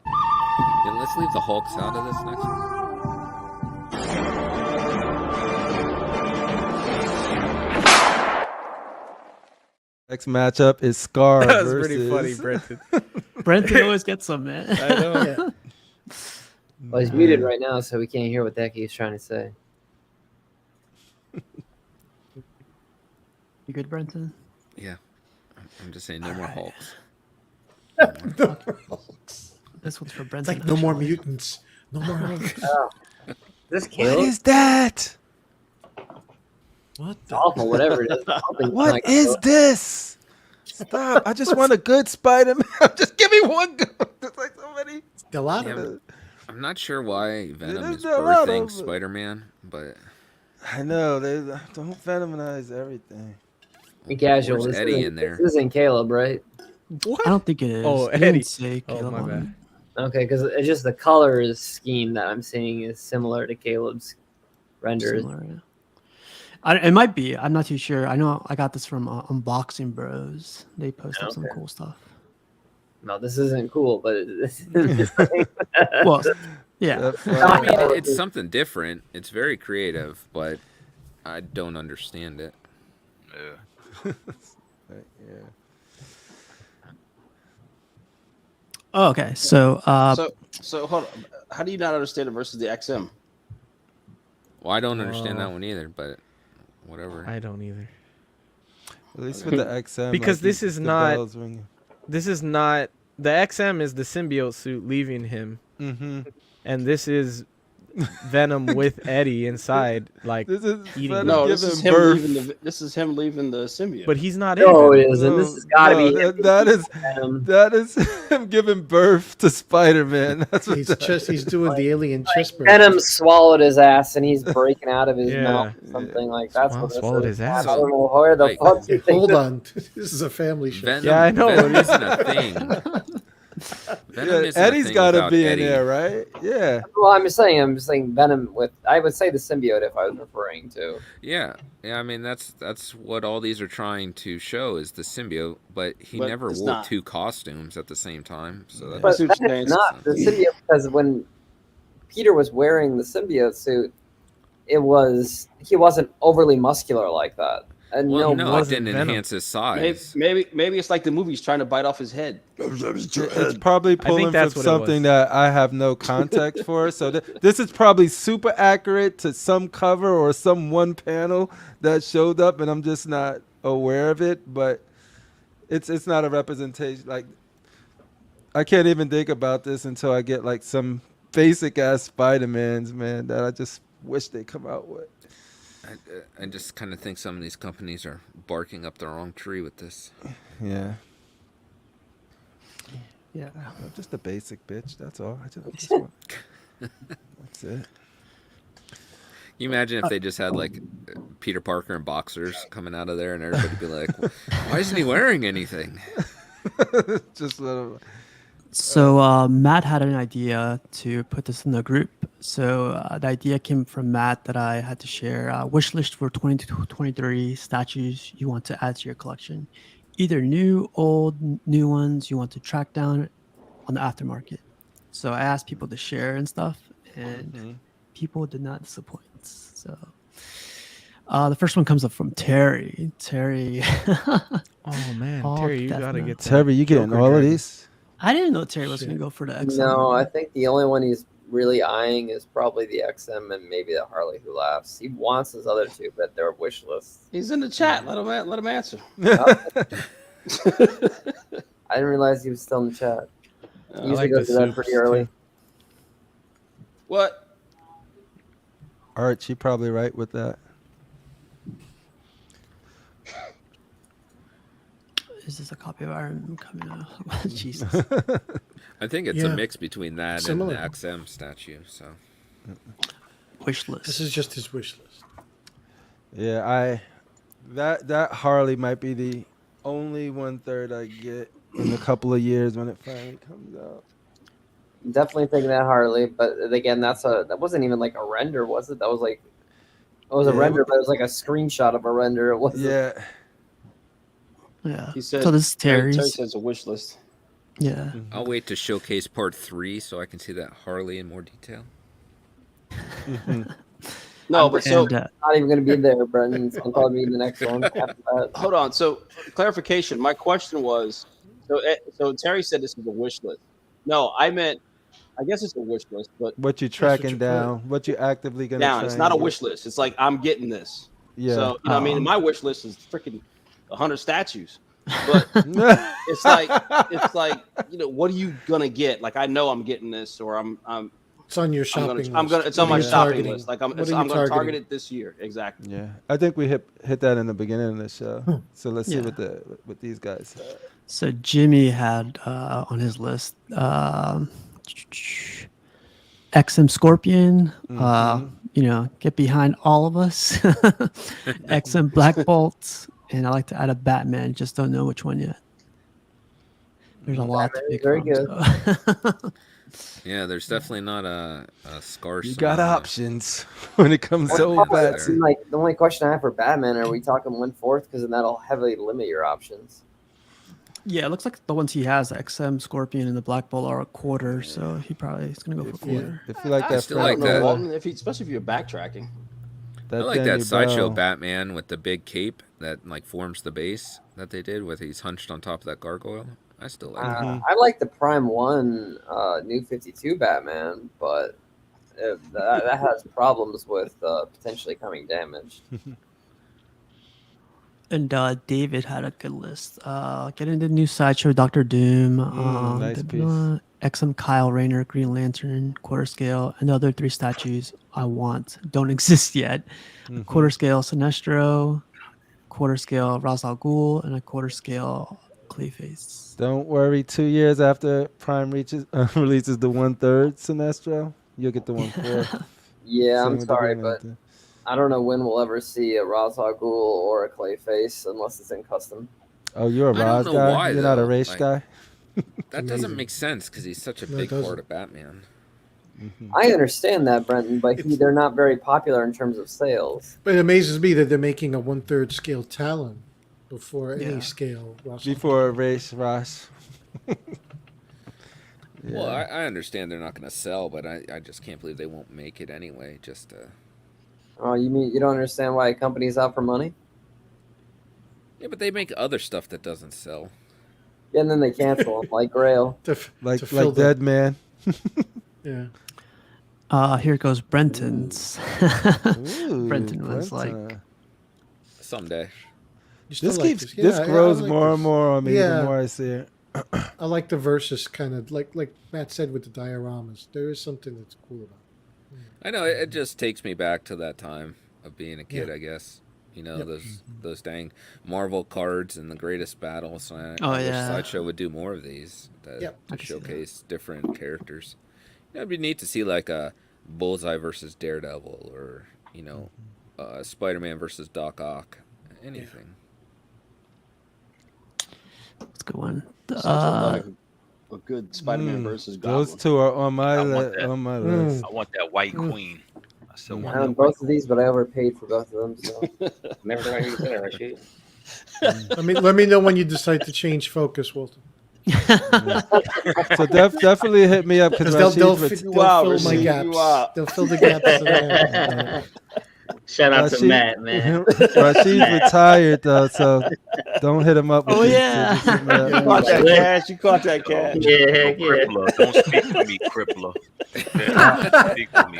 Yeah, let's leave the Hulks out of this next one. Next matchup is Scar That was versus... pretty funny, Brenton. Brenton always gets some, man. I know. Yeah. Well, he's muted right now, so we can't hear what the heck he's trying to say. You good, Brenton? Yeah, I'm just saying, no more Hulks. This one's for It's Brenton. like no more mutants. No more Hulks. Oh. This What Caleb? is that? What It's the? awful, whatever it is. What is this? Stop. I just want a good Spider-Man. Just give me one good. There's like so many. A lot Yeah, of it. I'm not sure why Venom is is a lot birthing of it. Spider-Man, but I know. They don't venomize everything. Be casual. where's This Eddie isn't- in there? This isn't Caleb, right? I don't think it is. Oh, It didn't Eddie. say Oh, Caleb my on bad. it. Okay, because it's just the colors scheme that I'm seeing is similar to Caleb's renders. Similar, yeah. It might be. I'm not too sure. I know I got this from Unboxing Bros. They post up some Okay. cool stuff. No, this isn't cool, but this is Well, yeah. That's I mean, why- it's something different. It's very creative, but I don't understand it. Yeah. yeah. Oh, okay. So, So hold on. How do you not understand it versus the XM? Well, I don't understand Oh. that one either, but whatever. I don't either. At least with the XM. Because like, this is the not- bells ringing. This is not the XM is the symbiote suit leaving him, And this is Venom with Eddie inside, like This is eating. Venom him. No, this is giving him birth. leaving the. This is him leaving the symbiote. But he's not in No, it Venom. isn't. This has got to be him. That is him giving birth to Spider-Man. That's what He's doing the alien chest birth. Venom swallowed his ass and he's breaking out of his Yeah. mouth or something like that's what this Swallowed is. his ass. I don't know where the Like, fuck you think Hold this- on, this is a family show. Venom, Yeah, I know. Venom isn't a thing. Venom isn't a Eddie's thing got to without be in Eddie. there, right? Yeah. Well, I'm just saying Venom with. I would say the symbiote if I was referring to. Yeah, I mean that's what all these are trying to show is the symbiote, but he But never it's wore not. 2 costumes at the same time. So But that's see what you're that is saying. not the symbiote because when Peter was wearing the symbiote suit, he wasn't overly muscular like that. And well, no, it wasn't didn't Venom. enhance his size. Maybe it's like the movie's trying to bite off his head. It's probably pulling from that's what it something was. that I have no context for. So this is probably super accurate to some cover or some one panel that showed up, and I'm just not aware of it. But it's not a representation. Like I can't even think about this until I get like some basic ass Spider-Mans, man, that I just wish they come out with. I just kind of think some of these companies are barking up the wrong tree with this. Yeah. Yeah. I'm just a basic bitch. That's all. Just want, that's it. Can you imagine if they just had like Peter Parker and boxers coming out of there, and everybody'd be like, "Why isn't he wearing anything?" Just little. So Matt had an idea to put this in the group. So the idea came from Matt that I had to share. Wish list for 2023 statues you want to add to your collection. Either new, old, new ones you want to track down on the aftermarket. So I asked people to share and stuff, and people did not disappoint. So the first one comes up from Terry. Terry. Oh man, Oh, Terry, you Death gotta Note. get Terry, you getting Joker all of dragon. these? I didn't know Terry was going to go for the XM. No, I think the only one he's really eyeing is probably the XM and maybe the Harley Who Laughs. He wants his other two, but they're wish lists. He's in the chat. Let him answer. I didn't realize he was still in the chat. He I usually like goes the to that soups, pretty early. too. What? Art, she probably right with that. Is this a copy of Iron coming out? Jesus. I think it's Yeah. a mix between that Similar. and the XM statue. So Wish list. This is just his wish list. Yeah, that Harley might be the only 1/3 I get in a couple of years when it finally comes out. Definitely thinking that Harley, but again, that wasn't even like a render, was it? That was like it was a Yeah, render, but it was like a screenshot of a render. It wasn't. Yeah. Yeah. He said. So this is Terry Terry's. says a wish list. Yeah. I'll wait to showcase part 3 so I can see that Harley in more detail. No, but so And, Not even going to be there, Brendan. So I'll probably be the next one after that. hold on. So clarification. My question was, so Terry said this is a wish list. No, I meant, I guess it's a wish list, but What you tracking down? What you actively gonna down. try It's and not a get. wish list. It's like I'm getting this. Yeah. So you know, what I mean, my wish list is freaking 100 statues, but it's like what are you gonna get? Like I know I'm getting this, or I'm It's on your shopping list. it's on What my are you shopping targeting? list. Like I'm What are you going to target targeting? it this year. Exactly. Yeah, I think we hit that in the beginning of the show. Hmm. So let's see Yeah. what these guys have. So Jimmy had on his list XM Scorpion. Get behind all of us. XM Black Bolt, and I like to add a Batman. Just don't know which one yet. There's a lot to Batman is pick very from. good. So. Yeah, there's definitely not a scarce. You got on, options when it comes to old bats. Like the only question I have for Batman, are we talking 1/4? Because then that'll heavily limit your options. Yeah, it looks like the ones he has, the XM Scorpion and the Black Bolt, are a quarter. So he probably is gonna go for quarter. If you like I that, still I like don't know, that. Walton, especially if you're backtracking. I like that Danny sideshow Brown. Batman with the big cape that like forms the base that they did with he's hunched on top of that gargoyle. I still like that. I like the Prime One New 52 Batman, but that has problems with potentially coming damaged. And David had a good list. Getting the new sideshow Doctor Doom. Nice piece. XM Kyle Rayner, Green Lantern, quarter scale, and the other 3 statues I want don't exist yet. A quarter scale Sinestro, quarter scale Ra's al Ghul, and a quarter scale Clayface. Don't worry. 2 years after Prime releases the 1/3 Sinestro, you'll get the 1/4. Yeah, Same I'm with the sorry, Green but Lantern. I don't know when we'll ever see a Ra's al Ghul or a Clayface unless it's in custom. Oh, you're a I don't Roz know guy? why, You're not a though. race Like, guy? That doesn't make sense because he's such a No, it big doesn't. part of Batman. I understand that, Brenton, but they're not very popular in terms of sales. But it amazes me that they're making a 1/3 scale Talon before any Yeah. scale. Before a race, Ross. Well, I understand they're not going to sell, but I just can't believe they won't make it anyway. Just Oh, you mean you don't understand why a company's out for money? yeah, but they make other stuff that doesn't sell. Yeah, and then they cancel them, like Grail. Like fill the- Dead Man. Yeah. Here goes Brenton's. Ooh, Brenton was Brenton. like, Someday. You still This like keeps this? Yeah, this I grows like more this. and more on me Yeah. the more I see it. I like the versus kind of like Matt said with the dioramas. There is something that's cool about it. I know it just takes me back to that time of being a kid. Yeah. I guess you know Yep. those dang Marvel cards and the greatest battles. I Oh, wish yeah. Sideshow would do more of these Yep. to I can see that. showcase different characters. Yeah, it'd be neat to see like a Bullseye versus Daredevil, or Spider-Man versus Doc Ock. Anything. that's a good one. Sounds like a good Spider-Man versus Goblin. Those two are on my I want that. on my list. I want that White Queen. I still want I that own White both of these, but I overpaid for both of them. So Never mind you said that shit. Let me know when you decide to change focus, Walter. So definitely hit me up because They'll fill my gaps. They'll fill the gaps. that I have. Shout out to Matt, man. Rashid's retired though, so don't hit him up. With Oh, this, yeah. just hit me up. You caught that cash. You caught that cash. Yeah, yeah. Crippler. Don't speak for me, Crippler. Don't speak for me.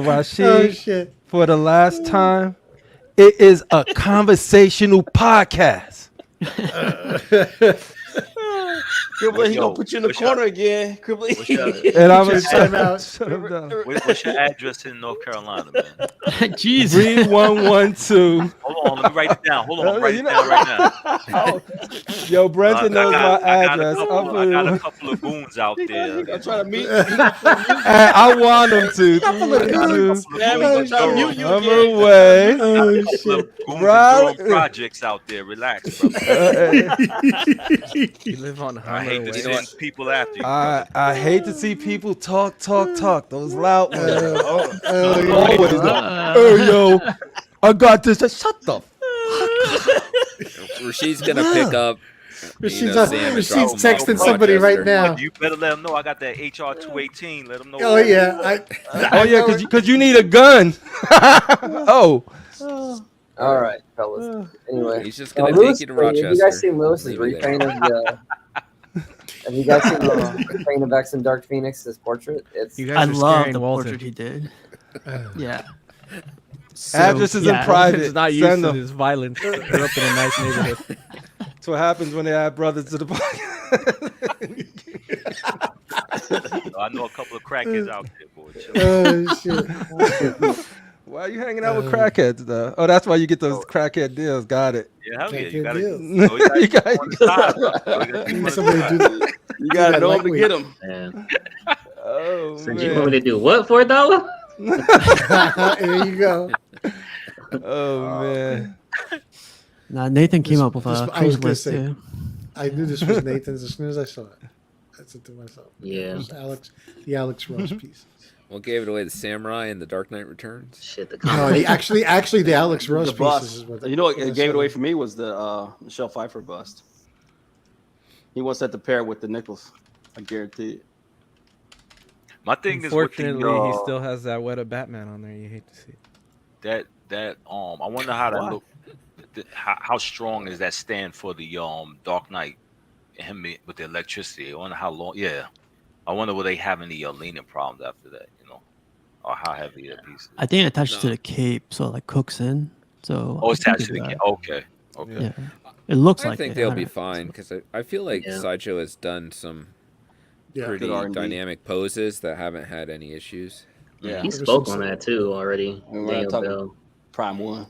Rashid, Oh shit! for the last time, it is a conversational podcast. Cribbler, he gonna put you in the corner again. Cribbler. And I'm gonna Time out. shut him down. What's your address in North Carolina, man? Jeez. 3112. Hold on, let me write it down. Hold on, I'm writing it down right now. Yo, Brenton knows my I address. got a couple of goons out there. I'm trying to meet. I want him to. I'm away. Oh Goons shit! and doing projects out there. Relax, brother. You live on I Hummer hate to Way. send people after you. I hate to see people talk. Those loud ones. yeah. Always hey, yo, I got this. Shut the Rashid's gonna pick up. Rashid's Sam and Rashid's drop him off texting in somebody right Rochester. now. You better let them know I got that HR 218. Let them know. Oh yeah, Oh yeah, because you need a gun. Oh. all right, fellas. Anyway, He's just gonna Lewis, take you to have you guys Rochester. seen Lewis's Leave it there. repaint of the? Have you guys seen the repaint of X and Dark Phoenix's portrait? It's You I guys are love scaring the Walter. portrait he did. Yeah. Addresses in private. He's not Send used to them. this violence. Grew up in a nice neighborhood. That's what happens when they add brothers to the podcast. I know a couple of crackheads out there, boy. Chill. Oh shit! Why are you hanging out with crackheads though? Oh, that's why you get those crackhead deals. Got it. Yeah, hell yeah. Crackhead You gotta, deals. You got- on the side, bro. You gotta keep on the Somebody side. do that. You gotta that know him to lightweight. get him. Man. Oh So you want me to do what for $1? There you go. Oh man. Nah, Nathan came up with this- a I was cruise gonna list say- too. I knew this was Nathan's as soon as I saw it. I said to myself, Yeah. it was the Alex Ross piece. What gave it away? The Samurai and the Dark Knight Returns. Shit, the No, comment. actually, the Alex Ross The pieces bust. is what. You know what what I gave it saw. away for me was the Michelle Pfeiffer bust. He wants that to pair with the Nicholas. I guarantee it. My thing is with the, Unfortunately, he still has that Weta Batman on there. You hate to see it. that I wonder how that Why? look. How strong is that stand for the Dark Knight? Him with the electricity. I wonder how long. Yeah, I wonder will they have any leaning problems after that? You know, or how heavy that piece is. I think it attached to No. the cape, so it like cooks in. So Oh, it's I think attached to the it, kit. Okay. Okay. Yeah, it looks I like think it. they'll I be don't know. fine because I feel like Yeah. Sideshow has done some Yeah. pretty Good R&D. dynamic poses that haven't had any issues. Yeah. He Ever spoke since on the- that too already. And we're not Daniel talking Bell. Prime 1.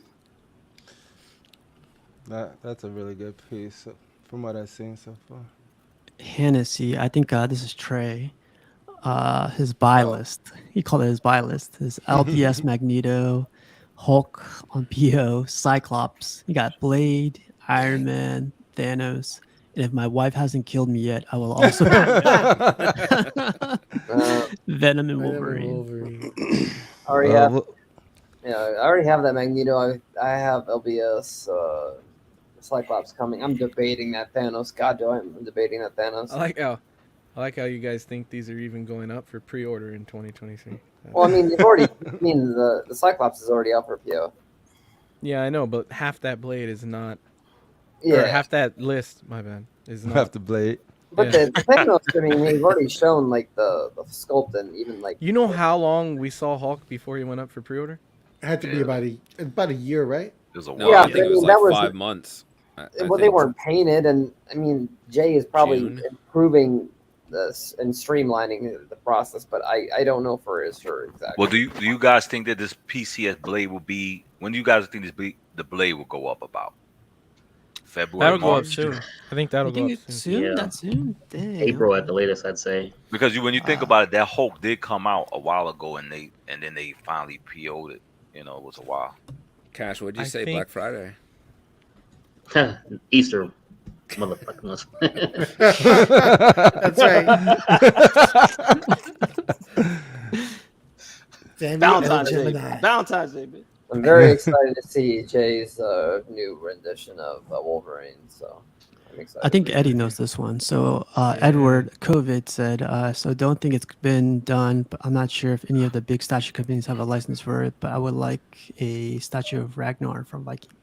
That's a really good piece from what I've seen so far. Hennessy. I think this is Trey. His buy list. He called it his buy list. His LPS Magneto, Hulk on PO, Cyclops. He got Blade, Iron Man, Thanos. And if my wife hasn't killed me yet, I will also Venom and Wolverine. I already have. Yeah, I already have that Magneto. I have LBS. Cyclops coming. I'm debating that Thanos. God, I'm debating that Thanos. I like how you guys think these are even going up for pre-order in 2023. Well, I mean, you've already. I mean, the Cyclops is already out for PO. Yeah, I know, but half that blade is not. Yeah. Or half that list. My bad. Is not. Half the blade. But the Thanos, I mean, they've already shown like the sculpt and even like. You know how long we saw Hulk before he went up for pre-order? It had to be about a year, right? It was a No, Yeah, I think it was that like was- 5 months. I Well, they think. weren't painted, and I mean, Jay is probably June. improving this and streamlining the process, but I don't know for sure exactly. Well, do you guys think that this PCS blade will be? When do you guys think the blade will go up about? February, That'll go up March? soon. I think that'll go up soon. Yeah. That soon? Dang. April at the latest, I'd say. Because when you think about it, that Hulk did come out a while ago, and then they finally PO'd it. You know, it was a while. Cash, what'd you I say? think- Black Friday. Easter, motherfucker. That's right. Valentine's Day. Gemini. Valentine's Day, bitch. I'm very excited to see Jay's new rendition of Wolverine. So I'm excited. I think Eddie knows this one. So Edward COVID said, so don't think it's been done, but I'm not sure if any of the big statue companies have a license for it, but I would like a statue of Ragnar from Vikings.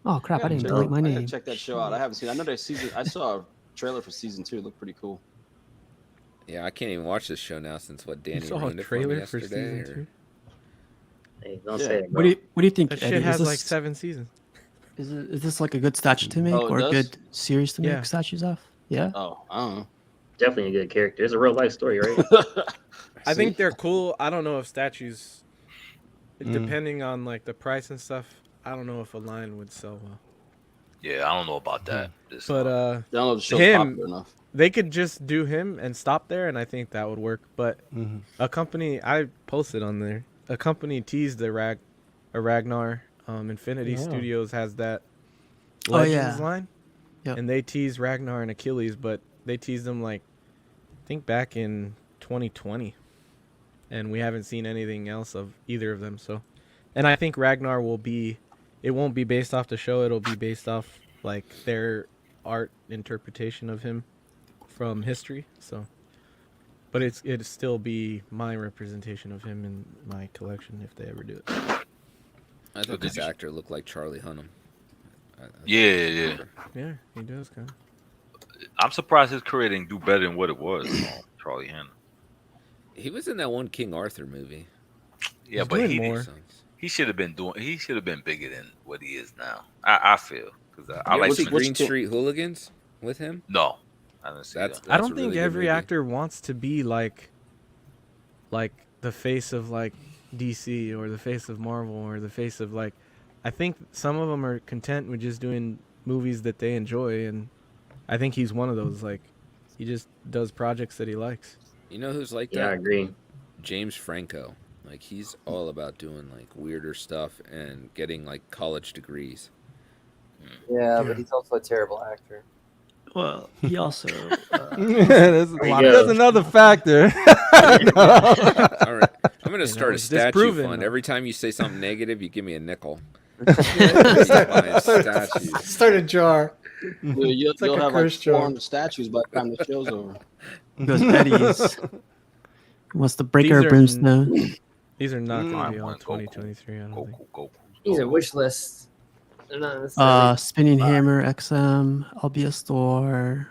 Oh crap, I didn't delete my I name. gotta check that show out. I haven't seen. I know there's season. I saw a trailer for season 2. It looked pretty cool. Yeah, I can't even watch this show now since what Danny saw a ruined it for me trailer for yesterday. season 2? Hey, don't Yeah. say it, What bro. do you think, That Eddie? shit has is like this, 7 seasons. is this like a good statue to make Oh, it or a does? good series to make Yeah. statues of? Yeah. Oh, I don't know. Definitely a good character. It's a real life story, right? I think they're cool. I don't know if statues, depending on like the price and stuff, I don't know if a line would sell well. Yeah, I don't know about that. But I don't know if the show's him, popular enough. they could just do him and stop there, and I think that would work. But a company, I posted on there, a company teased a Ragnar. Infinity Studios has that Legends line, and they teased Ragnar and Achilles, but they teased them like I think back in 2020, and we haven't seen anything else of either of them. So, and I think Ragnar will be. It won't be based off the show. It'll be based off like their art interpretation of him from history. So, but it'd still be my representation of him in my collection if they ever do it. I thought this actor looked like Charlie Hunnam. Yeah. Yeah, he does kind of. I'm surprised his career didn't do better than what it was. Charlie Hanna. He was in that one King Arthur movie. Yeah, He's but doing he more. he should have been doing. He should have been bigger than what he is now. I feel because I You like ever see the Green Street Hooligans with him. No, I didn't see that. I don't think every actor wants to be like the face of like DC or the face of Marvel or the face of like. I think some of them are content with just doing movies that they enjoy, and I think he's one of those. Like, he just does projects that he likes. You know who's like that? Yeah, I agree. James Franco. Like, he's all about doing like weirder stuff and getting like college degrees. Yeah, but he's also a terrible actor. Well, he also. There's another factor. All right, I'm gonna start a statue disproven, fund. though. Every time you say something negative, you give me a nickel. Start a jar. You'll It's like a have like curse jar. 400 statues by the time the show's over. Goes Eddie's. What's the breaker These are brimstone? These are not going I to be on want 2023. I don't think. These are wish lists. They're not necessarily. Spinning Hammer XM. I'll be a store.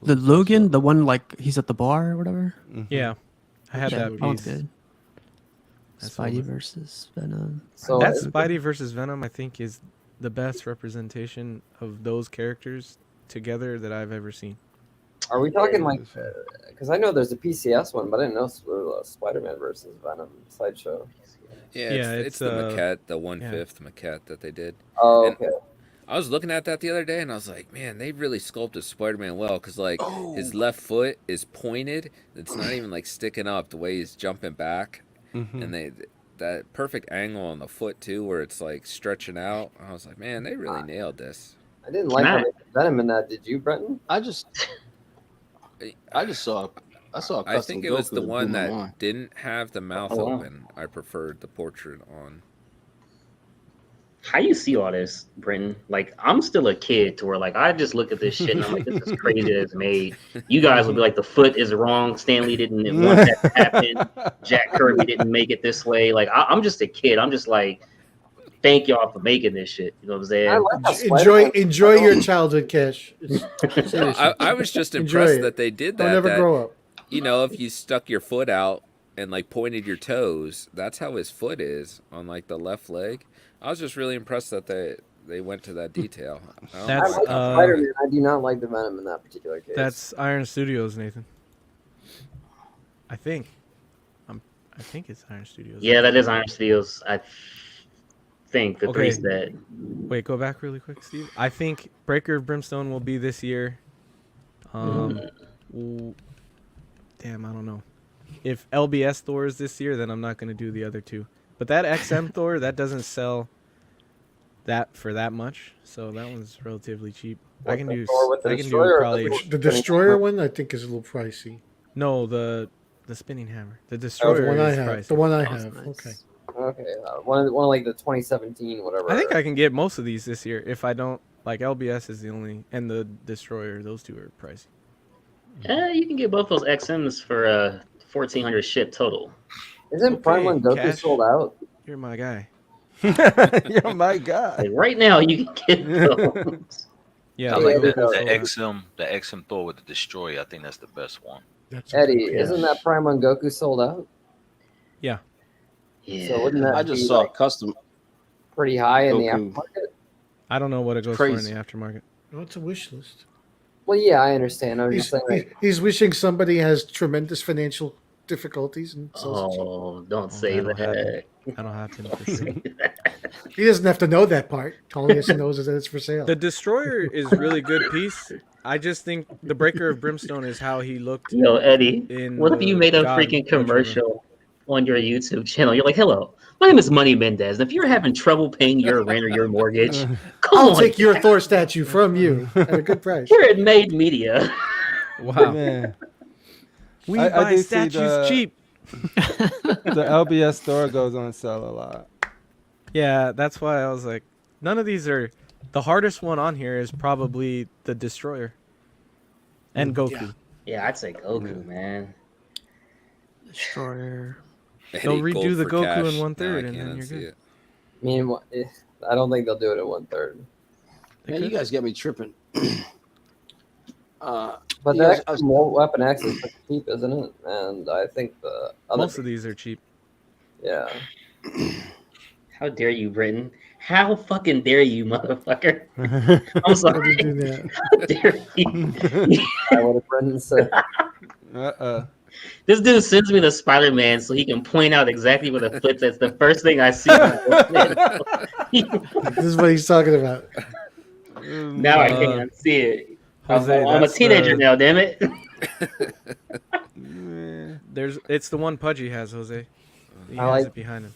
The Logan, the one like he's at the bar or whatever. Yeah, I had that that one's piece. good. That's Spidey what- versus Venom. So That Spidey versus Venom, I think, is the best representation of those characters together that I've ever seen. Are we talking like? Because I know there's a PCS one, but I didn't know it was Spider-Man versus Venom sideshow. Yeah, it's the maquette, the 1/5 maquette that they did. Oh, and okay. I was looking at that the other day, and I was like, man, they really sculpted Spider-Man well, because like his left foot is pointed. It's not even like sticking up the way he's jumping back, and that perfect angle on the foot too, where it's like stretching out. I was like, man, they really nailed this. I didn't like how they put Venom in that. Did you, Brenton? I just saw. I think it was the one that didn't have the mouth open. I preferred the portrait on. How you see all this, Brenton? Like, I'm still a kid to where, like, I just look at this shit and I'm like, this is crazy that it's made. You guys will be like, the foot is wrong. Stanley didn't want that to happen. Jack Kirby didn't make it this way. Like, I'm just a kid. I'm just like, thank y'all for making this shit. You know what I'm saying? Enjoy your childhood, Cash. I was just impressed that they did that. Don't ever grow up. You know, if you stuck your foot out and like pointed your toes, that's how his foot is on like the left leg. I was just really impressed that they went to that detail. That's Spider-Man. I do not like the Venom in that particular case. That's Iron Studios, Nathan. I think. I think it's Iron Studios. Yeah, that is Iron Studios. I think the Okay. 3's dead. Wait, go back really quick, Steve. I think Breaker of Brimstone will be this year. Damn, I don't know. If LBS Thor is this year, then I'm not going to do the other two. But that XM Thor, that doesn't sell that for that much, so that one's relatively cheap. I can do probably the Destroyer one. I think is a little pricey. No, the spinning hammer. The Destroyer the one I is have. pricey. The one I have. Okay. Okay, one like the 2017 whatever. I think I can get most of these this year if I don't like LBS is the only, and the Destroyer. Those two are pricey. You can get both those XMs for 1,400 shit total. Isn't Prime One Goku sold out? You're my guy. You're my guy. Like right now, you can get those. Yeah, I like the XM Thor with the Destroyer. I think that's the best one. Eddie, isn't that Prime One Goku sold out? Yeah. Yeah. So wouldn't that I just be, saw like, custom pretty high in the Goku. aftermarket? I don't know what it goes for in the aftermarket. No, it's a wish list. Well, yeah, I understand. I'm just saying, like, He's wishing somebody has tremendous financial difficulties and sells it cheap. Oh, don't say that. That'll happen for sure. He doesn't have to know that part. All he has to know is that it's for sale. The Destroyer is really good piece. I just think the Breaker of Brimstone is how he looked. Yo, Eddie, in what if you made a freaking commercial on your YouTube channel? You're like, hello, my name is Money Mendez. If you're having trouble paying your rent or your mortgage, I'll take your Thor statue from you at a good price. We're at Made Media. Wow. Man. We I buy do see statues cheap. The LBS Thor goes on sale a lot. Yeah, that's why I was like, none of these are. The hardest one on here is probably the Destroyer and Goku. Yeah, I'd say Goku, man. Destroyer. They'll redo the Goku in 1/3, and then you're good. I mean, I don't think they'll do it at 1/3. Man, you guys get me tripping. But the more Weapon X is pretty cheap, isn't it? And I think the other Most of these are cheap. Yeah. How dare you, Britain? How fucking dare you, motherfucker? I'm sorry. How dare you? What did Brendan say? This dude sends me the Spider-Man so he can point out exactly where the foot is. The first thing I see. This is what he's talking about. Now I can't see it. Jose, I'm a teenager now, damn it. It's the one Pudgy has, Jose. He I has like it behind him.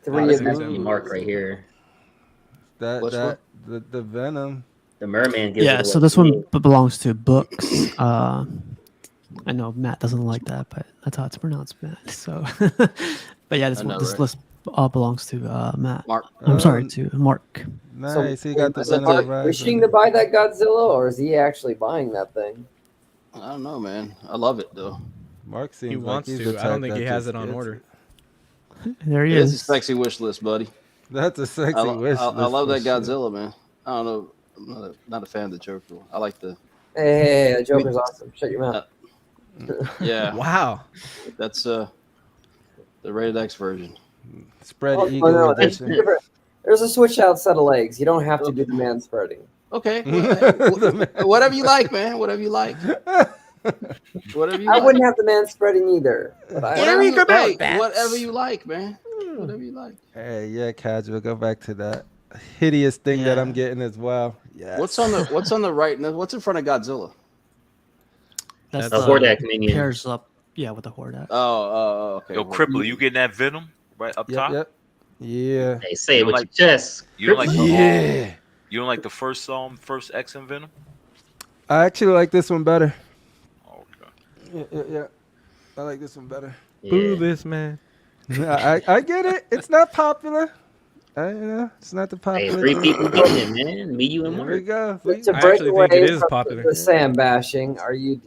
This is Mark right here. The Venom. The Merman gives Yeah, it so away this to one me. belongs to books. I know Matt doesn't like that, but that's how it's pronounced, Matt. So, but yeah, this list all belongs to Matt. Mark. I'm sorry, to Mark. Nice, he got the Is Mark wishing to buy that Godzilla, or is he actually buying that thing? I don't know, man. I love it though. Mark seems He wants to. I don't think he has it on order. There he It's is. a sexy wish list, buddy. That's a sexy wish list. I love that for sure. Godzilla, man. I don't know. I'm not a fan of the Joker. I like the. Hey, the Joker's awesome. Shut your mouth. Yeah. Wow. That's the rated X version. Spread Oh, eagle no, edition. there's a switch out set of legs. You don't have to do the man spreading. Okay. Whatever you like, man. Whatever you like. Whatever you I like. wouldn't have the man spreading either. But Whatever you like, man. Whatever you like. Hey, yeah, casual. Go back to that hideous thing that I'm getting as well. Yeah. What's on the right? What's in front of Godzilla? That's a Hordak minion. Pairs up, yeah, with the Hordak. Okay. Yo, Crippler, you getting that Venom right up top? Yep. Yeah. Hey, say it with like, your chest. You don't like the Yeah. You don't like the first X and Venom? I actually like this one better. Okay. Yeah. I like this one better. Boo this man. I get it. It's not popular. It's not the Hey, popular. 3 people getting it, man. Me, you, and There Mark. we go. To I break actually away think it is from popular. the sand bashing, are you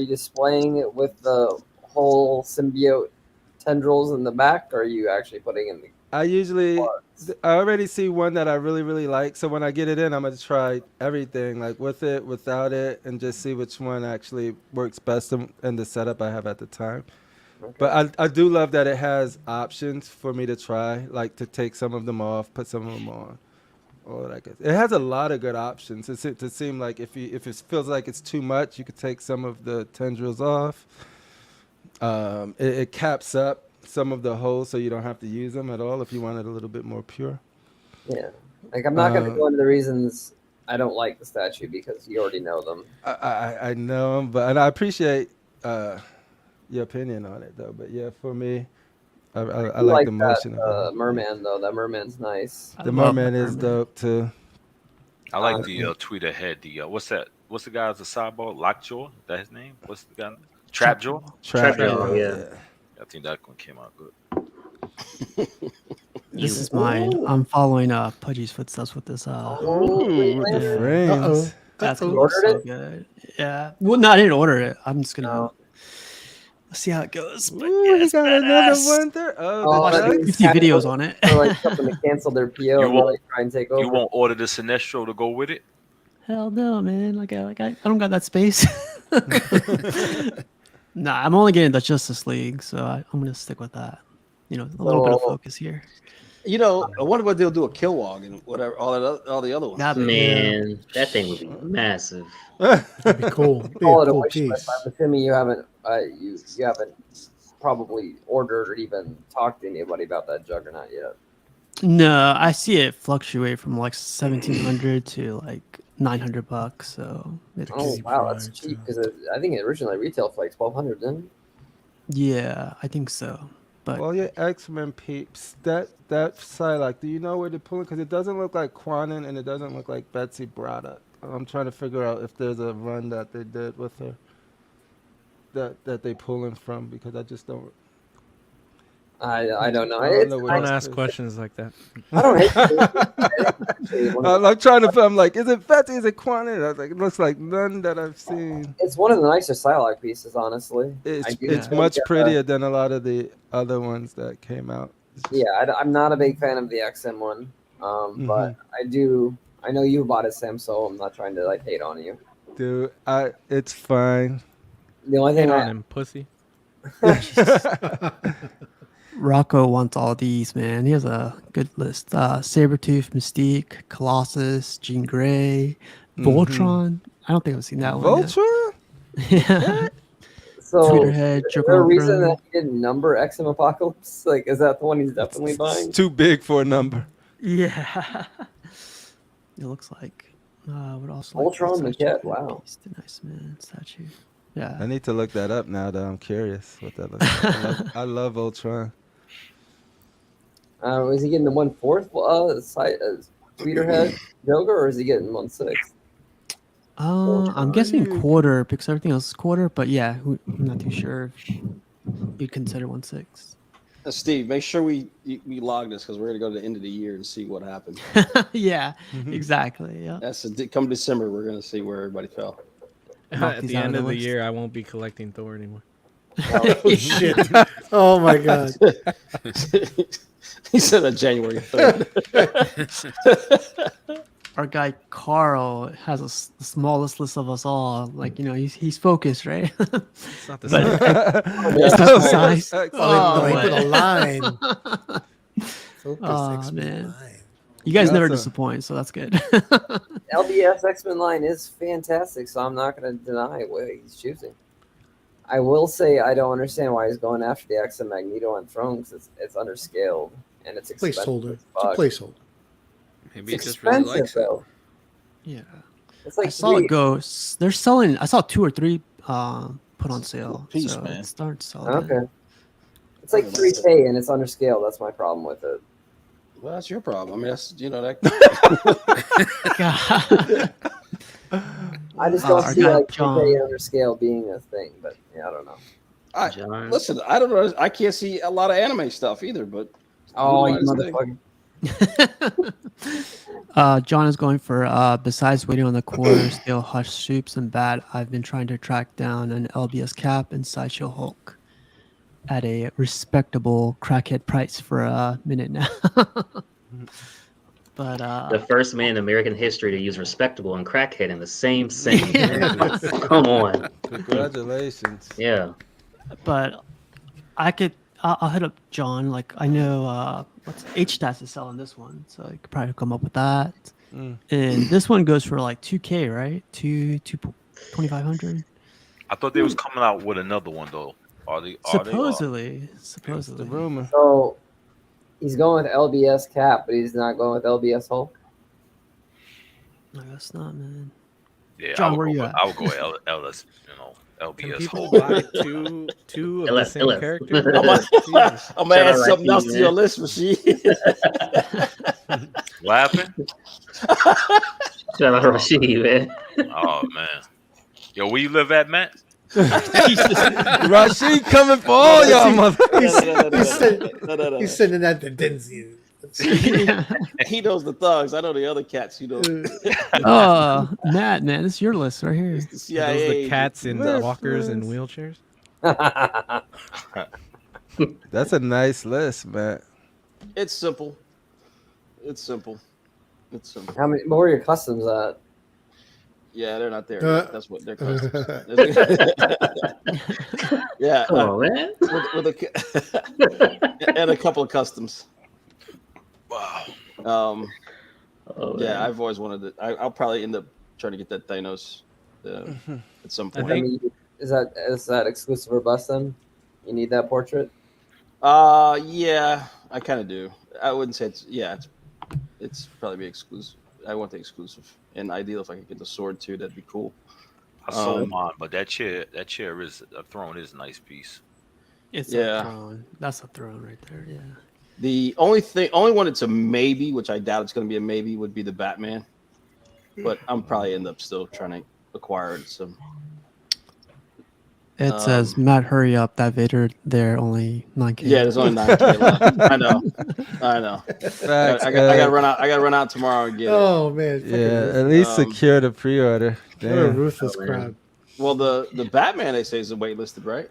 displaying it with the whole symbiote tendrils in the back, or are you actually putting in the? I already see one that I really, really like. So when I get it in, I'm going to try everything, like with it, without it, and just see which one actually works best in the setup I have at the time. Okay. But I do love that it has options for me to try, like to take some of them off, put some of them on. Or like it has a lot of good options. To seem like if it feels like it's too much, you could take some of the tendrils off. It caps up some of the holes so you don't have to use them at all if you want it a little bit more pure. Yeah, like I'm not going to go into the reasons I don't like the statue because you already know them. I know them, and I appreciate your opinion on it though. But yeah, for me, I like the motion of it. Merman though. That merman's nice. The merman is dope too. I like the tweet ahead. The what's that? What's the guy's the cyborg? Lockjaw? Is that his name? What's the guy? Trapjaw? Trapjaw, yeah. I think that one came out good. This is mine. I'm following Pudgy's footsteps with this. With the frames. That's You gonna look ordered so it? good. Yeah. Well, no, I didn't order it. I'm just gonna see how it goes. But yeah, We it's got another badass. one there. I watched like 50 videos on it. Or like something to cancel their PO and like try and take over. You won't order the Sinestro to go with it? Hell no, man. Like I don't got that space. Nah, I'm only getting the Justice League, so I'm gonna stick with that. You know, a little bit of focus here. You know, I wonder what they'll do a Kilowog and whatever, all the other ones. Man, that thing would be massive. That'd be cool. Be a Call it a cool wish list. piece. I'm assuming you haven't you haven't probably ordered or even talked to anybody about that Juggernaut yet. No, I see it fluctuate from like 1,700 to like $900. So Wow, that's cheap because I think it originally retailed for like 1,200, didn't it? Yeah, I think so. But Well, your X-Men peeps, that Psylocke, do you know where they're pulling? Because it doesn't look like Quanon and it doesn't look like Betsy Braddock. I'm trying to figure out if there's a run that they did with her that they pulling from, because I just don't. I don't know. Don't ask questions like that. I don't hate it. I'm trying to. I'm like, is it Betsy? Is it Quanon? I was like, it looks like none that I've seen. It's one of the nicer Psylocke pieces, honestly. It's much prettier than a lot of the other ones that came out. Yeah, I'm not a big fan of the XM one, but I know you bought it, Sam, so I'm not trying to like hate on you. Dude, it's fine. The only thing on him, pussy. Rocco wants all these, man. He has a good list. Sabretooth, Mystique, Colossus, Jean Grey, Voltron. I don't think I've seen that one. Voltron? Yeah. So, Tweeterhead, is there a reason that he didn't number XM Apocalypse? Like, is that the one he's definitely buying? It's too big for a number. Yeah. It looks like. What else? Voltron Maquette, wow. Nice, man. Statue. Yeah. I need to look that up now that I'm curious what that looks like. I love Voltron. Is he getting the 1/4 Tweeterhead Joker, or is he getting 1/6? I'm guessing quarter because everything else is quarter, but yeah, I'm not too sure if you'd consider 1/6. Steve, make sure we log this because we're gonna go to the end of the year and see what happened. Yeah, exactly. Yeah. Come December, we're gonna see where everybody fell. At the end of the year, I won't be collecting Thor anymore. Oh shit! Oh my god! He said on January 3rd. Our guy Carl has the smallest list of us all. Like, you know, he's focused, right? It's not the It's not the size. Oh, he put a line. Focus, Oh man. You guys never That's a- disappoint, so that's good. LBS X-Men line is fantastic, so I'm not going to deny what he's choosing. I will say I don't understand why he's going after the X and Magneto on Throne because it's underscaled and it's expensive. Placeholder. as It's a fuck. placeholder. Maybe he It's just really likes expensive, though. Yeah. It's like I saw three- it go. They're selling. I saw 2 or 3 put on sale. Piece, so man. it starts selling. Okay. It's like 3K and it's underscaled. That's my problem with it. Well, that's your problem. I mean, that's that. I just don't Our see guy like John. 3K underscale being a thing, but yeah, I don't know. John. Listen, I don't know. I can't see a lot of anime stuff either, but Oh, Blue you Line's thing. motherfucker. John is going for besides waiting on the quarter, stale hush soups and bad. I've been trying to track down an LBS cap and Sideshow Hulk at a respectable crackhead price for a minute now. But The first man in American history to use respectable and crackhead in the same sentence. Come on. Congratulations. Yeah. but I'll hit up John. Like I know what's H-Stats is selling this one, so I could probably come up with that. And this one goes for like 2K, right? 2,500. I thought they was coming out with another one though. Are they? Supposedly. The rumor. So he's going with LBS cap, but he's not going with LBS Hulk. No, that's not, man. Yeah, John, I would where go you with, at? I would go with LS. Can LBS. people Hulk. buy two of the LS, same LS. character? I'm gonna Shout add out something Rashid, else to man. your list, Rashid. What happened? Shout out Rashid, man. Oh man. Yo, where you live at, Matt? Rashid coming for all y'all, mother. He's sending that to Denzi. He knows the thugs. I know the other cats. You know, Oh, Matt, man, this is your list right here. the Are those CIA. the cats in Reference. walkers and wheelchairs? That's a nice list, man. It's simple. It's simple. It's simple. How many? What were your customs at? Yeah, they're not there. Uh, yet. That's what they're customs. Yeah, Come on, man. with a and a couple of customs. Wow. Oh, Yeah, man. I've always wanted to. I'll probably end up trying to get that Thanos at some I point. think- Is that exclusive or bust then? You need that portrait? Yeah, I kind of do. I wouldn't say it's probably be exclusive. I want the exclusive, and ideal if I could get the sword too, that'd be cool. I sold mine, but that chair is a throne is a nice piece. It's Yeah. a throne. That's a throne right there. Yeah. The only one it's a maybe, which I doubt it's going to be a maybe, would be the Batman. But I'm probably end up still trying to acquire some. It says, Matt, hurry up. That Vader there only 9K. Yeah, there's only 9K left. I know. Facts, I gotta run out. I gotta run out tomorrow and get it. Oh man. Yeah, at least secure the pre-order. What a Damn. ruthless Oh, man. crowd. Well, the Batman they say is waitlisted, right?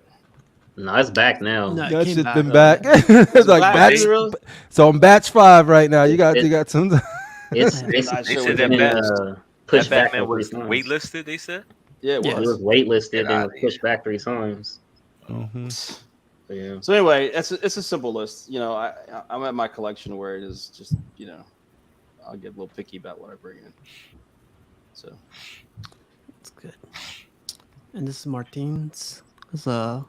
No, it's back now. No, it That came shit back. been back. It's like Back, batch. is it really? So on batch 5 right now. You got some. It's Not They sure said what that it Bat- is. pushed that back Batman was 3 times. waitlisted. They said. Yeah, it Yeah. It was. was waitlisted Get and outta was pushed back 3 times. Mhm. So, yeah. So anyway, it's a simple list. You know, I'm at my collection where it is just I'll get a little picky about what I bring in. So It's good. And this is Martine's. It's Oh,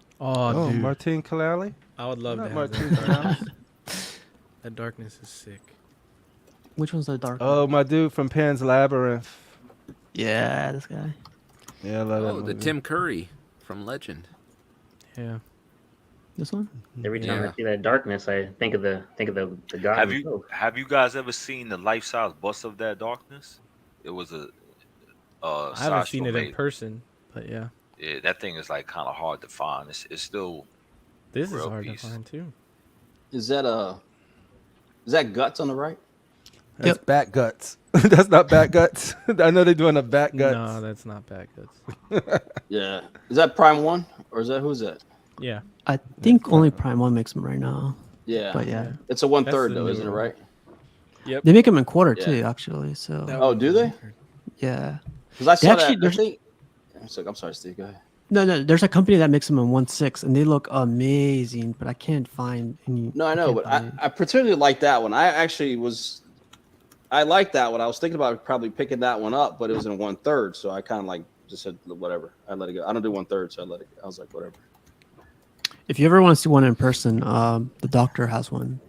dude. Martin Kalali? I would love Not to have Martin that darkness. That darkness is sick. which one's the dark? Oh, my dude from Pan's Labyrinth. Yeah, this guy. Yeah, I love that Oh, the movie. Tim Curry from Legend. Yeah. This one? Every time Yeah. I see that darkness, I think of the guy. Have you guys ever seen the life size bust of that darkness? It was a I haven't seen it in made. person, but yeah. Yeah, that thing is like kind of hard to find. It's still This is real hard piece. to find too. is that guts on the right? That's Bat Guts. That's not Bat Guts. I know they're doing a Bat Guts. No, that's not bad guts. Yeah. Is that Prime 1 or is that who's that? Yeah. I think only Prime 1 makes them right now. Yeah. But yeah. It's a 1/3 That's the though, isn't it? newer one. Right? Yep. They make them in quarter Yeah. too, actually. So Oh, do they? yeah. Because I saw actually- that. I there's- think. I'm sorry, Steve. Go ahead. No. There's a company that makes them in 1/6, and they look amazing. But I can't find any. No, I know, can't but find I particularly like that one. I actually was I like that one. I was thinking about probably picking that one up, but it was in 1/3, so I kind of like just said whatever. I let it go. I don't do 1/3, so I let it go. I was like, whatever. If you ever want to see one in person, the doctor has one.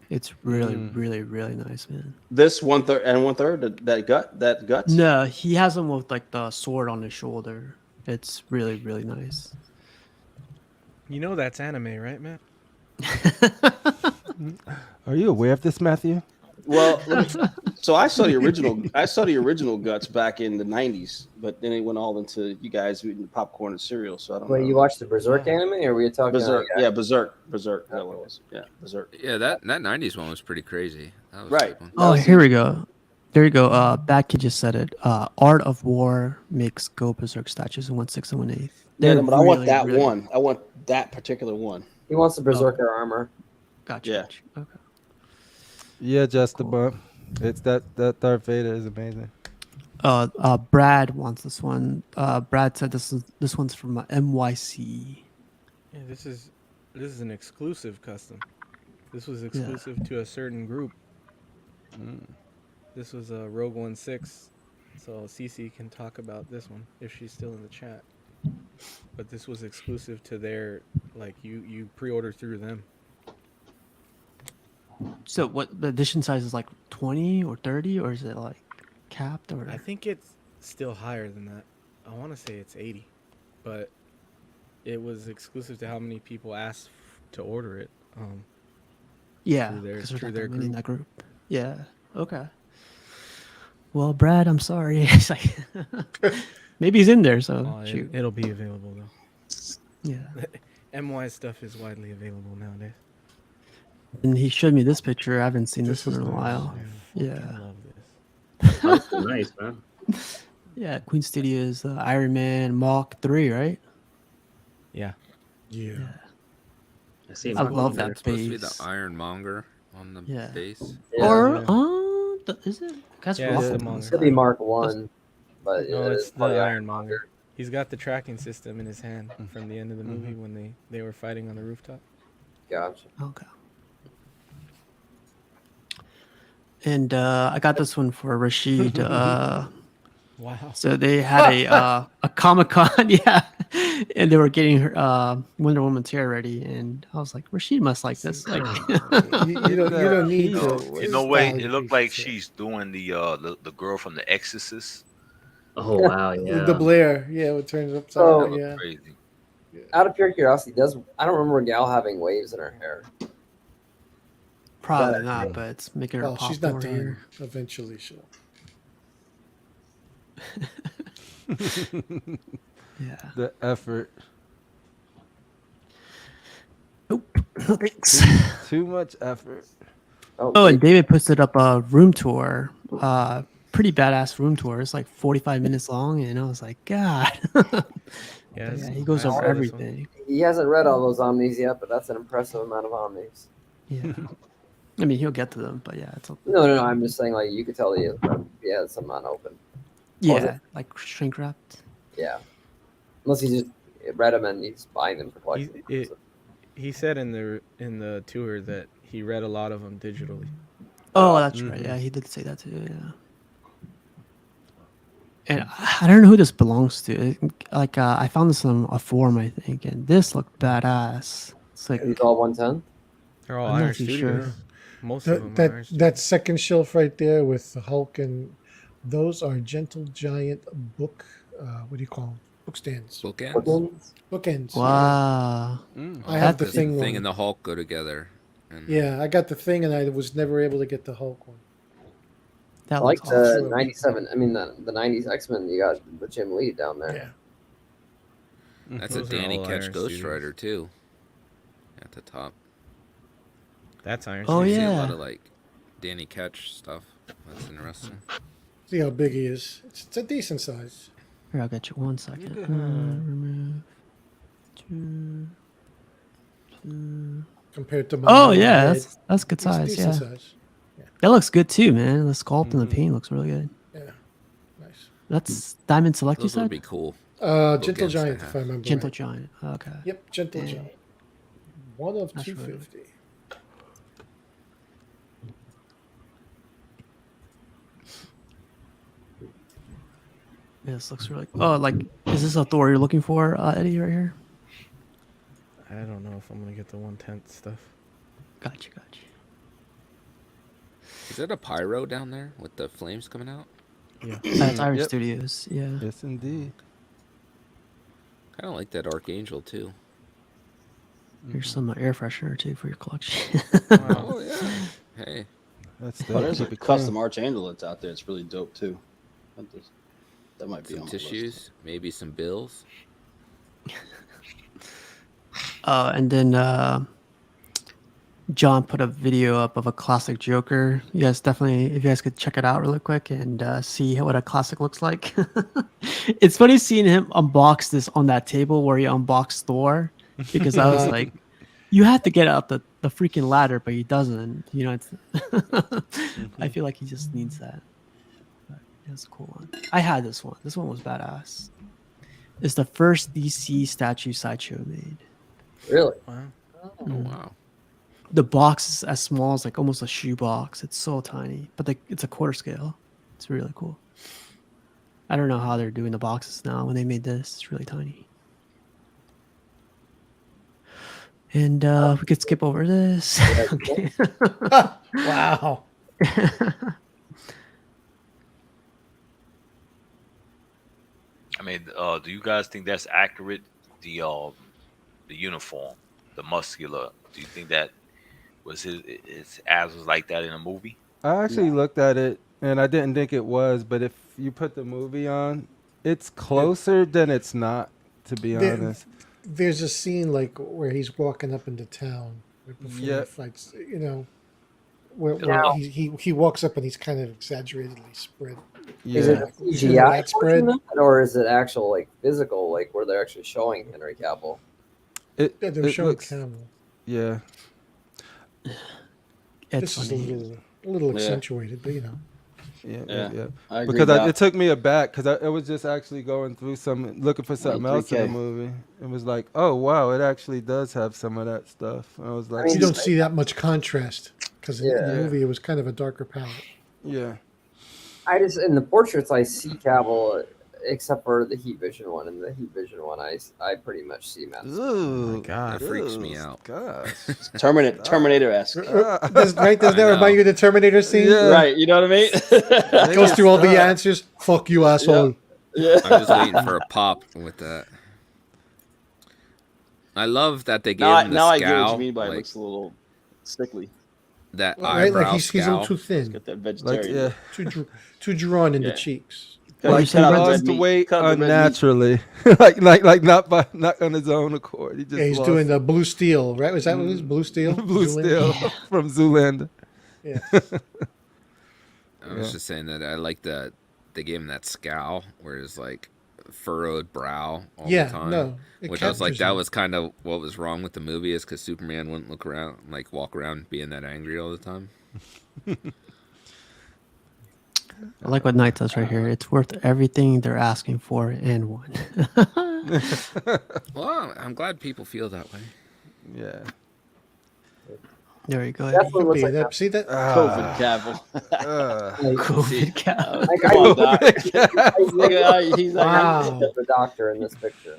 It's really, really, really nice, man. This 1/3 and 1/3, that guts. No, he has one with like the sword on his shoulder. It's really, really nice. You know that's anime, right, Matt? Are you aware of this, Matthew? Well, so I saw the original. I saw the original guts back in the '90s, but then it went all into you guys eating popcorn and cereal. So I don't know. Wait, you watched the Berserk anime, or were you talking? Berserk? Yeah, Berserk. That was. Yeah, Berserk. Yeah, that '90s one was pretty crazy. That was a Right. good one. Oh, here we go. There you go. Bad Kid just said it. Art of War makes Go Berserk statues in 1/6 and 1/8. Yeah, but I want that one. I want that particular one. He wants the Berserker armor. Gotcha. Yeah. Gotcha. Okay. Yeah, just a bump. It's that Darth Vader is amazing. Brad wants this one. Brad said this one's from MYC. Yeah, this is an exclusive custom. This was exclusive to a certain group. This was a Rogue 1/6, so Cece can talk about this one if she's still in the chat. But this was exclusive to their, like you pre-order through them. So what the edition size is like 20 or 30, or is it like capped? Or I think it's still higher than that. I want to say it's 80, but it was exclusive to how many people asked to order it. yeah, through their group. in that group. Yeah. Okay. Well, Brad, I'm sorry. It's like maybe he's in there. So shoot. It'll be available though. Yeah. MY stuff is widely available nowadays. And he showed me this picture. I haven't seen this one in a while. Yeah. I love this. That's nice, man. Yeah, Queen Studios, Iron Man Mach 3, right? Yeah. Yeah. I see. I love that It's supposed to be base. the Ironmonger on the base. Yeah. Or is it? That's Yeah, rough. it's the on Monger. the Could be side. Mark 1, but No, it's the probably Ironmonger. He's got the tracking system in his hand from the end of the movie when they were fighting on the rooftop. Gotcha. Okay. And I got this one for Rashid. Wow. So they had a Comic-Con, yeah, and they were getting her Wonder Woman's hair ready, and I was like, Rashid must like this. Like, You don't need to. You know what? It looked like she's doing the girl from The Exorcist. Oh wow, yeah. The Blair, yeah, it turns upside So- down. Yeah. Crazy. Out of pure curiosity, I don't remember Gal having waves in her hair. probably not, but it's making her Well, pop she's not more done. hair. Eventually, she'll. Yeah. The effort. Nope. No thanks. Too much effort. Oh, and David posted up a room tour. Pretty badass room tour. It's like 45 minutes long, and I was like, God. Yeah, Yeah, he goes I over saw this one. everything. He hasn't read all those omnis yet, but that's an impressive amount of omnis. Yeah. I mean, he'll get to them, but yeah, it's a, No. I'm just saying, like, you could tell he has some unopened. yeah, like shrink wrapped. Yeah. Unless he just read them and he's buying them for collecting. He said in the tour that he read a lot of them digitally. Oh, that's right. Yeah, he did say that too. Yeah. And I don't know who this belongs to. Like, I found this on a forum, I think, and this looked badass. It's like He's all 110. They're all I'm not Iron too Studios. sure. Most of them. Are Iron That second shelf right there with the Hulk and those are Gentle Giant book. What do you call them? Book stands. Bookends. Bookends. wow. I have the The thing. thing one. and the Hulk go together. And Yeah, I got the thing, and I was never able to get the Hulk one. That I like looks the awesome. 97. I mean, the 90s X-Men, you got the Jim Lee down there. Yeah. that's Those a are Danny all Ketch Iron Ghost Studios. Rider too. At the top. That's Iron Oh, Studios. You see a yeah. lot of like Danny Ketch stuff. That's interesting. See how big he is. It's a decent size. Here, I'll get you 1 second. Remove. Two. Compared to my. Oh normal yeah, head. that's good It's a size. decent Yeah, size. that looks good too, man. The sculpt and the paint looks really good. Yeah. Nice. That's Diamond Select. You Those would said be cool. Gentle Bookends to Giant, have. if I remember. Gentle right. Giant. Okay. Yep, Gentle Yeah. Giant. One of That's really 250. Yeah, this looks really. Oh, like, is this a Thor you're looking for, Eddie, right here? I don't know if I'm gonna get the 1/10 stuff. Gotcha. Is that a pyro down there with the flames coming out? Yeah. That's Iron Yep. Studios. Yeah. Yes, indeed. Kind of like that Archangel too. Here's some air freshener too for your collection. Oh yeah. Hey. That's Oh, there's a keep it custom clean. Archangel that's out there. It's really dope too. That might be Some on my list. tissues, maybe some bills. And then John put a video up of a classic Joker. You guys definitely, if you guys could check it out really quick and see what a classic looks like. It's funny seeing him unbox this on that table where he unboxed Thor, because I was like, you have to get out the freaking ladder, but he doesn't. You know, it's I feel like he just needs that. But it's a cool one. I had this one. This one was badass. It's the first DC statue sideshow made. Really? Wow. Oh wow. The box is as small as like almost a shoe box. It's so tiny, but it's a quarter scale. It's really cool. I don't know how they're doing the boxes now. When they made this, it's really tiny. And we could skip over this. Okay. Wow. I mean, do you guys think that's accurate? The uniform, the muscular. Do you think that was his abs was like that in a movie? I actually looked at it and I didn't think it was, but if you put the movie on, it's closer than it's not, to be honest. There's a scene like where he's walking up into town right before he Yep. fights. You know, where Yeah. he walks up and he's kind of exaggeratedly spread. Is it a You know, CGI that spread? portion of it, or is it actual like physical, like where they're actually showing Henry Cavill? Yeah, they were it showing looks- Cavill. Yeah. This is a little Yeah. accentuated, but you know. Yeah. I agree Because with that. it took me aback because I was just actually going through looking for something else in the 3K. movie. It was like, oh wow, it actually does have some of that stuff. I was like, You don't see that much contrast because in the Yeah. movie it was kind of a darker palette. yeah. I just in the portraits I see Cavill, except for the heat vision one. And the heat vision one, I pretty much see him as. Ooh, God. That freaks me out. Gosh. Terminator-esque. Doesn't that remind you of the Terminator scene? Yeah. Right, you know what I mean? Goes through all the answers. Fuck you, asshole. Yeah. I'm just waiting for a pop with that. I love that they gave Now, him the now I get what scowl, you mean by it like looks a little sickly. that Right, eyebrow like he's a scowl. little too thin, Get that Like, vegetarian. yeah. too drawn in the Yeah. cheeks. Like he cut out the lost red the meat. weight Cut out the red meat. unnaturally, like not on his own accord. He just Yeah, he's lost doing the blue steel, right? Was that what it was? Blue steel? blue Zoolander? steel from Zoolander. Yeah. I was just saying that I like that they gave him that scowl where it's like furrowed brow all Yeah, the time. no, it Which I was like, captures that you. was kind of what was wrong with the movie, is because Superman wouldn't walk around being that angry all the time. I like what Knight does right here. It's worth everything they're asking for and one. Well, I'm glad people feel that way. Yeah. There you go. Definitely looks like See that? COVID Cavill. COVID cow. Like, Come on, Doc. he's Wow. the doctor in this picture.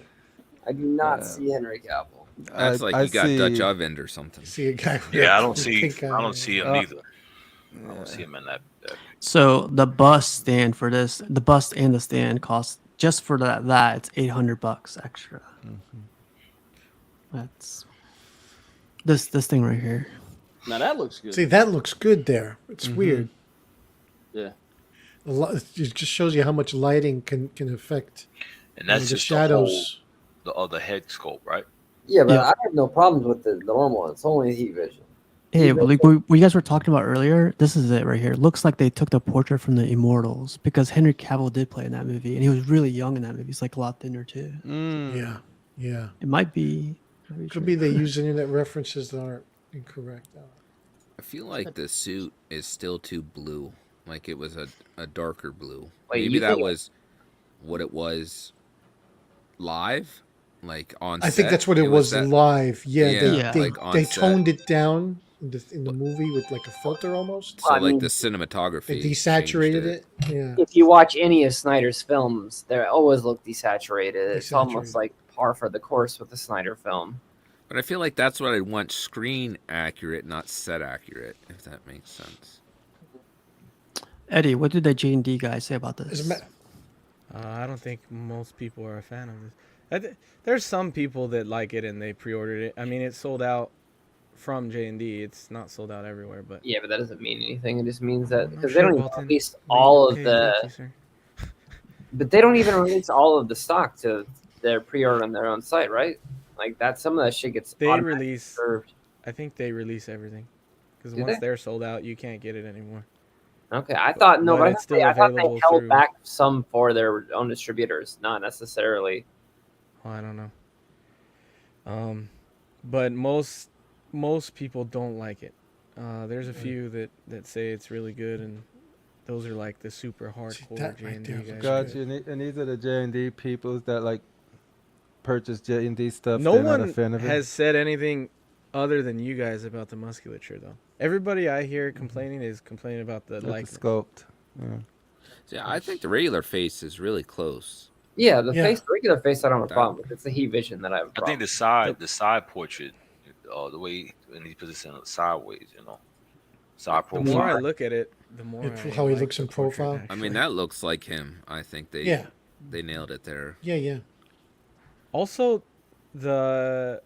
I do not see Henry Cavill. That's like you got Dutch oven or something. See a guy. With Yeah, I don't with see. pink I eye. don't see him either. I don't see him in that. So the bust stand for this, the bust and the stand cost just for that it's $800 extra. That's this thing right here. Now that looks good. See, that looks good there. It's weird. Yeah. It just shows you how much lighting can affect And that's the just shadows. the other head sculpt, right? Yeah, but Yeah. I have no problems with the normal one. It's only heat vision. Hey, like what you guys were talking about earlier, this is it right here. It looks like they took the portrait from the Immortals because Henry Cavill did play in that movie, and he was really young in that movie. He's like a lot thinner too. Yeah, yeah. It might be. Could be they use internet references that aren't incorrect. I feel like the suit is still too blue. Like it was a darker blue. Wait, Maybe you that think- was what it was live, like on I set. think that's what it was that- live. Yeah, Yeah, they like on they set. toned it down in the movie with like a filter almost. So I like mean, the cinematography. They changed desaturated it. Yeah. if you watch any of Snyder's films, they always look desaturated. It's almost Desaturated. like par for the course with the Snyder film. But I feel like that's what I want: screen accurate, not set accurate. If that makes sense. Eddie, what did the J&D guys say about this? I don't think most people are a fan of this. There's some people that like it and they pre-ordered it. I mean, it's sold out from J&D. It's not sold out everywhere, but Yeah, but that doesn't mean anything. It just means that I'm because sure they don't even Walton. release all of Okay, the. thank you, sir. But they don't even release all of the stock to their pre-order on their own site, right? Like that, some of that shit gets They automatically release. served. I think they release everything because Do once they? they're sold out, you can't get it anymore. Okay, I thought no, But but it's still I thought they available held through- back some for their own distributors, not necessarily. Oh, I don't know. But most people don't like it. There's a few that say it's really good, and those are like the super hardcore that right J&D there guys. looks Gotcha. And these are the J&D peoples that like purchase J&D stuff. No They're not a one fan of it. has said anything other than you guys about the musculature, though. Everybody I hear complaining is complaining about the That's likeness. the sculpt. Yeah. Yeah, I think the regular face is really close. Yeah, the Yeah. face, regular face, I don't have a That- problem with. It's the heat vision that I have a I problem. think the side portrait, the way when he positions it sideways, side The profile. more I look at it, the more How he like looks the in portrait, profile. I actually. mean, that looks like him. I think Yeah. they nailed it there. Yeah. Also, the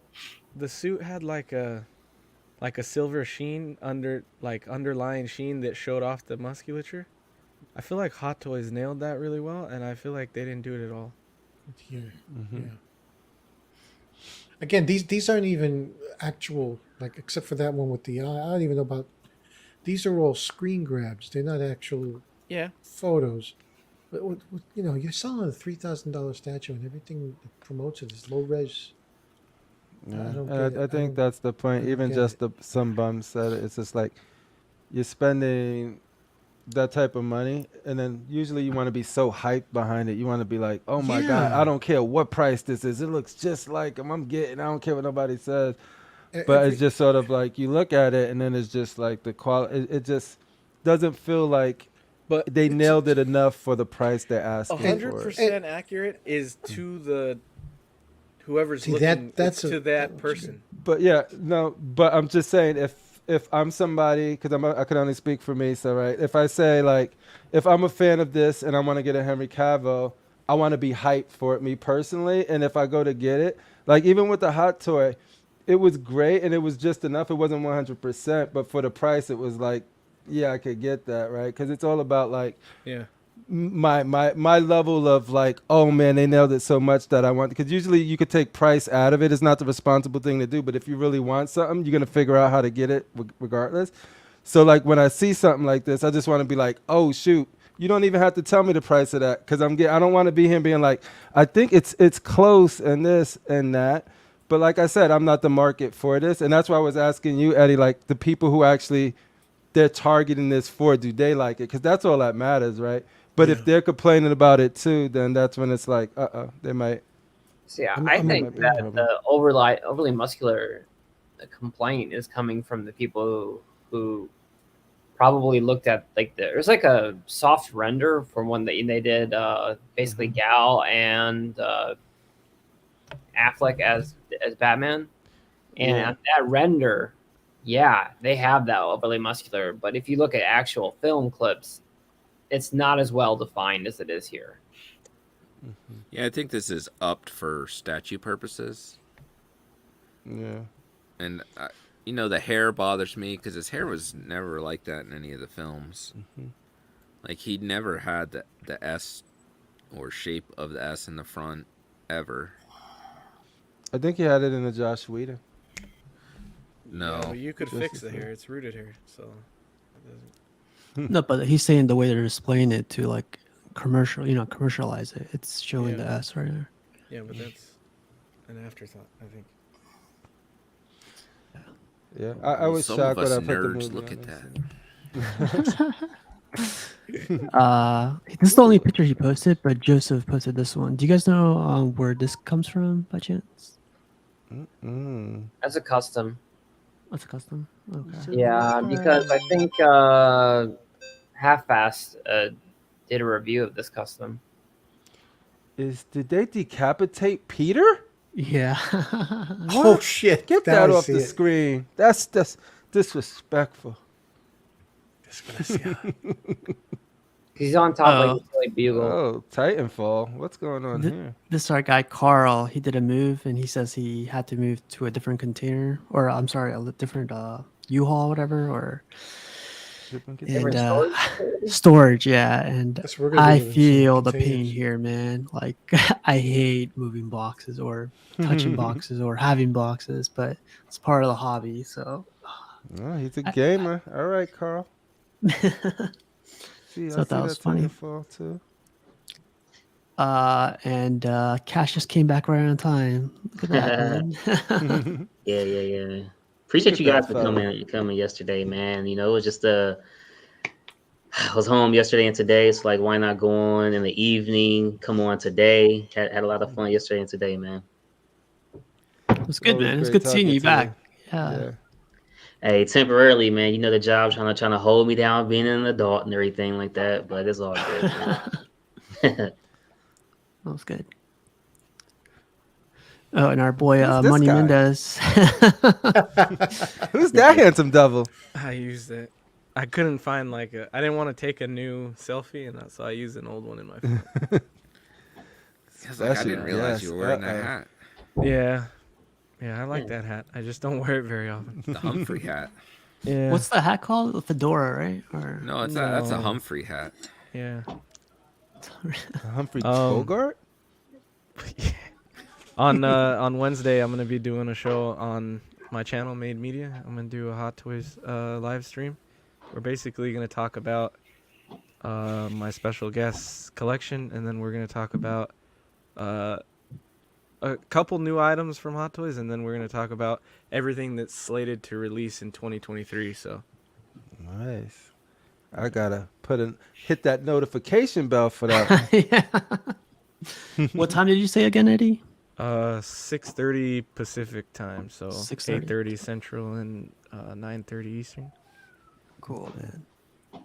suit had like a silver sheen underlying sheen that showed off the musculature. I feel like Hot Toys nailed that really well, and I feel like they didn't do it at all. Here. Mm-hmm. Yeah. Again, these aren't even actual, like, except for that one with the eye. I don't even know about. These are all screen grabs. They're not actual Yeah. photos. But you're selling a $3,000 statue, and everything that promotes it is low res. Yeah. I don't And get it. I think that's the point. don't Even get just it. some bums said it. It's just like you're spending that type of money, and then usually you want to be so hyped behind it. You want to be like, "Oh my god, Yeah. I don't care what price this is. It looks just like him. I'm getting. I don't care what nobody says." But Every- it's just sort of like you look at it, and then it's just like the quality. It just doesn't feel like But they nailed it enough for the price they're asking for it. 100% accurate is to the whoever's See, looking. that's it's to that person. But yeah, no. But I'm just saying, if I'm somebody, because I can only speak for me, so right. If I say like, if I'm a fan of this and I want to get a Henry Cavill, I want to be hyped for it, me personally. And if I go to get it, like even with the Hot Toy, it was great and it was just enough. It wasn't 100%, but for the price, it was like, yeah, I could get that, right? Because it's all about like Yeah. my level of like, oh man, they nailed it so much that I want. Because usually you could take price out of it. It's not the responsible thing to do. But if you really want something, you're gonna figure out how to get it regardless. So like when I see something like this, I just want to be like, oh shoot, you don't even have to tell me the price of that because I don't want to be here being like, I think it's close and this and that. But like I said, I'm not the market for this, and that's why I was asking you, Eddie, like the people who actually they're targeting this for, do they like it? Because that's all that matters, right? But if they're complaining about it too, then that's when it's like, they might. See, I think that the overly muscular complaint is coming from the people who probably looked at like there's like a soft render from when they did basically Gal and Affleck as Batman, and that render, yeah, they have that overly muscular. But if you look at actual film clips, it's not as well defined as it is here. Yeah, I think this is upped for statue purposes. Yeah. And, the hair bothers me because his hair was never like that in any of the films. Mm-hmm. Like, he never had the S or shape of the S in the front ever. I think he had it in the Josh Whedon. No. Yeah, but you could fix the hair. It's rooted hair, so it doesn't. No, but he's saying the way they're displaying it to like commercialize it. It's showing the S right there. Yeah, but that's an afterthought, I think. Yeah, I was Some shocked of us when I put the nerds movie look on at that. This is the only picture he posted, but Joseph posted this one. Do you guys know where this comes from by chance? That's a custom. That's a custom. Okay. Yeah, because I think Half-Fast did a review of this custom. Did they decapitate Peter? Yeah. Oh shit! Get Now that I off see the it. screen. That's disrespectful. He's on top like Oh. a silly bugle. Oh, Titanfall. What's going on here? This our guy Carl. He did a move, and he says he had to move to a different container, or I'm sorry, a different U-Haul, whatever, or and storage. Yeah, and That's what we're gonna I do with feel the containers. pain here, man. Like I hate moving boxes or touching boxes or having boxes, but it's part of the hobby. So Oh, he's a gamer. All right, Carl. See, so I that see was that funny. Titanfall too. And Cash just came back right on time. Look at that, man. Yeah. Appreciate you guys for coming yesterday, man. You know, it was just I was home yesterday and today, so like, why not go on in the evening? Come on today. Had a lot of fun yesterday and today, man. It was good, man. It was good seeing you back. Yeah. Hey, temporarily, man. You know the job trying to hold me down, being an adult and everything like that, but it's all good. That was good. Oh, and our boy Who's this Money guy? Mendez. Who's that handsome devil? I used it. I couldn't find I didn't want to take a new selfie, and so I used an old one in my phone. I didn't realize you were wearing that hat. Yeah, I like that hat. I just don't wear it very often. The Humphrey hat. Yeah. What's the hat called? The fedora, right? Or No, that's a Humphrey hat. Yeah. Humphrey Bogart? On Wednesday, I'm gonna be doing a show on my channel, Made Media. I'm gonna do a Hot Toys live stream. We're basically gonna talk about my special guest collection, and then we're gonna talk about a couple new items from Hot Toys, and then we're gonna talk about everything that's slated to release in 2023. So nice. I gotta hit that notification bell for that. What time did you say again, Eddie? 6:30 Pacific time, so 6:30. 8:30 Central and 9:30 Eastern. Cool, man.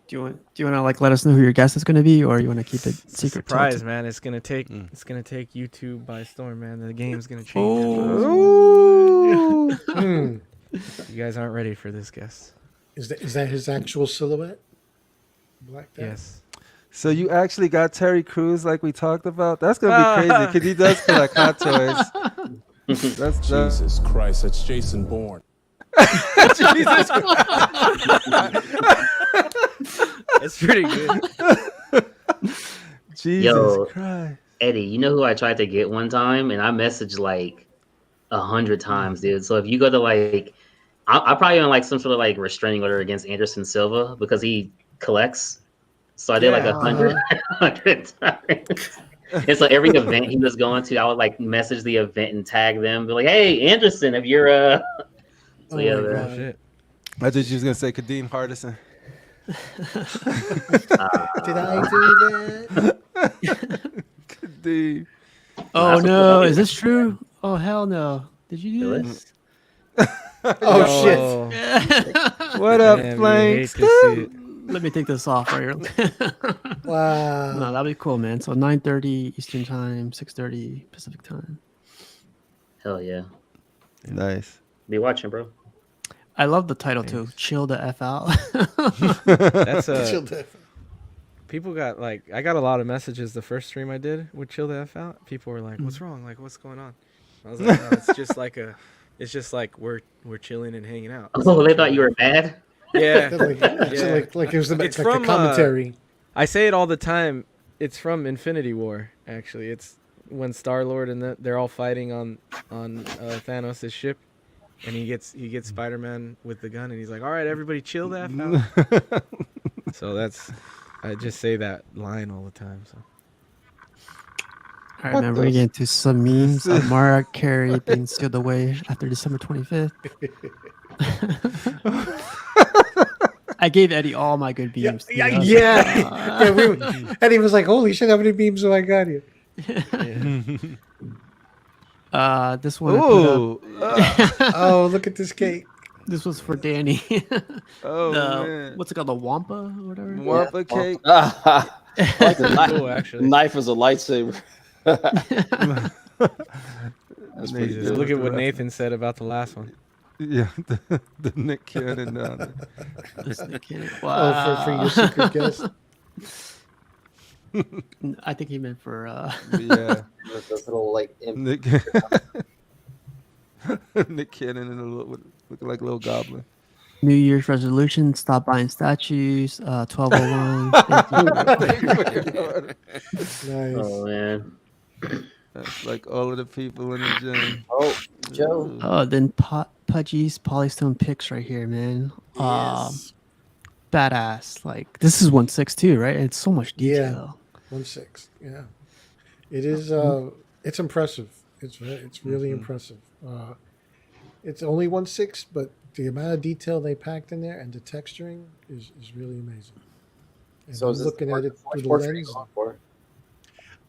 Do you want to let us know who your guest is going to be, or you want to keep it secret? Surprise, man! It's gonna take YouTube by storm, man. The game's gonna change. Ooh. You guys aren't ready for this guest. Is that his actual silhouette? Black Dad? Yes. So you actually got Terry Crews like we talked about? That's gonna be crazy because he does collect Hot Toys. That's Jesus Christ, that's Jason Bourne. Jesus Christ. It's pretty good. Jesus Christ. Eddie, you know who I tried to get one time, and I messaged 100 times, dude. So if you go to I probably on some sort of restraining order against Anderson Silva because he collects. So I did 100 times. And so every event he was going to, I would message the event and tag them, be like, "Hey, Anderson, if you're So shit. I thought you was gonna say Kadeem Hardison. Did I do that? Kadeem. Oh no, is this true? Oh hell no! Did you do this? Oh shit! What up, Flanks? Let me take this off right here. Wow. No, that'd be cool, man. So 9:30 Eastern time, 6:30 Pacific time. Hell yeah. Nice. Be watching, bro. I love the title too. Chill the F out. That's Chill the F out. People got I got a lot of messages the first stream I did with Chill the F Out. People were like, "What's wrong? What's going on?" I was like, "No, it's just it's just we're chilling and hanging out." Oh, they thought you were mad? Yeah. Like it was It's the from commentary. I say it all the time. It's from Infinity War, actually. It's when Star-Lord and they're all fighting on Thanos' ship, and he gets Spider-Man with the gun, and he's like, "All right, everybody, chill the F out." So I just say that line all the time. So. All right, man. We're gonna get into some memes of Mariah Carey being sealed away after December 25th. I gave Eddie all my good beams. Eddie was like, "Holy shit, how many beams have I got here?" This one. Oh, look at this cake. This was for Danny. Oh the man, what's it called? The Wampa or whatever. Wampa cake. I like the knife. Cool, actually. Knife is a lightsaber. That's pretty Just good. look at The what ref- Nathan said about the last one. Yeah, the Nick Cannon down there. This Nick Cannon. Oh, for your secret guest. I think he meant for. Yeah, This little like Nick. Nick Cannon and a little looking like a little goblin. New Year's resolution: stop buying statues. 1201. Nice. Oh man. That's like all of the people in the gym. Oh, Joe. Oh, then Pudgy's Polystone pics right here, man. Yes. Badass. Like this is 1/6 too, right? It's so much Yeah. detail. 1/6. Yeah. It is. It's impressive. It's really impressive. It's only 1/6, but the amount of detail they packed in there and the texturing is really amazing. And So I'm is this looking at it through the portrait you're lens. going for?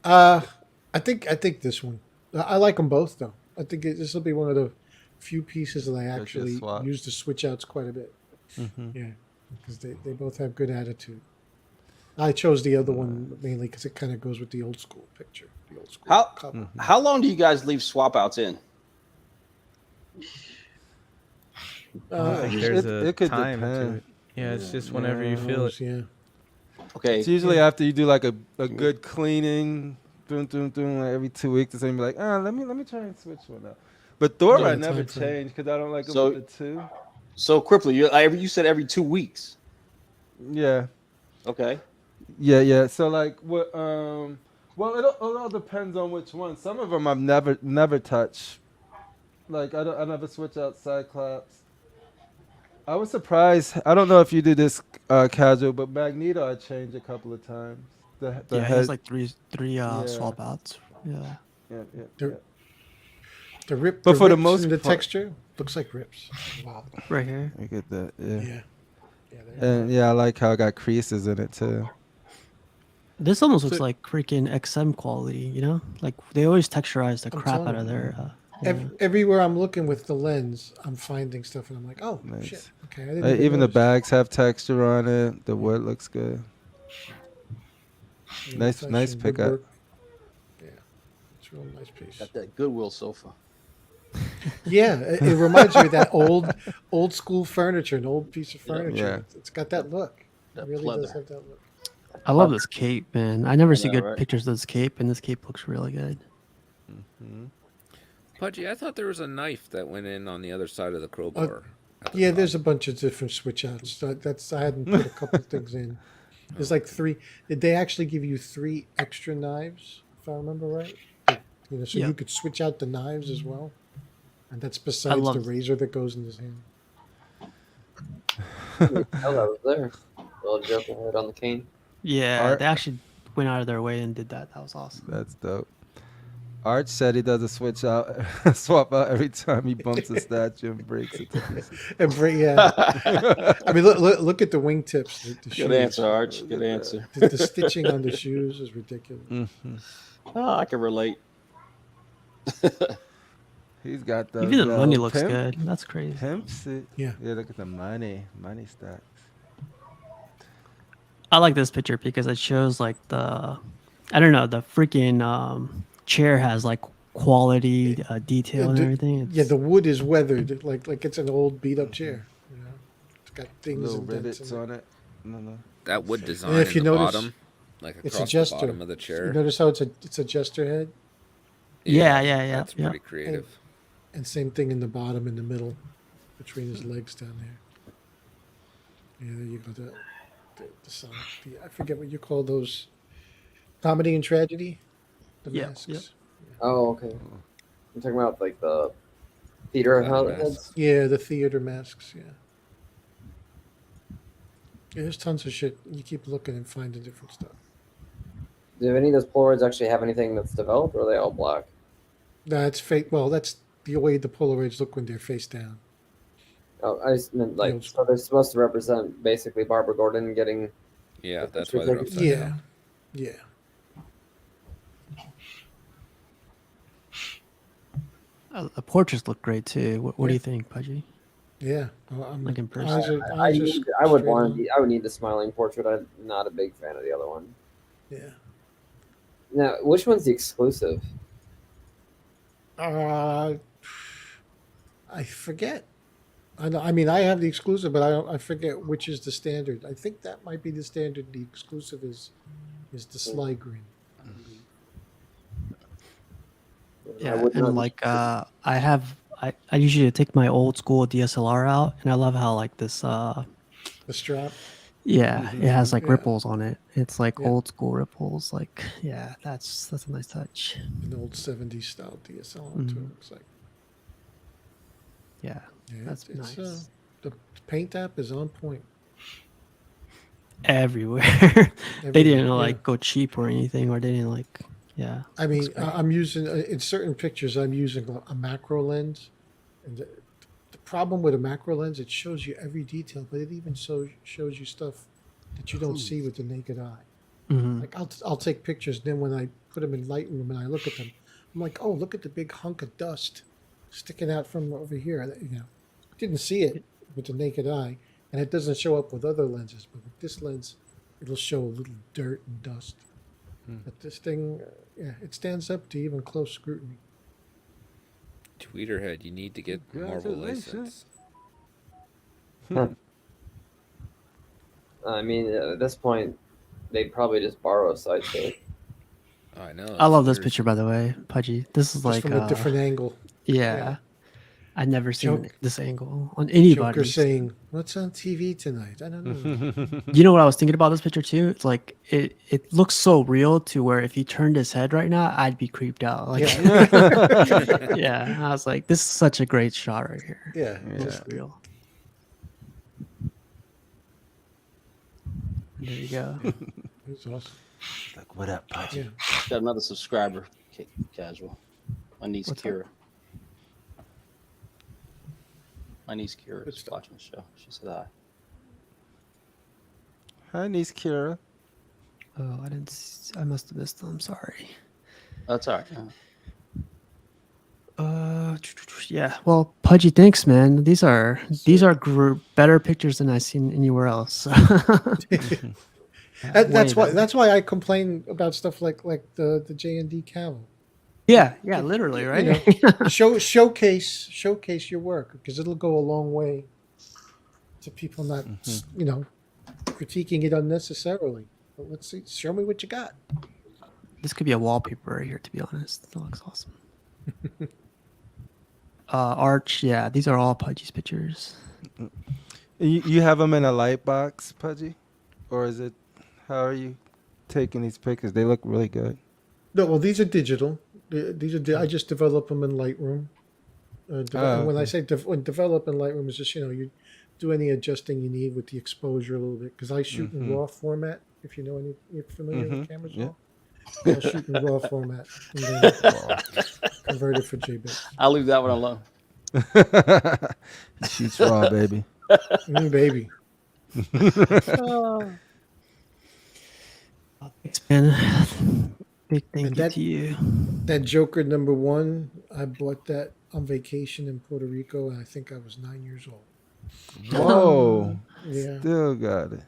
I think this one. I like them both though. I think this will be one of the few pieces that I That's your actually swap. use the switch outs quite a bit. Yeah, because they both have good attitude. I chose the other one mainly because it kind of goes with the old school picture. The old school cover. How long do you guys leave swap outs in? I think there's a it could time to depend. it. Yeah, it's just whenever you feel it. Yeah. Okay. It's usually after you do like a good cleaning, like every 2 weeks or something. Be like, let me try and switch one up. But Thor, Yeah, I the never time frame. change because I don't like it So- with the two. So Crippler, you said every 2 weeks. Yeah, Okay. yeah. So like what? Well, it all depends on which one. Some of them I've never touched. Like I never switch out Cyclops. I was surprised. I don't know if you do this casual, but Magneto I changed a couple of times. The Yeah, he head. has like three Yeah. swap outs. Yeah. Yeah. The rip, But the for the rips most and the part- texture looks like rips. Wow. Right here. I get that. Yeah. Yeah. And yeah, I like how I got creases in it too. This almost looks So- like freaking XM quality, you know? Like they always texturize the I'm crap out telling of you. their. Everywhere I'm looking with the lens, I'm finding stuff, and I'm like, oh Nice. shit. Okay, I didn't Even the notice. bags have texture on it. The wood looks good. Yeah, Nice fashion pickup. woodwork. Yeah, it's a real nice piece. Got that Goodwill sofa. Yeah, it reminds me of that old school furniture, an old piece of furniture. Yeah. It's got that look. That It really does pleather. have that look. I love this cape, man. I never see know, good right? pictures of this cape, and this cape looks really good. Pudgy, I thought there was a knife that went in on the other side of the crowbar. at the Yeah, top. there's a bunch of different switch outs. I hadn't put a couple of things in. There's like 3. Did they actually give you 3 extra knives, if I remember right? You know, so Yeah. you could switch out the knives as well. And that's besides the love- razor that goes in his hand. Oh, that was there. Little Joker head on the cane. Yeah, Art- they actually went out of their way and did that. That was awesome. That's dope. Arch said he does a swap out every time he bumps a statue and breaks it to pieces. Yeah. I mean, look at the wingtips. The Good shoes. answer, Arch. Good answer. The stitching on the shoes is ridiculous. Oh, I can relate. He's got those. Even the money looks pimp- good. That's crazy. Pimp suit. Yeah. Yeah, look at the money stacks. I like this picture because it shows like the freaking chair has like quality detail and everything. Yeah, the wood is weathered, like it's an old beat up chair. You know, it's got things Little and dents rivets in on it. No. That wood design And if you in the notice, bottom, like it's across a jester. the bottom of the chair. You notice how it's a jester head, Yeah. That's yeah. pretty creative. and same thing in the bottom, in the middle, between his legs down there. Yeah, there you go. The song. I forget what you call those. Comedy and tragedy. The Yeah, masks. yeah. Oh, okay. I'm talking about like the theater heads. Yeah, the theater masks. Yeah. Yeah, there's tons of shit. You keep looking and finding different stuff. Do any of those Polaroids actually have anything that's developed, or are they all black? That's fake. Well, that's the way the Polaroids look when they're face down. Oh, I just meant like so they're supposed to represent basically Barbara Gordon getting. Yeah, that's picture why they're taken. upside Yeah. down. Yeah. The portraits look great too. What do you think, Pudgy? Yeah, like in person. I would need the smiling portrait. I'm not a big fan of the other one. Yeah. Now, which one's the exclusive? I forget. I mean, I have the exclusive, but I forget which is the standard. I think that might be the standard. The exclusive is the Sly Grin. Yeah, and like I usually take my old school DSLR out, and I love how like this the strap. Yeah, it has like Yeah. ripples on it. It's like Yeah. old school ripples. Like yeah, that's a nice touch. An old 70s style DSLR too. Mhm. Looks like. Yeah, that's it's, nice. The paint app is on point. Everywhere. They Everywhere, didn't yeah. like go cheap or anything, or they didn't like yeah. I mean, it's great. I'm using in certain pictures. I'm using a macro lens, and the problem with a macro lens, it shows you every detail, but it even shows you stuff that you don't see with the naked eye. Mhm. Like I'll take pictures, then when I put them in Lightroom and I look at them, I'm like, oh, look at the big hunk of dust sticking out from over here. You know, I didn't see it with the naked eye, and it doesn't show up with other lenses, but with this lens, it'll show a little dirt and dust. But this thing, yeah, it stands up to even close scrutiny. Tweeterhead, you need to get Marvel license. I mean, at this point, they probably just borrow a site to. I know. I love this picture, by the way, Pudgy. This is Just like from a different angle. Yeah, Yeah. I've never seen Joke- this angle on anybody. Joker saying, "What's on TV tonight?" I don't know. You know what I was thinking about this picture too? It's like it looks so real to where if you turned his head right now, I'd be creeped out. Like Yeah. yeah, I was like, this is such a great shot right here. Yeah. It looks real. There you go. It's awesome. Like, what up, Pudgy? Yeah. Got another subscriber, casual. My niece What's Kira. My niece Kira is watching the show. She said hi. Hi, niece Kira. Oh, I must have missed them. I'm sorry. That's all right. Yeah. Well, Pudgy, thanks, man. These are better pictures than I've seen anywhere else. That's why I complain about stuff like the J&D Cavill. Yeah, literally, right? You know, showcase your work, because it'll go a long way to people not critiquing it unnecessarily. But let's see, show me what you got. This could be a wallpaper right here, to be honest. That looks awesome. Arch, yeah, these are all Pudgy's pictures. You have them in a light box, Pudgy, or is it? How are you taking these pictures? They look really good. No, well, these are digital. I just develop them in Lightroom. When I say develop in Lightroom, is just you do any adjusting you need with the exposure a little bit, because I shoot in RAW format. If you know you're familiar with cameras, Yeah. I'll shoot in RAW format and then convert it for JPEG. I'll leave that one alone. He shoots raw, baby. Baby. Thanks, man. Big thank you to you. That Joker #1, I bought that on vacation in Puerto Rico, and I think I was 9 years old. Whoa. Yeah. Still got it.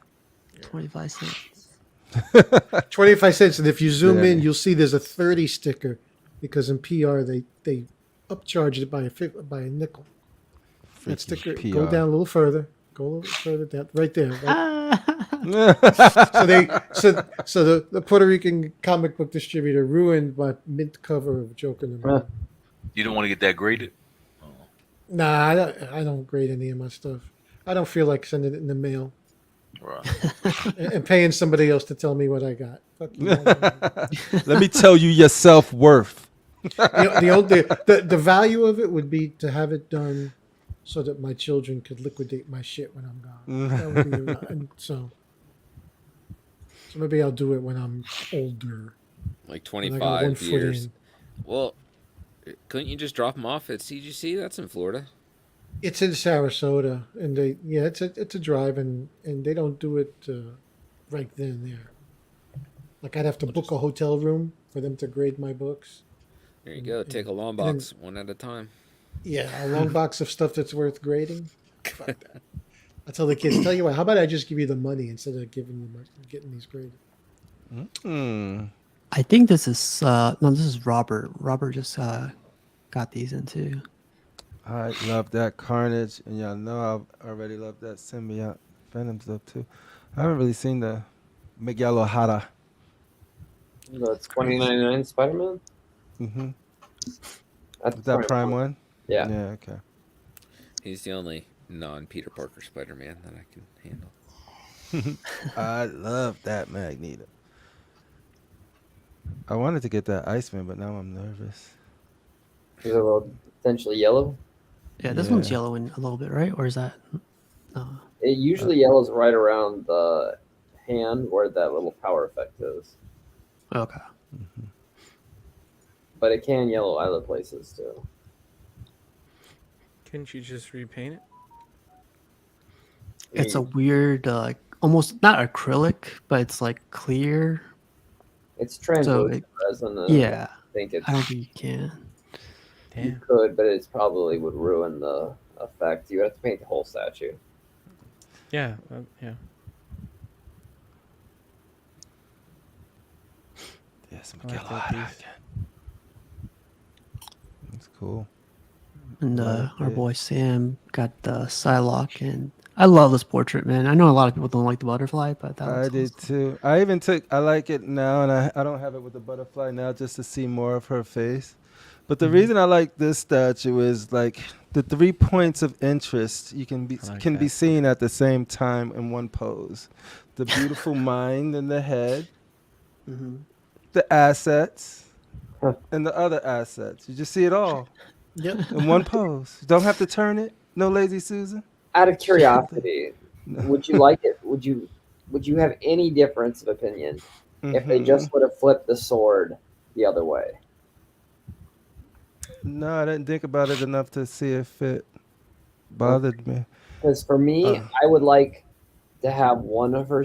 25 cents. 25 cents, and if you zoom in, Yeah. you'll see there's a 30 sticker, because in PR they upcharged it by a nickel. That sticker, go PR. down a little further. Go a little further down, right there. Right? so the Puerto Rican comic book distributor ruined my mint cover of Joker #1. You don't want to get that graded? Nah, I don't grade any of my stuff. I don't feel like sending it in the mail. Right. and paying somebody else to tell me what I got. Fuck you. Let me tell you your self-worth. The value of it would be to have it done so that my children could liquidate my shit when I'm gone. That would be and so maybe I'll do it when I'm older. Like When I got one 25 foot years. in. Well, couldn't you just drop them off at CGC? That's in Florida. It's in Sarasota, and it's a drive, and they don't do it right then and there. Like I'd have to book a hotel room for them to grade my books. There you go. Take a long and then- box, one at a time. Yeah, a long box of stuff that's worth grading. Fuck that. I tell the kids, tell you what, how about I just give you the money instead of getting these graded? I think this is no, this is Robert. Robert just got these into. I love that Carnage, and y'all know I already love that Symbiote Venom stuff too. I haven't really seen the Miguel O'Hara. The 2099 Spider-Man. Mm-hmm. That's Is that Prime one? Yeah. Yeah. Okay. He's the only non-Peter Parker Spider-Man that I can handle. I love that Magneto. I wanted to get that Iceman, but now I'm nervous. Is it a little potentially yellow? Yeah, this one's yellowing a little bit, right? Or is that? No. It usually yellows right around the hand where that little power effect is. Okay. But it can yellow other places too. Couldn't you just repaint it? It's a weird, almost not acrylic, but it's like clear. It's translucent resin. Yeah. I think it's. I don't think you can. You could, but it probably would ruin the effect. You would have to paint the whole statue. Yeah. Yeah. Yes, I like that piece. That's cool. And our boy Sam got the Psylocke, and I love this portrait, man. I know a lot of people don't like the butterfly, but that I did too. I like it now, and I don't have it with the butterfly now just to see more of her face. But the reason I like this statue is like the 3 points of interest you can be seen at the same time in one pose. The beautiful mind and the head, the assets, and the other assets. You just see it all. Yep. In one pose. You don't have to turn it. No lazy Susan. Out of curiosity, would you like it? Would you have any difference of opinion if they just would have flipped the sword the other way? No, I didn't think about it enough to see if it bothered me. Because for me, I would like to have one of her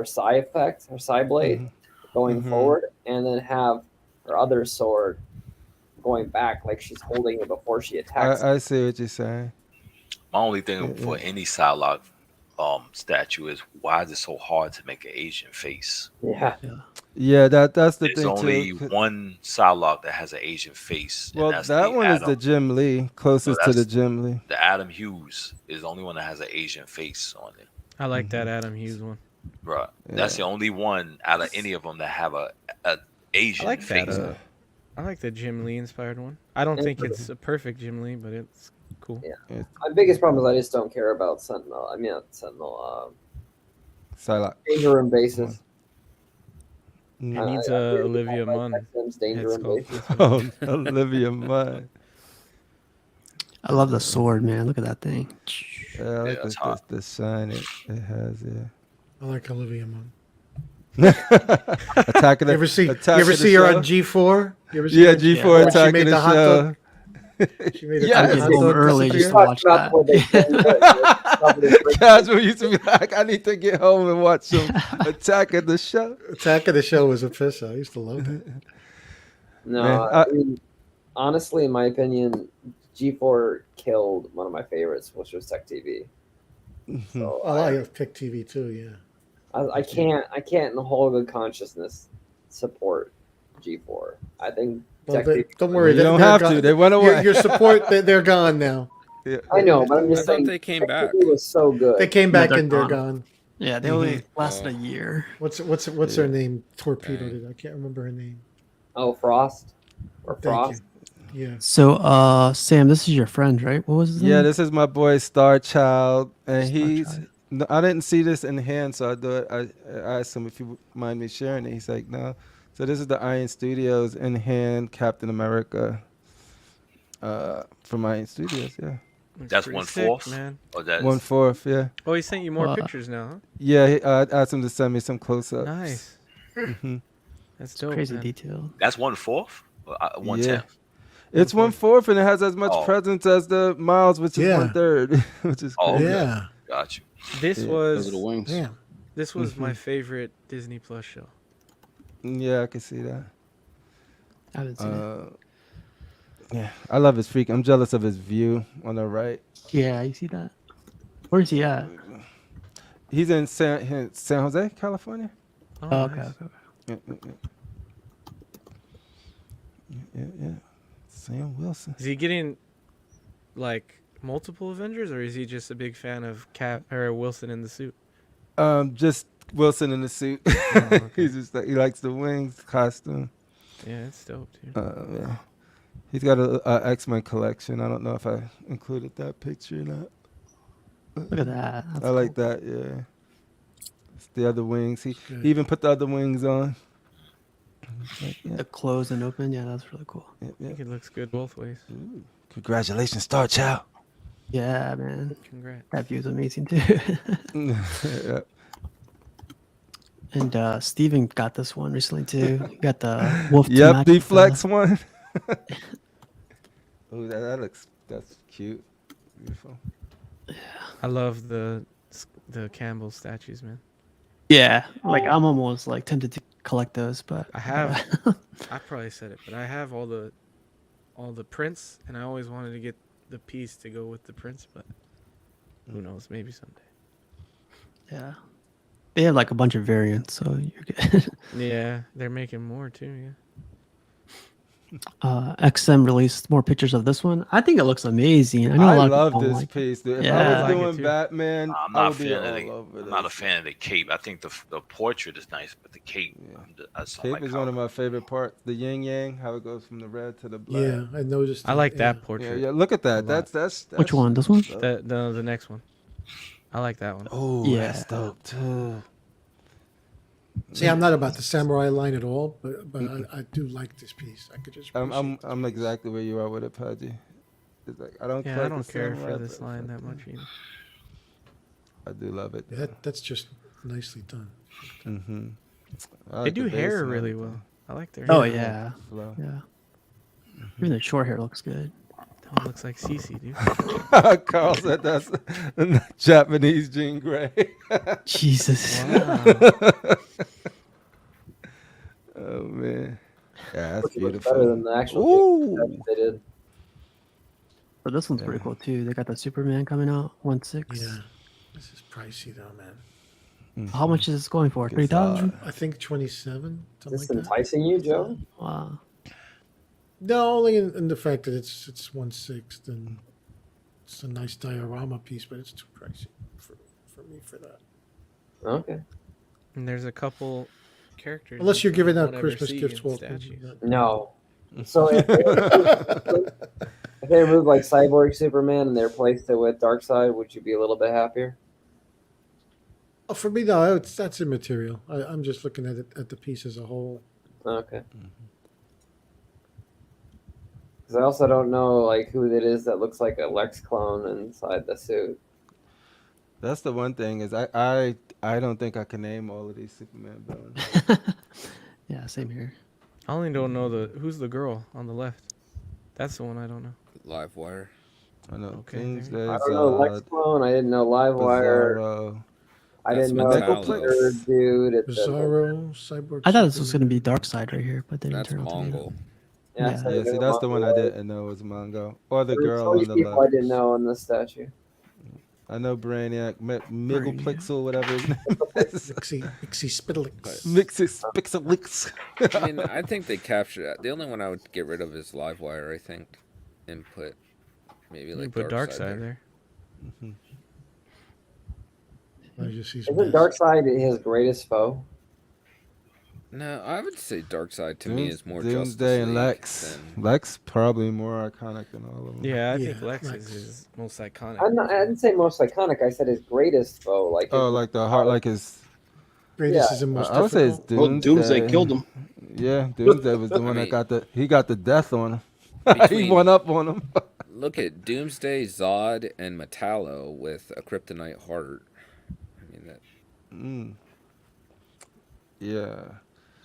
psi effect, her psi blade, going forward, and then have her other sword going back, like she's holding it before she attacks. I see what you're saying. My only thing for any Psylocke statue is why is it so hard to make an Asian face? Yeah, that's the There's thing only too. one Psylocke that has an Asian face. Well, and that's that the one is Adam. the Jim Lee, closest to the Jim Lee. The Adam Hughes is the only one that has an Asian face on it. I like that Adam Hughes one. Right. That's the only one out of any of them that have a Asian I like face. that. I like the Jim Lee inspired one. I don't think it's a perfect Jim Lee, but it's cool. Yeah. My biggest problem is I just don't care about Sentinel. I mean, not Sentinel. Psylocke. Danger Room bases. It needs Olivia Munn. Danger Room bases. Oh, Olivia Munn. I love the sword, man. Look at that thing. Yeah, I like the shine it has. Yeah. I like Olivia Munn. Attacking You ever see the her show? on G4? You ever see Yeah, her? G4 When she attacking made the the hot show. dog. She made a Yeah, hot I home dog early just disappear. to watch that. Casper used to be like, I need to get home and watch some Attack of the Show. Attack of the Show was a piss. I used to love it. No, Man, I mean, honestly, in my opinion, G4 killed one of my favorites, which was Tech TV. So Oh, I have Pick TV too. Yeah. I can't in the whole good consciousness support G4. I think Well, Tech TV. don't worry. You don't they're have to. gone. They went away. Your support, they're gone now. Yeah. I know, but I'm just I thought saying they came Tech back. TV was so good. They came back they're and they're gone. gone. Yeah, they only lasted a year. What's her name? Torpedoed it. I can't remember her name. Oh, Frost or Thank Frost. you. Yeah. So, Sam, this is your friend, right? What was his name? Yeah, this is my boy Star Child, and Star he's. Child. No, I didn't see this in hand, so I asked him if you mind me sharing it. He's like, no. So this is the Iron Studios in hand Captain America. From Iron Studios, yeah. Looks That's pretty 1/4, sick, man. Or that's 1/4, yeah. Oh, he sent you more pictures now, huh? Yeah, I asked him to send me some close-ups. Nice. Mm-hmm. That's dope. Crazy man. detail. That's 1/4 or 1/10. Yeah. It's 1/4, and it has as much Oh. presence as the Miles, which is Yeah. 1/3, which is Oh, crazy. okay. Yeah. Got you. This Yeah. was Those are the wings. Damn. this was my favorite Disney Plus show. Yeah, I can see that. I haven't seen it. Yeah, I love his freak. I'm jealous of his view on the right. Yeah, you see that? Where's he at? He's in San Jose, California. Oh, okay, nice. okay. Yeah. Sam Wilson. Is he getting like multiple Avengers, or is he just a big fan of Cap or Wilson in the suit? Just Wilson in the suit. Oh, okay. He's just like, he likes the wings costume. Yeah, it's dope, dude. Yeah. He's got a X-Men collection. I don't know if I included that picture or not. Look at that. That's I like cool. that. Yeah. It's the other wings. He even put the other wings on. Like, yeah. The closed and open. Yeah, that's really cool. I think it looks good both ways. Ooh. Congratulations, Star Child. Yeah, man. Congrats. That view's amazing too. Yeah. And Steven got this one recently too. He got the wolf. Yep, the flex one. Oh, that's cute. Beautiful. I love the Campbell statues, man. Yeah, like I'm almost like tempted to collect those, but I have. I probably said it, but I have all the prints, and I always wanted to get the piece to go with the prints, but who knows? Maybe someday. Yeah, they have like a bunch of variants, so you're good. Yeah, they're making more too. Yeah. XM released more pictures of this one. I think it looks amazing. I know a lot love of people this like piece, dude. If Yeah. I was I like it doing too. Batman, I'm I not, would be I'm not a fan of the cape. I think the portrait is nice, but the cape, Cape like is one of my favorite parts. The yin yang, how it goes from the red to the black. Yeah, I noticed. I like yeah. that Yeah, portrait. yeah. Look at that. a lot. That's Which one? This one? The next one. I like that one. Oh, Yeah. that's dope too. See, I'm not about the samurai line at all, but I do like this piece. I could just. I'm appreciate this I'm piece. exactly where you are with it, Pudgy. It's like I don't. Yeah, I collect don't the care samurai, for this but line that much either. I do love it. Yeah, that's just nicely done. Mm-hmm. They do hair really well. I like their Oh hair. yeah, Flow. yeah. Even the short hair looks good. That one looks like Cece, dude. Carl said that's Japanese Jean Grey. Jesus. Wow. Oh man, yeah, that's Which looks beautiful. better than the actual Ooh. that they did. But this one's pretty cool too. They got the Superman coming out 1/6. Yeah, this is pricey though, man. How much is this going for? It's 3,000? I think 27, Is something this like that. enticing you, Joe? Wow. No, only in the fact that it's 1/6 and it's a nice diorama piece, but it's too pricey for me for that. Okay. And there's a couple characters. Unless you're giving out won't ever Christmas see gifts, in Walter. statues. No. So if they removed like Cyborg Superman and they replaced it with Darkseid, would you be a little bit happier? Oh, for me, no, that's immaterial. I'm just looking at it at the piece as a whole. Okay. Because I also don't know like who it is that looks like a Lex clone inside the suit. That's the one thing is I don't think I can name all of these Superman villains. Yeah, same here. I only don't know who's the girl on the left. That's the one I don't know. Live wire. I know Okay, Doomsday, I don't know Lex clone. I didn't know Livewire. Bizarro. I That's didn't know Metallo. the third dude. At the, Bizarro, Cyborg. I thought this was Superman. going to be Darkseid right here, but they didn't That's turn out to be. Mongol. yeah, Yeah. so Yeah, they see, were that's the one I Mongol. didn't know was Mongo. Or the There were girl so on many the people I left. didn't know in this statue. I know Brainiac, Miggle Brainiac. Plixel, whatever his name is. Mixie Spittlix. Mixis Pixelix. I mean, I think they captured that. The only one I would get rid of is Livewire, I think, and put maybe You like put Darkseid Darkseid there. I just see Isn't Darkseid his greatest foe? No, I would say Darkseid to me is more Doomsday Justice and League Lex. than- Lex probably more iconic than all of them. Yeah, I Yeah, think Lex Lex. is his most iconic. I didn't say most iconic. I said his greatest foe. Like Oh, his- like the heart, like his. Greatest Yeah. is the most I would say it's difficult. Doomsday. Doomsday killed him. Yeah, Doomsday was the one mean- that got the death on him. he Between- went up on him. Look at Doomsday, Zod, and Metallo with a kryptonite heart. I mean that. Yeah.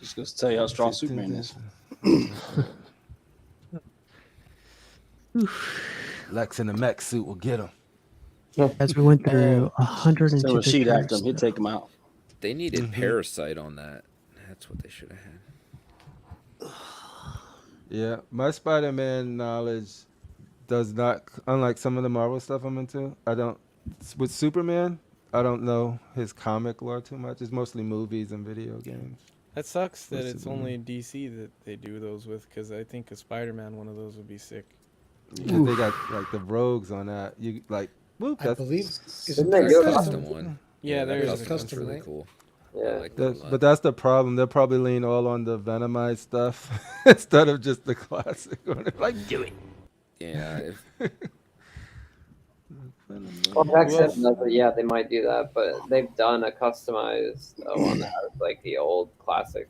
Just gonna tell you how strong Superman is. Lex in the mech suit will get him. As we went through 102 Send a sheet after pictures. him. He'd take him out. They needed Parasite on that. That's what they should have had. Yeah, my Spider-Man knowledge does not, unlike some of the Marvel stuff I'm into, I don't with Superman, I don't know his comic lore too much. It's mostly movies and video games. That sucks that With it's Superman. only DC that they do those with, because I think a Spider-Man one of those would be sick. Because they got like the rogues on that. You like, whoop, I that's believe Isn't that good? Custom one. Yeah, there that is a custom's custom, really right? cool. I Yeah. like that a lot. but that's the problem. They'll probably lean all on the Venomized stuff instead of just the classic one. Like, do it. Yeah, Well, Jack said that, yeah, they might do that, but they've done a customized one that has like the old classic,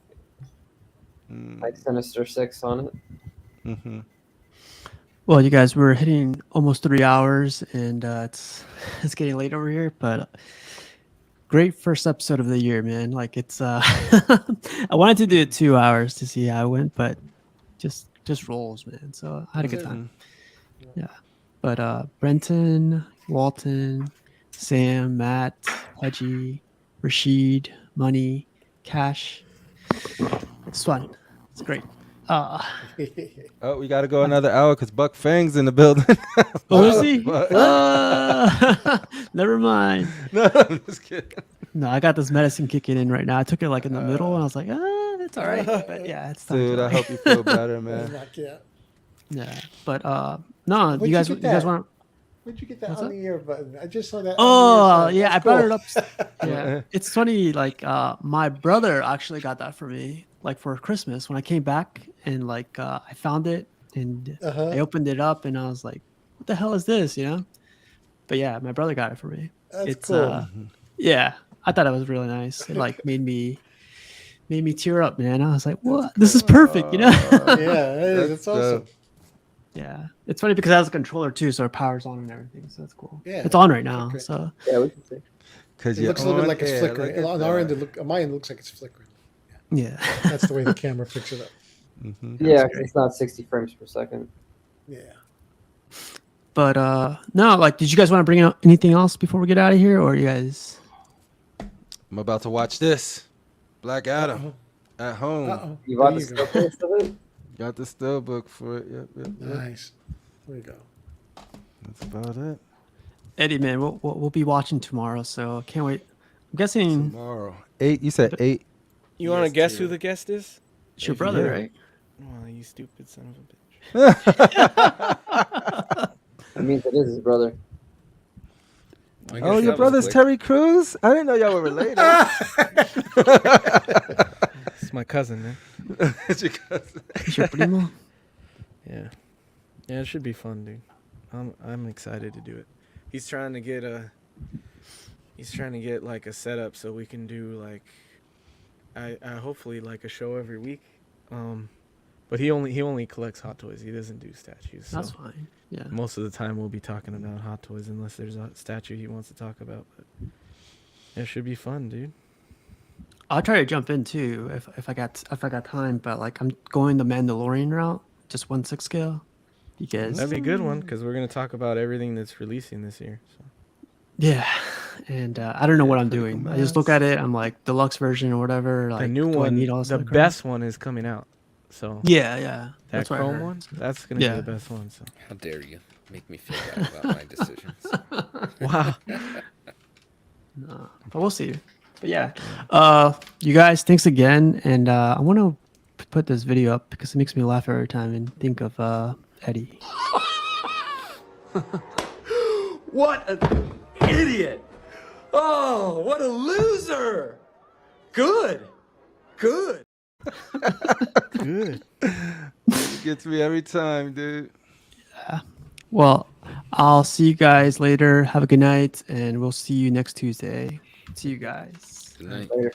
like Sinister Six on it. Mm-hmm. Well, you guys, we're hitting almost 3 hours, and it's getting late over here. But great first episode of the year, man. Like it's I wanted to do it 2 hours to see how it went, but just rolls, man. So I had a good time. Yeah. But Brenton, Walton, Sam, Matt, Pudgy, Rashid, Money, Cash. It's fun. It's great. Oh, we got to go another hour because Buck Fang's in the building. Oh, is he? Never mind. No, I'm just kidding. No, I got this medicine kicking in right now. I took it like in the middle, and I was like, it's all right. But yeah, it's time. Dude, I hope you feel better, man. Not yet. Yeah, but no, Where'd you guys get want? that? Where'd you get that What's on that? the air button? I just saw that. Oh on the air yeah, I side. brought it That's up. Yeah, it's funny. Like my brother actually got that for me, like for Christmas when I came back, and like I found it and I opened it up, and I was like, "What the hell is this?" You know. But yeah, my brother got it for me. That's it's cool. yeah, I thought it was really nice. It like made me tear up, man. I was like, "What? This is perfect," you know? Yeah, it is. It's awesome. Yeah, it's funny because it has a controller too, so it powers on and everything. So that's cool. Yeah, it's on right now. great. So Yeah, we can see. Because It looks a little bit like it's flickering. On our end, on my end, it looks like it's flickering. Yeah, that's the way the camera picks it up. Yeah, 'cause it's not 60 frames per second. Yeah. But no, like, did you guys want to bring out anything else before we get out of here, or you guys? I'm about to watch this. Black Adam at home. You bought the steelbooks of it? Got the steelbook for it. Yep. Nice. There you go. That's about it. Eddie, man, we'll be watching tomorrow, so can't wait. I'm guessing tomorrow. 8. You said 8. You want to guess who the guest is? It's your brother, Yeah. right? Well, you stupid son of a bitch. That means it is his brother. Oh, your brother's Terry Crews? I didn't know y'all were related. It's my cousin, man. It's your cousin. It's your primo? Yeah. Yeah, it should be fun, dude. I'm excited to do it. He's trying to get like a setup so we can do like I hopefully like a show every week. But he only collects Hot Toys. He doesn't do statues. So That's fine. Yeah. Most of the time we'll be talking about Hot Toys unless there's a statue he wants to talk about. But it should be fun, dude. I'll try to jump in too if I got time, but like I'm going the Mandalorian route, just 1/6 scale, because That'd be a good one because we're gonna talk about everything that's releasing this year. So. yeah, and I don't know what I'm doing. I just look at it, I'm like deluxe version or whatever. Like The new do I one, need all this the other crap? best one is coming out. So Yeah. that That's what I Chrome heard. one, that's gonna Yeah. be the best one. So how dare you make me feel bad about my decisions? wow. No, but we'll see. But yeah, you guys, thanks again, and I want to put this video up because it makes me laugh every time and think of Eddie. What an idiot! Oh, what a loser! Good. Good. It gets me every time, dude. Well, I'll see you guys later. Have a good night, and we'll see you next Tuesday. See you guys. Good night. Later.